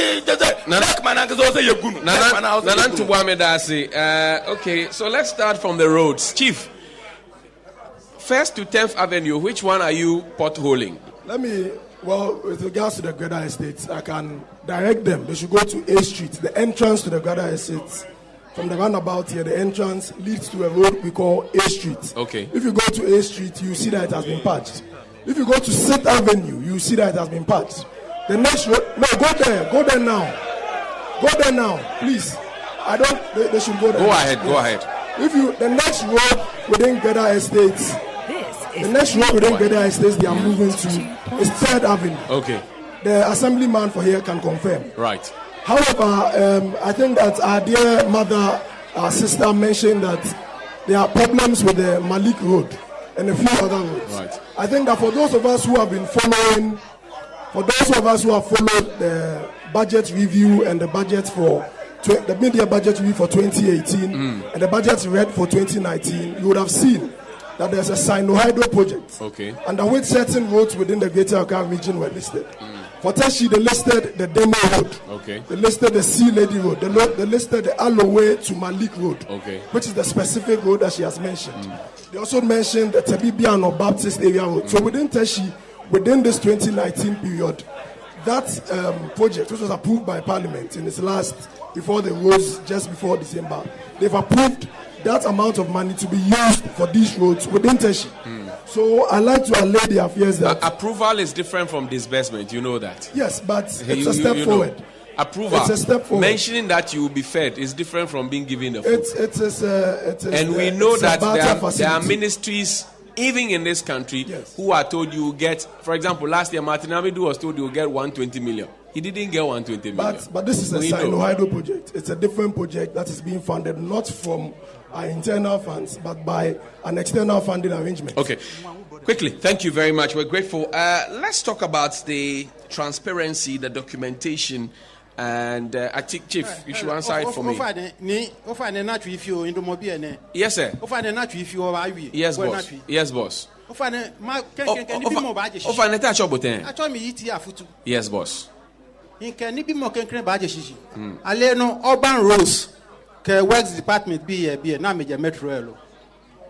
Lekma na ngezo say ye gunu na to bua me da say okay so let's start from the roads. Chief, 1st to 10th Avenue, which one are you potholing? Let me, well, with regards to the Greater Estates, I can direct them. They should go to A Street, the entrance to the Greater Estates. from the roundabout here, the entrance leads to a road we call A Street. Okay. If you go to A Street, you see that it has been patched. If you go to 6th Avenue, you see that it has been patched. The next road, no, go there now. Go there now, please. I don't. They should go there. Go ahead. If you the next road within Geda Estates, they are moving to is 3rd Avenue. Okay. The assemblyman for here can confirm. Right. However, I think that our dear mother, our sister mentioned that there are problems with the Malik Road and a few other roads. Right. I think that for those of us who have followed the budget review and the budget for the media budget review for 2018 and the budget read for 2019, you would have seen that there's a Sino-Hydro project under which certain roads within the Greater Accra region were listed. For Teshi, they listed the Demo Road. They listed the Sea Lady Road. They listed the Alloway to Malik Road, which is the specific road that she has mentioned. They also mentioned the Tebibian or Baptist area road. So within Teshi, within this 2019 period, that project, which was approved by Parliament in its last, before the roads, just before December, they've approved that amount of money to be used for these roads within Teshi. So I like to allay the affairs that approval is different from disbursement. You know that. Yes, but it's a step forward. Approval. It's a step forward. Mentioning that you will be fed is different from being given the food. And we know that there are ministries, even in this country, who are told you will get, for example, last year Martin Amidu was told you will get 120 million. He didn't get 120 million. But this is a Sino-Hydro project. It's a different project that is being funded not from our internal funds, but by an external funding arrangement. Okay. Quickly, thank you very much. We're grateful. Let's talk about the transparency, the documentation, and I think, Chief, you should answer it for me. Yes, sir. Yes, boss. Yes, boss. Yes, boss. Urban Rose, Works Department be na major metro.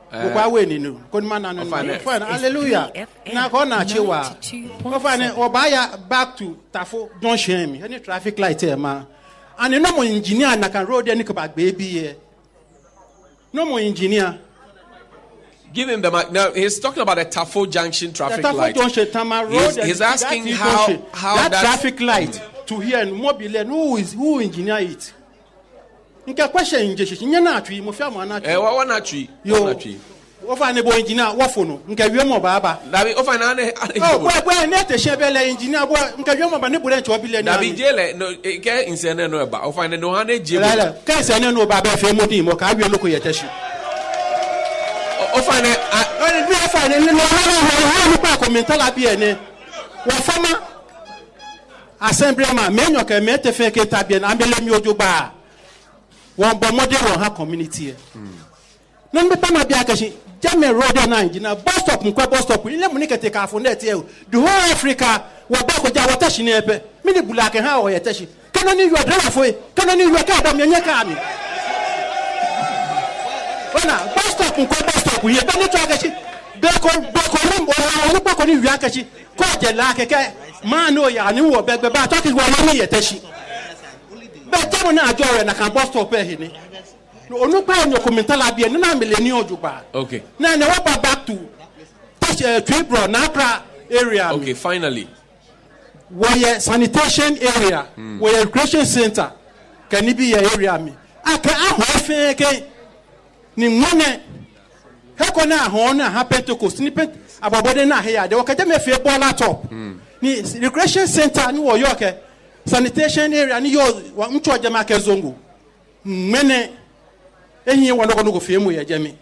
Hallelujah. Na kona chewa. Obaya back to Tafo, don't shame me. Any traffic light here, ma. And no more engineer na can road any back baby here. No more engineer. Give him the mic. Now he's talking about the Tafo Junction traffic light. Junction, Tama Road. He's asking how that traffic light to here and mobile who engineer it. Nka question nje nya na atwi mo fia mo na atwi wa na atwi yo atwi wo fa ne bo engineer wo fo no nka wie mo baba dabi o fa na ne we ne te shebele engineer bo nka wie mo ba ne bo le ncho bi le na dabi jele no ke insene no ba o fa ne no ha ne je la ka insene no ba ba fe mo din mo ka wie no ko ye teshi o fa ne o fa ne no ha pa commenter la bi ene wo fama assemblyman me nyo ka me te fe ke ta bi na ambele mi ojo ba one but model on her community. No me pama bi akashi jame road na engineer bus stop nkwa bus stop ile mu ni kete ka fo net here the whole Africa wa ba ko ja wata shi na epe mini bulake ha o yete shi kana ni you driver fo kana ni you ka da me nya ka mi ona bus stop nkwa bus stop ye ba ni to akashi be ko rumbo o ba ko ni wi akashi ko je la keke ma no ya ni wo be ba to ki wo ni yete shi but tell na ajore na kan bus stop here ni onu pa enyo commenta la bi na millenni ojuba okay na na wa back to Tribro na Accra area okay finally where sanitation area where recreation center can be your area me aka ahofe ke ni ngone heko na ho na ha Pentecost ni ababode na here de wakaje me fie ball laptop ni recreation center ni wo yo ke sanitation area ni yo mchoje make zongo mene ehin wono kono go fie mu ye jemi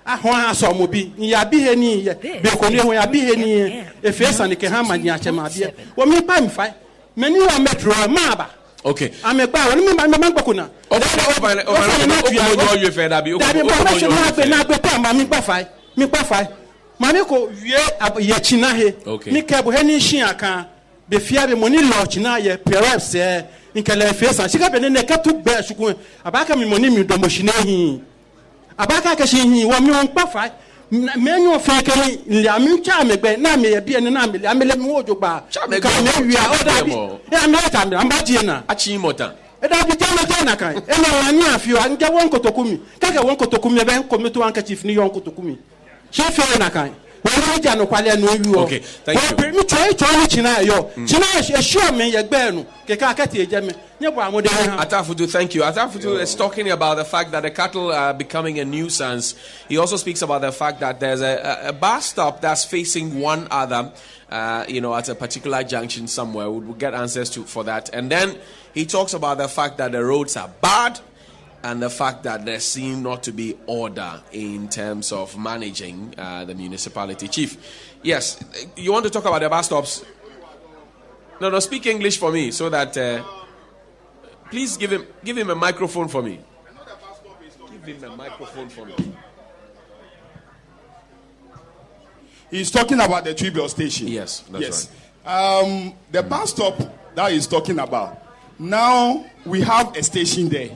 ahon aso mo bi ya bi he ni ye be ko ni ho ya bi he ni e fie sanike ha ma ni ache ma bi wo mi pa mi fa meni wa metro ma ba okay ame gba woni mi ma gbako na o yo fe da bi o na gbe pa ma mi gba fa ma mi ko wie ye china he ni ke bo he ni shin aka be fia be money launch na ye perhaps nkele fesa shika be ne ka tu be shuku abaka mi money mi do mo shine hi abaka ka shi hi wo mi won pa fa menyo fa ke ni ya mi cha me gbe na me ye bi ene na me le mi wo jogba ka me wi a o da bi e am na ta me am ba ji na achi mota Eda bi jana kan. Ena wani afio anja won kotokumi. Kaka won kotokumi ben kometo handkerchief ni yon kotokumi. She feel na kan. Okay, thank you. Atafutu, thank you. Atafutu is talking about the fact that the cattle are becoming a nuisance. He also speaks about the fact that there's a bus stop that's facing one other, at a particular junction somewhere. We'll get answers for that. And then he talks about the fact that the roads are bad, and the fact that there seem not to be order in terms of managing the municipality. Chief, yes, you want to talk about the bus stops? No, speak English for me so that... please give him a microphone for me. Give him a microphone for me. He's talking about the Tribune station. Yes, that's right. The bus stop that he's talking about. Now we have a station there.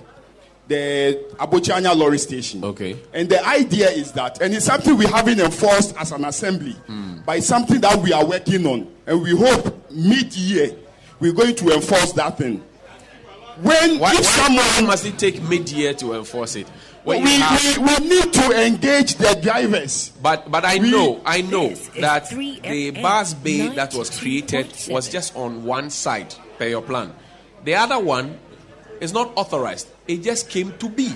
The Abochanya Lorry Station. Okay. And the idea is that, and it's something we haven't enforced as an assembly, but it's something that we are working on. And we hope mid-year we're going to enforce that thing. Why must it take mid-year to enforce it? We need to engage the drivers. But I know that the bus bay that was created was just on one side per your plan. The other one is not authorized. It just came to be.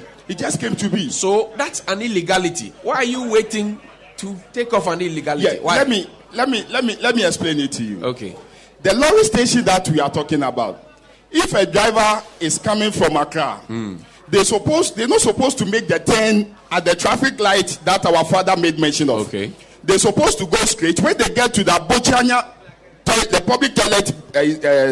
So that's an illegality. Why are you waiting to take off an illegality? Yeah, Why? let me explain it to you. Okay. The lorry station that we are talking about, if a driver is coming from Accra, they're not supposed to make the turn at the traffic light that our father made mention of. Okay. They're supposed to go straight. When they get to the Bochanya, the public toilet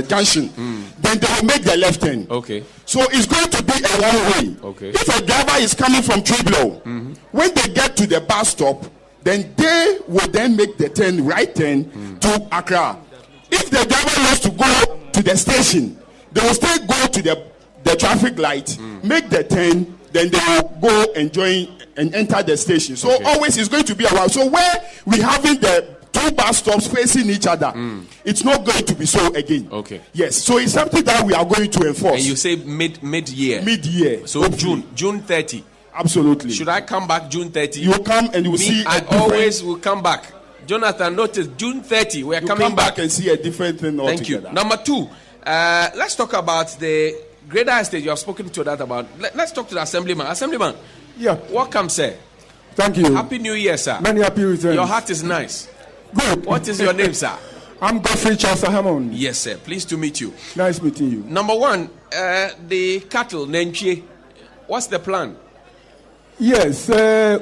junction, then they will make the left turn. Okay. So it's going to be a one way. Okay. If a driver is coming from Tribune, when they get to the bus stop, then they will then make the right turn to Accra. If the driver wants to go to the station, they will still go to the traffic light, make the turn, then they will go and join and enter the station. So always it's going to be around. So where we having the two bus stops facing each other, it's not going to be so again. Okay. Yes. So it's something that we are going to enforce. And you say mid-year. Mid-year. So hopefully. June 30. Absolutely. Should I come back June 30? You will come and you will see. I always will come back. Jonathan, notice June 30. We are coming back and see a different thing altogether. Thank you. Number 2, let's talk about the greater estate. You have spoken to that about. Let's talk to the assemblyman. Assemblyman. Yeah. Welcome, sir. Thank you. Happy New Year, sir. Many happy returns. Your heart is nice. Good. What is your name, sir? I'm Godfrey Charles Hammond. Yes, sir. Pleased to meet you. Nice meeting you. Number 1, the cattle, Nenche. What's the plan? Yes,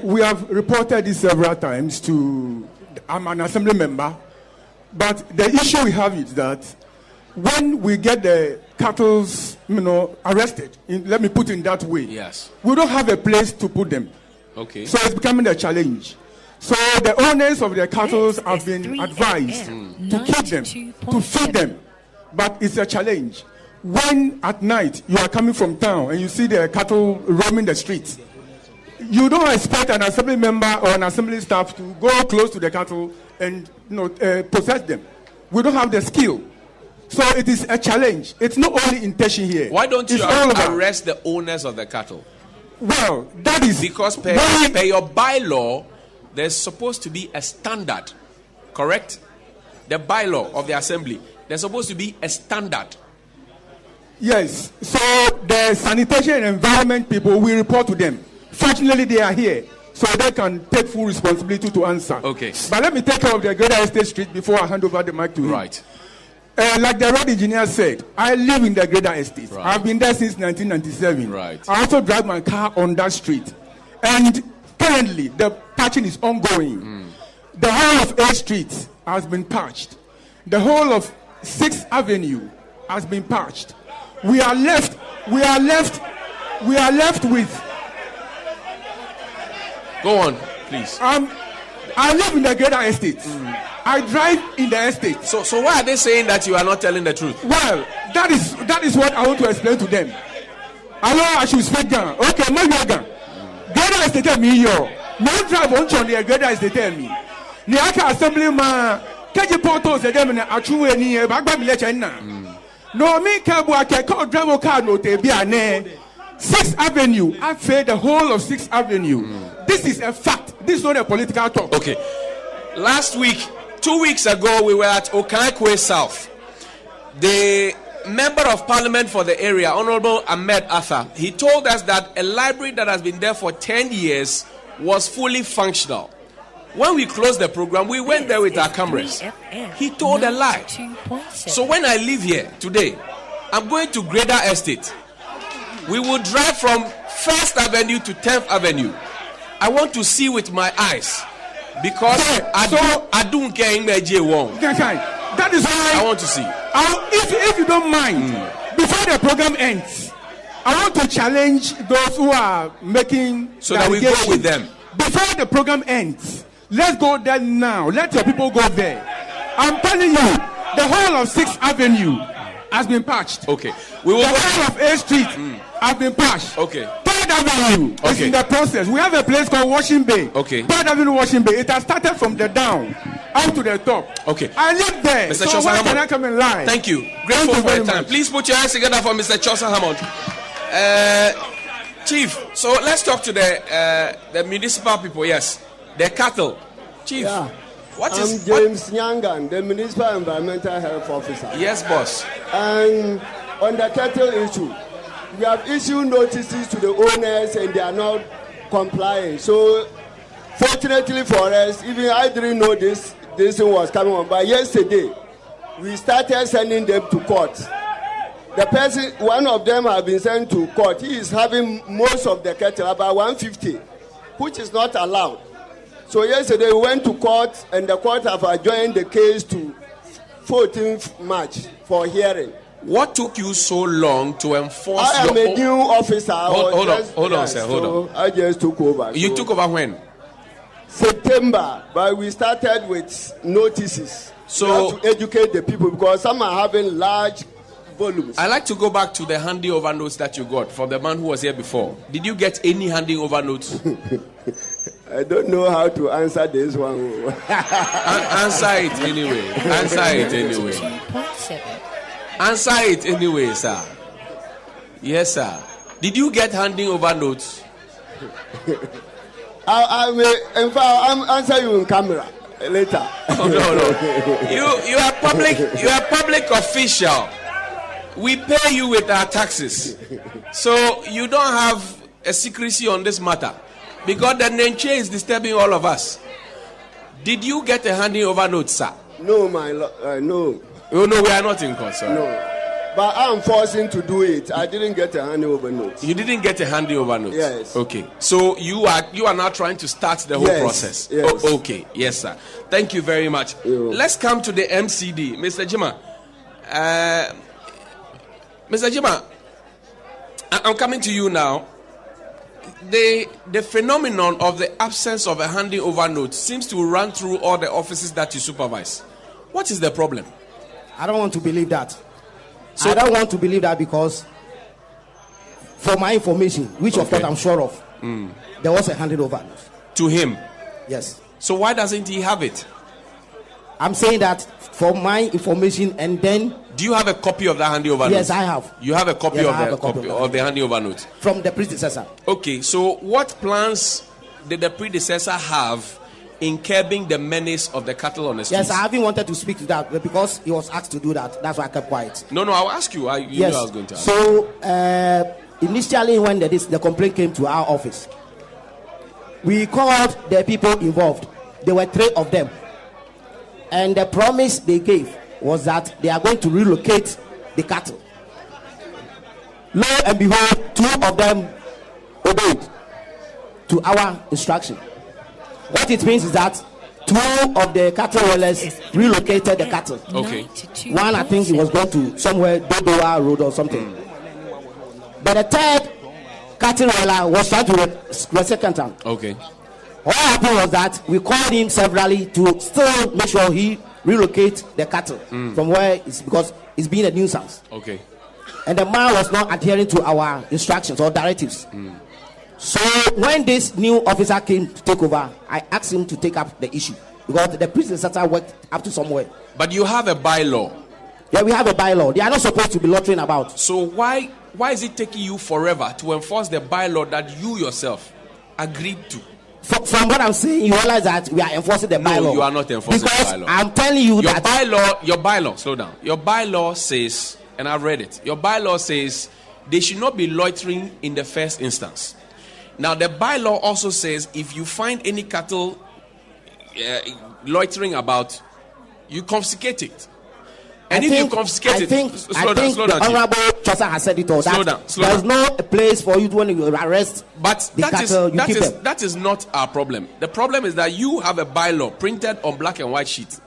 we have reported this several times to. I'm an assembly member, but the issue we have is that when we get the cattle, arrested, let me put it in that way. Yes. We don't have a place to put them. Okay. So it's becoming a challenge. So the owners of the cattle have been advised to keep them, to feed them, but it's a challenge. When at night you are coming from town and you see the cattle roaming the streets, you don't expect an assembly member or an assembly staff to go close to the cattle and possess them. We don't have the skill. So it is a challenge. It's not only in Teshi here. Why don't you arrest the owners of the cattle? Well, that is... Because per your bylaw, there's supposed to be a standard. Correct? The bylaw of the assembly. There's supposed to be a standard. Yes. So the sanitation and environment people, we report to them. Fortunately, they are here, so they can take full responsibility to answer. Okay. But let me take care of the Greater Estate Street before I hand over the mic to him. Right. Like the road engineer said, I live in the Greater Estate. Right. I've been there since 1997. Right. I also drive my car on that street. And currently, the patching is ongoing. The whole of 8th Street has been patched. The whole of 6th Avenue has been patched. We are left with... Go on, please. I live in the Greater Estate. I drive in the estate. So why are they saying that you are not telling the truth? Well, that is what I want to explain to them. Hello, I should speak down. Okay, my yoga. Greater Estate me yo. No drive on the Greater Estate me. Ni aka assemblyman. Kaji porto se dem na achuwe ni bagba mi leche na. No, me can't work. I can't drive a car. No, they be a 6th Avenue. I failed the whole of 6th Avenue. This is a fact. This is not a political talk. Okay. Last week, 2 weeks ago, we were at Okaikwe South. The Member of Parliament for the area, Honorable Ahmed Arthur, he told us that a library that has been there for 10 years was fully functional. When we closed the program, we went there with our cameras. He told a lie. So when I leave here today, I'm going to Greater Estate. We will drive from 1st Avenue to 10th Avenue. I want to see with my eyes. Because I don't care in my J1. That is why I want to see. If you don't mind, before the program ends, I want to challenge those who are making so that we go with them. Before the program ends, let's go there now. Let your people go there. I'm telling you, the whole of 6th Avenue has been patched. Okay. We will the whole of A Street has been patched. Okay. 3rd Avenue is in the process. We have a place called Washing Bay. Okay. 3rd Avenue Washing Bay. It has started from the down up to the top. Okay. I live there. Mr. So why can I come in line? Thank you. Grateful for your time. Please put your hands together for Mr. Chosa Hammond. Chief, so let's talk to the municipal people. Yes. The cattle. Chief. Yeah. I'm James Nyangan, the Municipal Environmental Health Officer. Yes, boss. And on the cattle issue, we have issued notices to the owners and they are not complying. So, fortunately for us, even I didn't know this thing was coming on. But yesterday, we started sending them to court. The person, one of them has been sent to court. He is having most of the cattle, about 150, which is not allowed. So yesterday we went to court and the court have adjourned the case to 14th March for hearing. What took you so long to enforce I am a new officer. Hold on, sir. Hold on. I just took over. You took over when? September, but we started with notices. So to educate the people because some are having large volumes. I like to go back to the handing over notes that you got from the man who was here before. Did you get any handing over notes? I don't know how to answer this one. Answer it anyway. Answer it anyway. Answer it anyway, sir. Yes, sir. Did you get handing over notes? I will, in fact, I'll answer you in camera later. Oh, no. You are public. You are public official. We pay you with our taxes, so you don't have a secrecy on this matter. Because the Nenche is disturbing all of us. Did you get a handing over note, sir? No, my lord, no. Oh, no, we are not in court, sir. No. But I'm forcing to do it. I didn't get a handing over note. You didn't get a handing over note? Yes. Okay. So you are now trying to start the whole process? Yes. Oh, okay. Yes, sir. Thank you very much. Let's come to the MCD. Mr. Jima. Mr. Jima, I'm coming to you now. The phenomenon of the absence of a handing over note seems to run through all the offices that you supervise. What is the problem? I don't want to believe that. So I don't want to believe that because, for my information, which of course I'm sure of, there was a handing over note. To him? Yes. So why doesn't he have it? I'm saying that for my information, and then. Do you have a copy of the handing over note? Yes, I have. You have a copy, yes, of the handing over note? From the predecessor. Okay, so what plans did the predecessor have in curbing the menace of the cattle on the streets? Yes, I haven't wanted to speak to that, but because he was asked to do that, that's why I kept quiet. No, I'll ask you. You knew I was going to ask. So, initially when the complaint came to our office, we called the people involved. There were 3 of them. And the promise they gave was that they are going to relocate the cattle. Lo and behold, 2 of them obeyed to our instruction. What it means is that 2 of the cattle owners relocated the cattle. Okay. One, I think he was going to somewhere, Dodoa Road or something. But the 3rd cattle owner was trying to resecond him. Okay. What happened was that we called him severally to still make sure he relocate the cattle from where it's because it's been a nuisance. Okay. And the man was not adhering to our instructions or directives. So when this new officer came to take over, I asked him to take up the issue because the predecessor worked up to somewhere. But you have a bylaw Yeah, we have a bylaw. They are not supposed to be loitering about. So why is it taking you forever to enforce the bylaw that you yourself agreed to? From what I'm saying, you realize that we are enforcing the bylaw. No, you are not enforcing the bylaw. I'm telling you your bylaw, slow down. Your bylaw says, and I've read it, your bylaw says they should not be loitering in the first instance. Now, the bylaw also says if you find any cattle loitering about, you confiscate it. And if you confiscate it, slow down, the Honorable Chosa has said it all. Slow down. There's no place for you when you arrest the cattle, you keep them. That is not our problem. The problem is that you have a bylaw printed on black and white sheet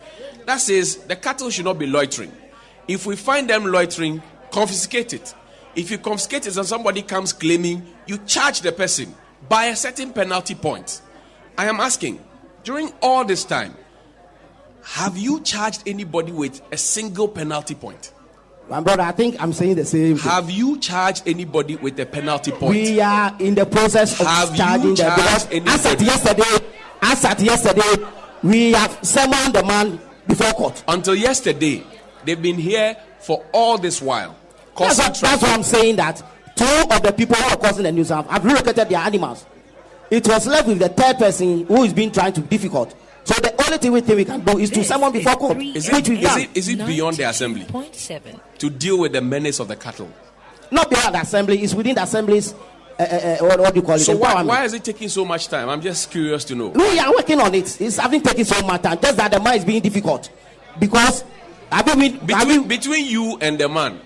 that says the cattle should not be loitering. If we find them loitering, confiscate it. If you confiscate it and somebody comes claiming, you charge the person by a certain penalty point. I am asking, during all this time, have you charged anybody with a single penalty point? My brother, I think I'm saying the same thing. Have you charged anybody with a penalty point? We are in the process of charging them. As at yesterday, we have summoned the man before court. Until yesterday, they've been here for all this while. That's what I'm saying, that two of the people who are causing the nuisance have relocated their animals. It was left with the third person who is being trying to be difficult. So the only thing we can do is to summon before court. Is it beyond the assembly to deal with the menace of the cattle? Not beyond the assembly. It's within the assembly's what do you call it? So why is it taking so much time? I'm just curious to know. No, we are working on it. It's having taken so much time. Just that the man is being difficult because between you and the man,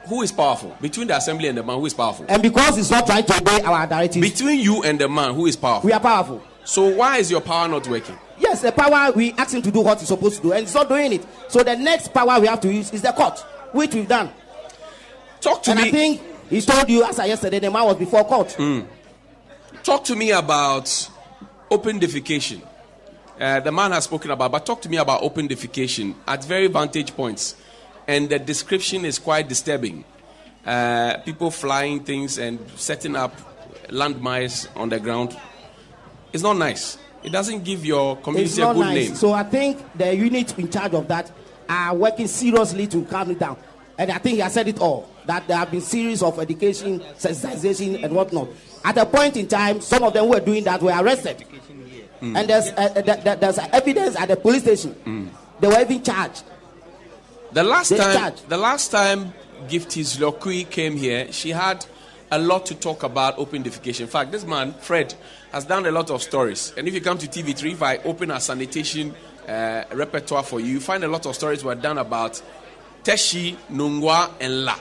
who is powerful? Between the assembly and the man, who is powerful? And because he's not trying to obey our directives. Between you and the man, who is powerful? We are powerful. So why is your power not working? Yes, the power, we ask him to do what he's supposed to do, and he's not doing it. So the next power we have to use is the court, which we've done. Talk to me. I think he told you as yesterday the man was before court. Talk to me about open defecation. The man has spoken about, but talk to me about open defecation at very vantage points. And the description is quite disturbing. People flying things and setting up landmines on the ground. It's not nice. It doesn't give your community a good name. So I think the unit in charge of that are working seriously to calm it down. And I think he has said it all, that there have been series of education, sensitization, and whatnot. At a point in time, some of them who were doing that were arrested. And there's evidence at the police station. They were even charged. The last time Gifties Lokui came here, she had a lot to talk about open defecation. In fact, this man, Fred, has done a lot of stories. And if you come to TV3, if I open a sanitation repertoire for you, you find a lot of stories were done about Teshi, Nungwa, and La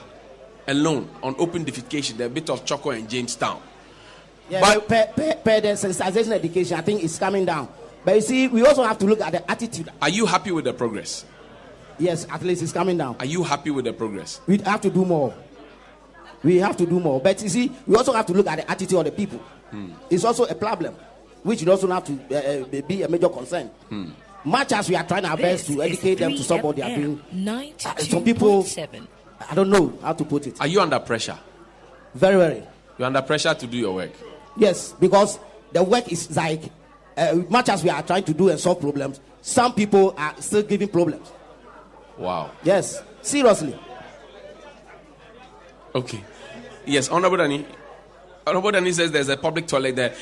alone on open defecation. The bit of Choco and Jamestown. Yeah, but per the sensitization education, I think it's coming down. But you see, we also have to look at the attitude. Are you happy with the progress? Yes, at least it's coming down. Are you happy with the progress? We have to do more. We have to do more. But you see, we also have to look at the attitude of the people. It's also a problem, which we also have to be a major concern. Much as we are trying our best to educate them to stop what they are doing, some people, I don't know how to put it. Are you under pressure? Very, very. You're under pressure to do your work? Yes, because the work is like, much as we are trying to do and solve problems, some people are still giving problems. Wow. Yes, seriously. Okay. Yes, Honorable Danny. Honorable Danny says there's a public toilet there.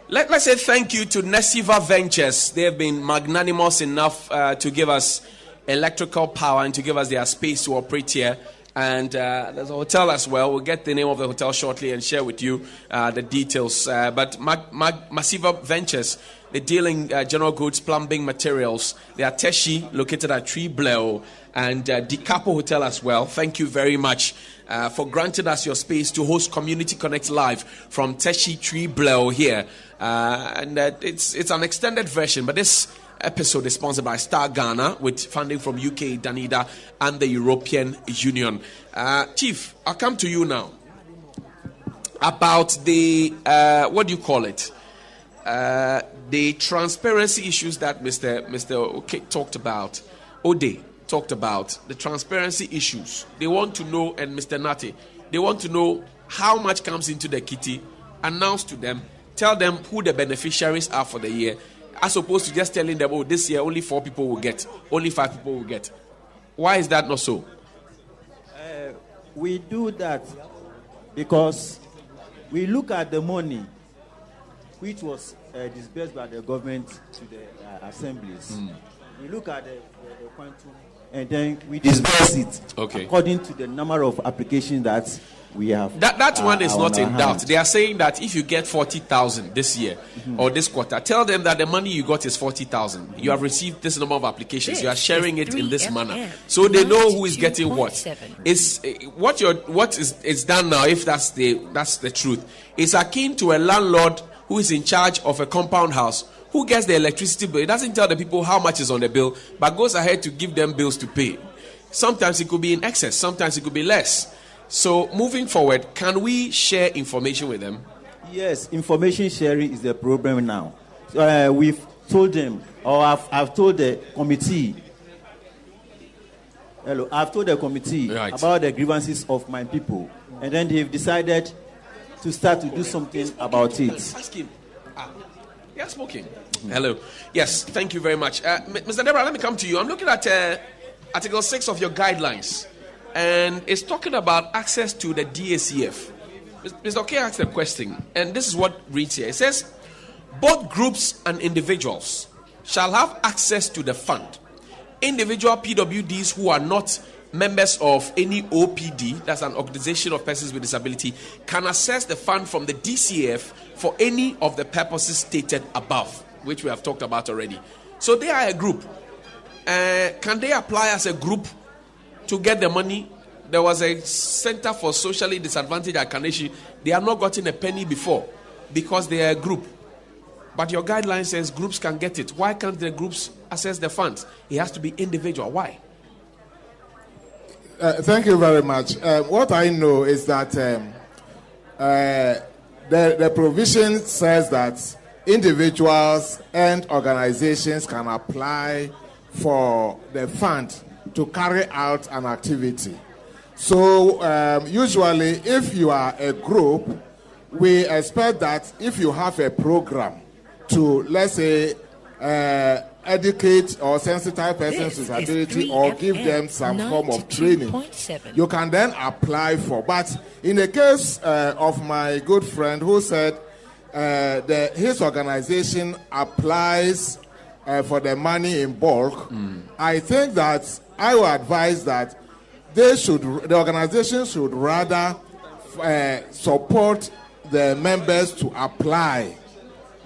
Let's say thank you to Nesiva Ventures. They have been magnanimous enough to give us electrical power and to give us their space to operate here. And there's a hotel as well. We'll get the name of the hotel shortly and share with you the details. But Nesiva Ventures, they deal in general goods, plumbing materials. They are Teshi, located at Tree Bleo, and Dicapo Hotel as well. Thank you very much for granting us your space to host Community Connect Live from Teshi Tree Bleo here. And it's an extended version, but this episode is sponsored by Star Ghana with funding from UK, Danida, and the European Union. Chief, I'll come to you now about the what do you call it? The transparency issues that Mr. Oke talked about. Ode talked about the transparency issues. They want to know, and Mr. Nati, they want to know how much comes into the kitty. Announce to them, tell them who the beneficiaries are for the year, as opposed to just telling them, oh, this year only 4 people will get, only 5 people will get. Why is that not so? we do that because we look at the money which was disbursed by the government to the assemblies. We look at the quantum and then we disburse it according to the number of applications that we have. That one is not in doubt. hand. They are saying that if you get 40,000 this year or this quarter, tell them that the money you got is 40,000. You have received this number of applications. You are sharing it in this manner, so they know who is getting what. It's what is done now. If that's the truth, it's akin to a landlord who is in charge of a compound house, who gets the electricity bill. It doesn't tell the people how much is on the bill, but goes ahead to give them bills to pay. Sometimes it could be in excess, sometimes it could be less. So moving forward, can we share information with them? Yes, information sharing is the problem now. We've told them, or I've told the committee. I've told the committee about the grievances of my people, and then they've decided to start to do something about it. Ask him. Yes, smoking. Hello. Yes, thank you very much. Mr. Deborah, let me come to you. I'm looking at Article 6 of your guidelines, and it's talking about access to the DACF. Mr. K asked a question, and this is what reads here. It says, both groups and individuals shall have access to the fund. Individual PWDs who are not members of any OPD, that's an organization of persons with disability, can access the fund from the DCF for any of the purposes stated above, which we have talked about already. So they are a group. Can they apply as a group to get the money? There was a center for socially disadvantaged at Kaneshi. They have not gotten a penny before because they are a group. But your guideline says groups can get it. Why can't the groups access the funds? It has to be individual. Why? Thank you very much. What I know is that the provision says that individuals and organizations can apply for the fund to carry out an activity. So usually if you are a group, we expect that if you have a program to, let's say, educate or sensitize persons with disability or give them some form of training, you can then apply for. But in the case of my good friend who said his organization applies for the money in bulk, I think that I would advise that the organization should rather support the members to apply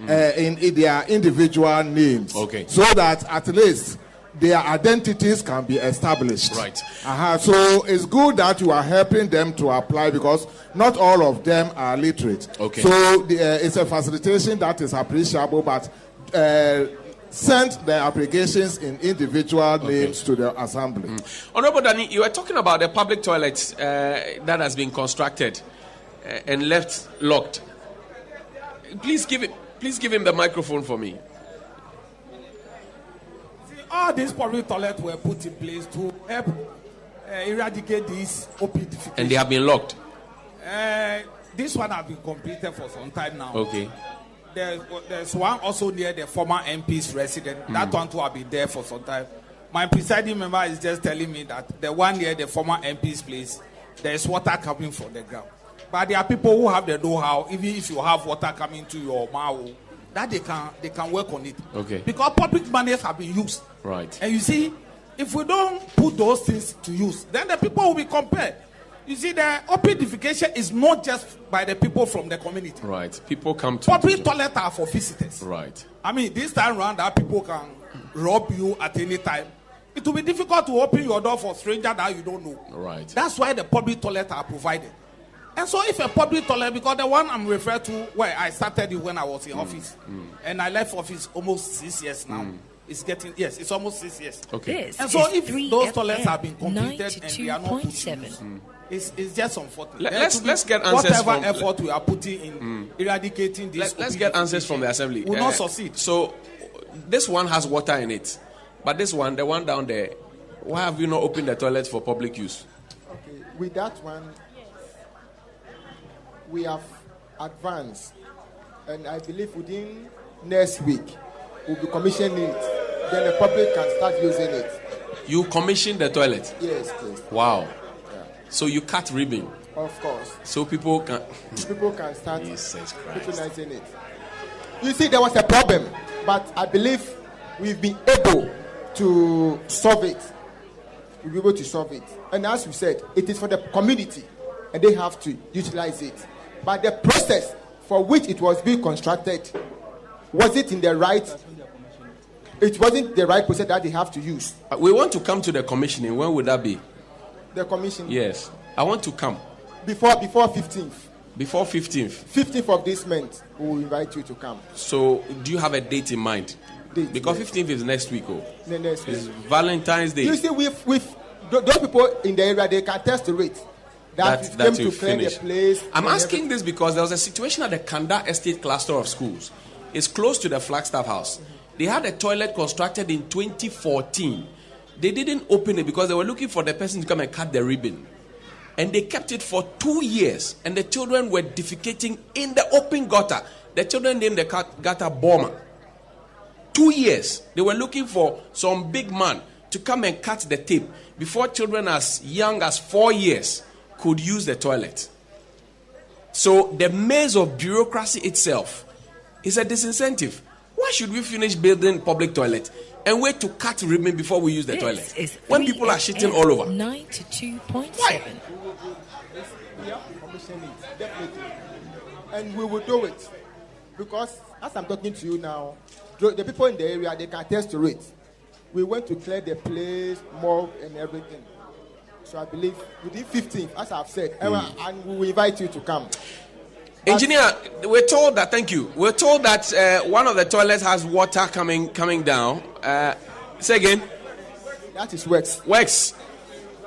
in their individual names, so that at least their identities can be established. Right. So it's good that you are helping them to apply because not all of them are literate. So it's a facilitation that is appreciable, but send the applications in individual names to the assembly. Honorable Danny, you were talking about the public toilets that has been constructed and left locked. Please give him the microphone for me. See, all these public toilets were put in place to help eradicate these OPD. And they have been locked. This one has been completed for some time now. Okay. There's one also near the former MP's residence. That one too have been there for some time. My presiding member is just telling me that the one near the former MP's place, there is water coming from the ground. But there are people who have the know-how, even if you have water coming to your mouth, that they can work on it. Because public monies have been used. Right. And you see, if we don't put those things to use, then the people will be compared. You see, the opidification is not just by the people from the community. Right. People come to public toilets are for visitors. Right. I mean, this time around, that people can rob you at any time. It will be difficult to open your door for a stranger that you don't know. Right. That's why the public toilets are provided. And so if a public toilet, because the one I'm referring to, where I started it when I was in office, and I left office almost 6 years now. It's almost 6 years. Okay. And so if those toilets have been completed and they are not put to use, it's just unfortunate. Let's get answers whatever effort we are putting in eradicating this. Let's get answers from the assembly. Will not succeed. So this one has water in it, but this one, the one down there, why have you not opened the toilet for public use? Okay, with that one, we have advanced, and I believe within next week we'll be commissioning it. Then the public can start using it. You commissioned the toilet? Yes, please. Wow. So you cut ribbon. Of course. So people can start utilizing it. You see, there was a problem, but I believe we've been able to solve it. We'll be able to solve it. And as we said, it is for the community, and they have to utilize it. But the process for which it was being constructed, was it in the right? It wasn't the right process that they have to use. We want to come to the commissioning. When would that be? The commission? Yes. I want to come. Before 15th. Before 15th? 15th of this month, we will invite you to come. So, do you have a date in mind? Because 15th is next week. The next week. It's Valentine's Day. You see, with those people in the area, they can test the rate. That you finish. The place. I'm asking this because there was a situation at the Kanda Estate cluster of schools. It's close to the Flagstaff House. They had a toilet constructed in 2014. They didn't open it because they were looking for the person to come and cut the ribbon. And they kept it for 2 years. And the children were defecating in the open gutter. The children named the gutter Bomber. 2 years. They were looking for some big man to come and cut the tape before children as young as 4 years could use the toilet. So the maze of bureaucracy itself is a disincentive. Why should we finish building public toilet and wait to cut ribbon before we use the toilet? When people are shitting all over. 92.7. We have to commission it, definitely. And we will do it. Because as I'm talking to you now, the people in the area, they can attest to it. We went to clear the place, mob and everything. So I believe within 15th, as I've said, and we will invite you to come. Engineer, we're told that, thank you. We're told that one of the toilets has water coming down. Say again. That is Wex. Wex.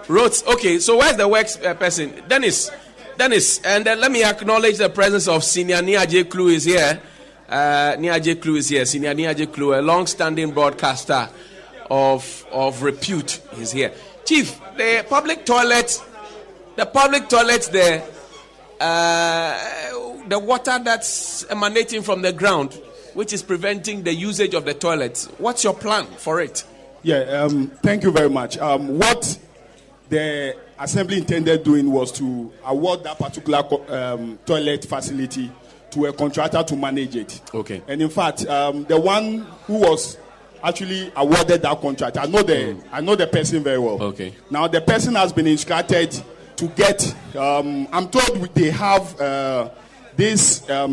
Roads. Okay, so where's the Wex person? Dennis. And let me acknowledge the presence of Senior Niaje Klu is here. Niaje Klu is here. Senior Niaje Klu, a long-standing broadcaster of repute, is here. Chief, the public toilet there, the water that's emanating from the ground, which is preventing the usage of the toilets. What's your plan for it? Yeah, thank you very much. What the assembly intended doing was to award that particular toilet facility to a contractor to manage it. Okay. And in fact, the one who was actually awarded that contract, I know the person very well. Okay. Now the person has been instructed to get. I'm told they have this a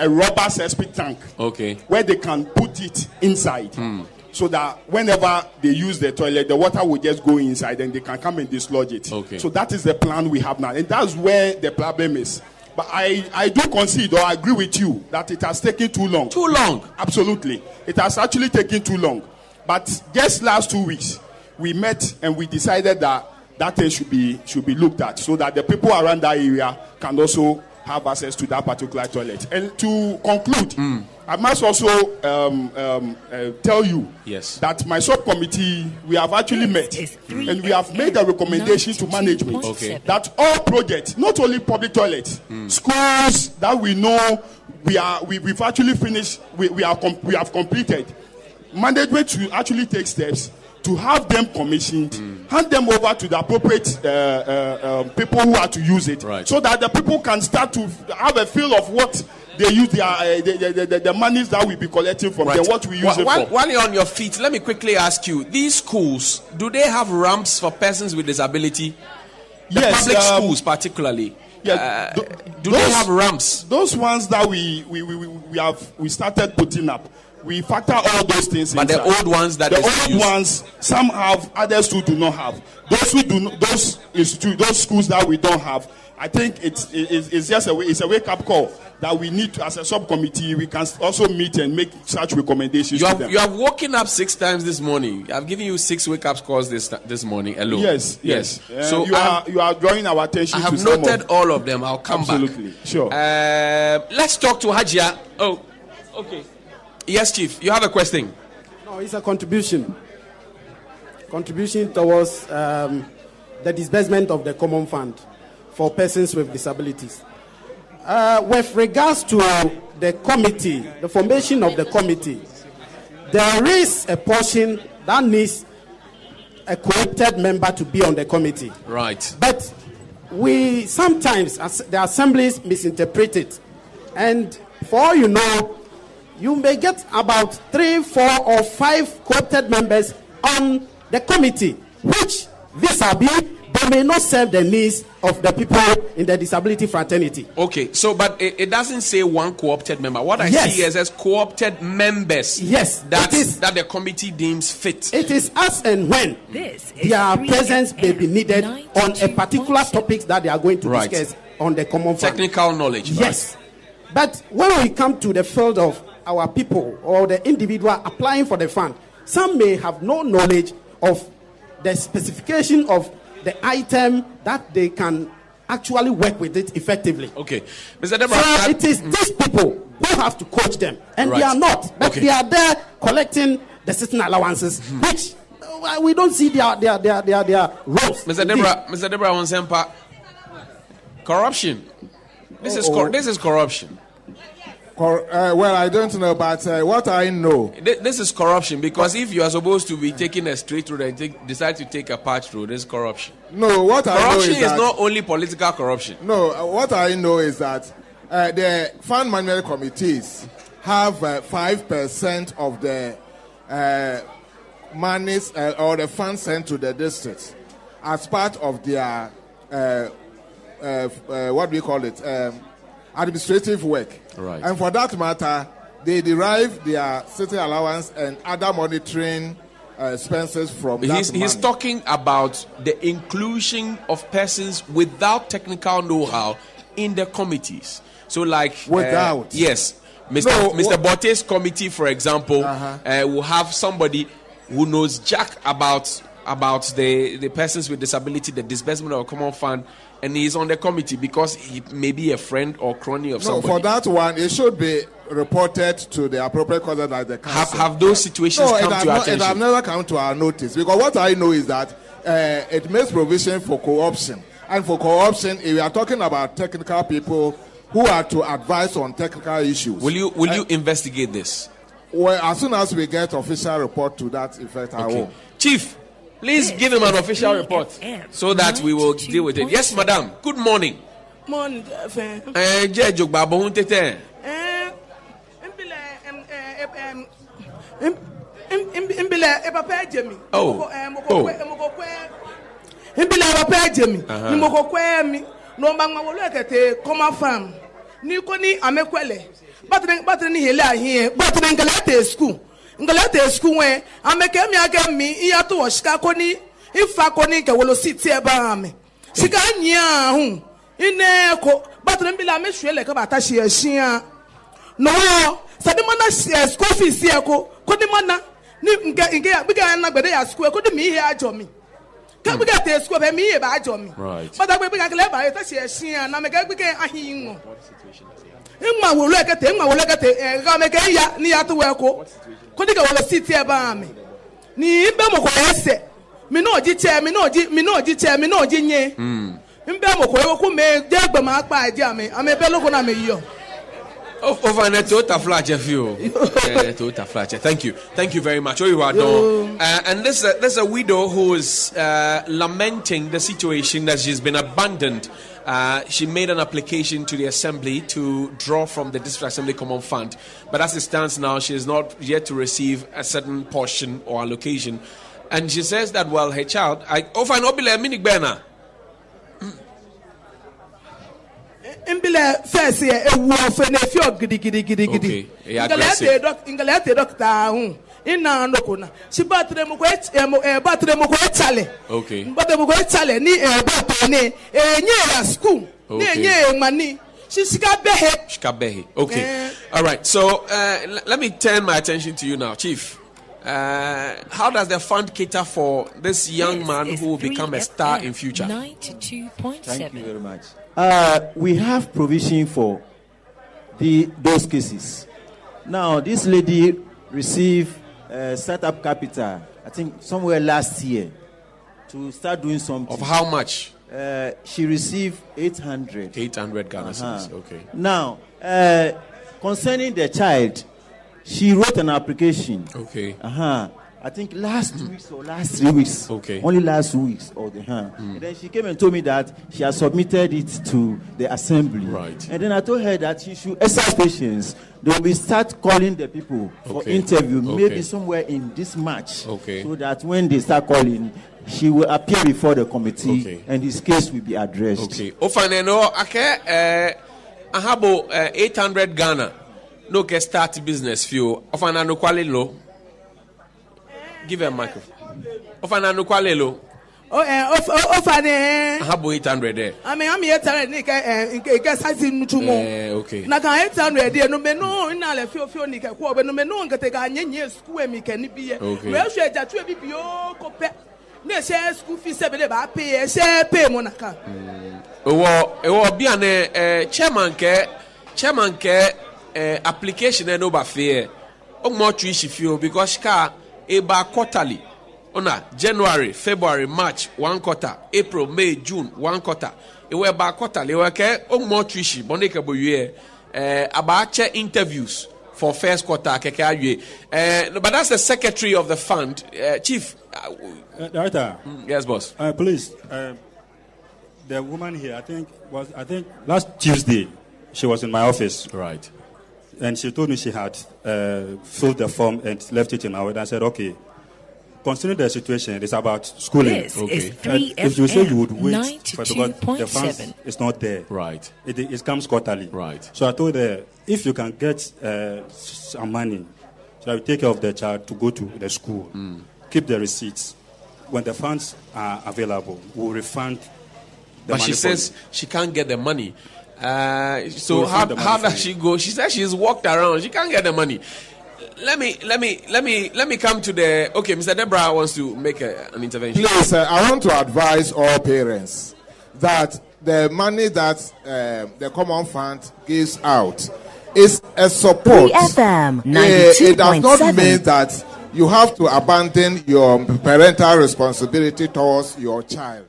rubber cesspit tank. Okay. Where they can put it inside. So that whenever they use the toilet, the water will just go inside and they can come and dislodge it. Okay. So that is the plan we have now. And that's where the problem is. But I do concede or I agree with you that it has taken too long. Too long? Absolutely. It has actually taken too long. But just last 2 weeks, we met and we decided that thing should be looked at so that the people around that area can also have access to that particular toilet. And to conclude, I must also tell you that my subcommittee, we have actually met and we have made a recommendation to management that all projects, not only public toilets, schools that we know we've actually finished, we have completed. Management should actually take steps to have them commissioned, hand them over to the appropriate people who are to use it, so that the people can start to have a feel of what they use the monies that we be collecting from them, what we use it for. While you're on your feet, let me quickly ask you: these schools, do they have ramps for persons with disability? Yes, public schools particularly. Yeah, do they have ramps? Those ones that we started putting up. We factor all those things in. But the old ones ones, some have, others who do not have. Those who do not, those schools that we don't have, I think it's just it's a wake up call that we need to, as a subcommittee, we can also meet and make such recommendations. You have woken up 6 times this morning. I've given you 6 wake up calls this morning alone. Yes. So you are drawing our attention. I have noted all of them. I'll come back. Absolutely, sure. Let's talk to Hajia. Oh, okay. Yes, Chief, you have a question. No, it's a contribution. Contribution towards the disbursement of the common fund for persons with disabilities. With regards to the committee, the formation of the committee, there is a portion that needs a co-opted member to be on the committee. Right. But we sometimes, the assemblies misinterpret it. And for all you know, you may get about 3, 4, or 5 co-opted members on the committee, which vis-a-vis, they may not serve the needs of the people in the disability fraternity. Okay, so but it doesn't say one co-opted member. What I see here says co-opted members. Yes, that the committee deems fit. It is as and when their presence may be needed on a particular topic that they are going to discuss on the common fund. Technical knowledge. Yes, but when we come to the field of our people or the individual applying for the fund, some may have no knowledge of the specification of the item that they can actually work with it effectively. Okay, Mr. Deborah. So it is these people who have to coach them, and they are not, but they are there collecting the certain allowances, which we don't see their roles. Mr. Deborah Onsempa, corruption. This is corruption. Well, I don't know, but what I know... This is corruption, because if you are supposed to be taking a straight road and decide to take a patch road, this is corruption. No, what I know is corruption is not only political corruption. No, what I know is that the fund management committees have 5% of the monies or the funds sent to the districts as part of their, what do we call it, administrative work. Right. And for that matter, they derive their city allowance and other monitoring expenses from that He's talking about the inclusion of persons without technical know-how in the committees. So like... Without? Yes. Mr. Botte's committee, for example, will have somebody who knows jack about the persons with disability, the disbursement of a common fund, and he's on the committee because he may be a friend or crony of somebody. For that one, it should be reported to the appropriate court like the council. Have those situations come to your attention? It have never come to our notice, because what I know is that it makes provision for co-option. And for co-option, we are talking about technical people who are to advise on technical issues. Will you investigate this? Well, as soon as we get official report to that effect, I will. Chief, please give him an official report so that we will deal with it. Yes, madam. Good morning. Morning, Ngalate school when I make me iya to washika koni ifa koni ke wolo city e ba me sika nya hu ine ko batren bi la me hwele ka bata hye ahia no sabi mana school fees e ko di mana ni nge biga na gbede ya school ko di mi here ajo mi ka biga te school be mi here ba ajo mi but agbe biga kle ba ta hye ahia na me ga biga ahin ngo Imma wolo ekete ga me ke ya ni ya to we ko Kodiga wala city eba me. Ni imbe mo ko ese. Mi no ji che, mi no ji nye. Imbe mo ko e ko me je gba ma pa ide ame. Ame be loko na me yo. Over net total flash total flash. Thank you very much. And this is a widow who is lamenting the situation that she's been abandoned. She made an application to the assembly to draw from the district assembly common fund, but as it stands now, she is not yet to receive a certain portion or allocation. And she says that, well, her child, Imbile first e wu ofe na efi ogidi. Ingalete doctor hu. Ina ndokona. Si batre mo ko chale. Okay. Batre mo ko chale ni batre ne nye ya school. Ni nye mani. Shikabehe. Okay. All right. So let me turn my attention to you now, Chief. How does the fund cater for this young man who will become a star in future? 92.7. Thank you very much. We have provision for those cases. Now, this lady received startup capital, I think somewhere last year, to start doing something. Of how much? She received 800. 800 Ghana cedis. Okay. Now, concerning the child, she wrote an application. Okay. I think last 2 weeks or last 3 weeks. Okay. Only last 2 weeks. And then she came and told me that she has submitted it to the assembly. Right. And then I told her that she should exercise patience. They will start calling the people for interview, maybe somewhere in this March. So that when they start calling, she will appear before the committee and his case will be addressed. Okay. Ofaneno, I have 800 Ghana. No can start business few. Ofanano kwale lo. Give her a microphone. Ofanano kwale lo. Ofane. I have 800 there. I mean, I'm here telling Nick, guess I see Nuchumo. Okay. Naka 800 there, no meno, in a few Nika, but no meno, and take a year school and me can be. Well, she had to be your copy. Ne share school fees, pay, share pay Monaca. It will be an chairman care application and over fair. Oh, more tricky feel because car a quarterly. January, February, March, 1 quarter, April, May, June, 1 quarter. It were by quarterly. Okay, more tricky. Bonica Boye about interviews for first quarter. But that's the secretary of the fund, Chief. Director. Yes, boss. Please, the woman here, I think last Tuesday, she was in my office. Right. And she told me she had filled the form and left it in my way. I said, okay. Considering the situation, it's about schooling. This is 3 if you say you would wait, 92.7. the funds is not there. Right. It comes quarterly. Right. So I told her, if you can get some money, so I will take care of the child to go to the school. Keep the receipts. When the funds are available, we'll refund the money. But she says she can't get the money. So how does she go? She says she's walked around. She can't get the money. Let me come to the. Okay, Mr. Deborah wants to make an intervention. Please, I want to advise all parents that the money that the Common Fund gives out is a support. FM 92.7. It does not mean that you have to abandon your parental responsibility towards your child.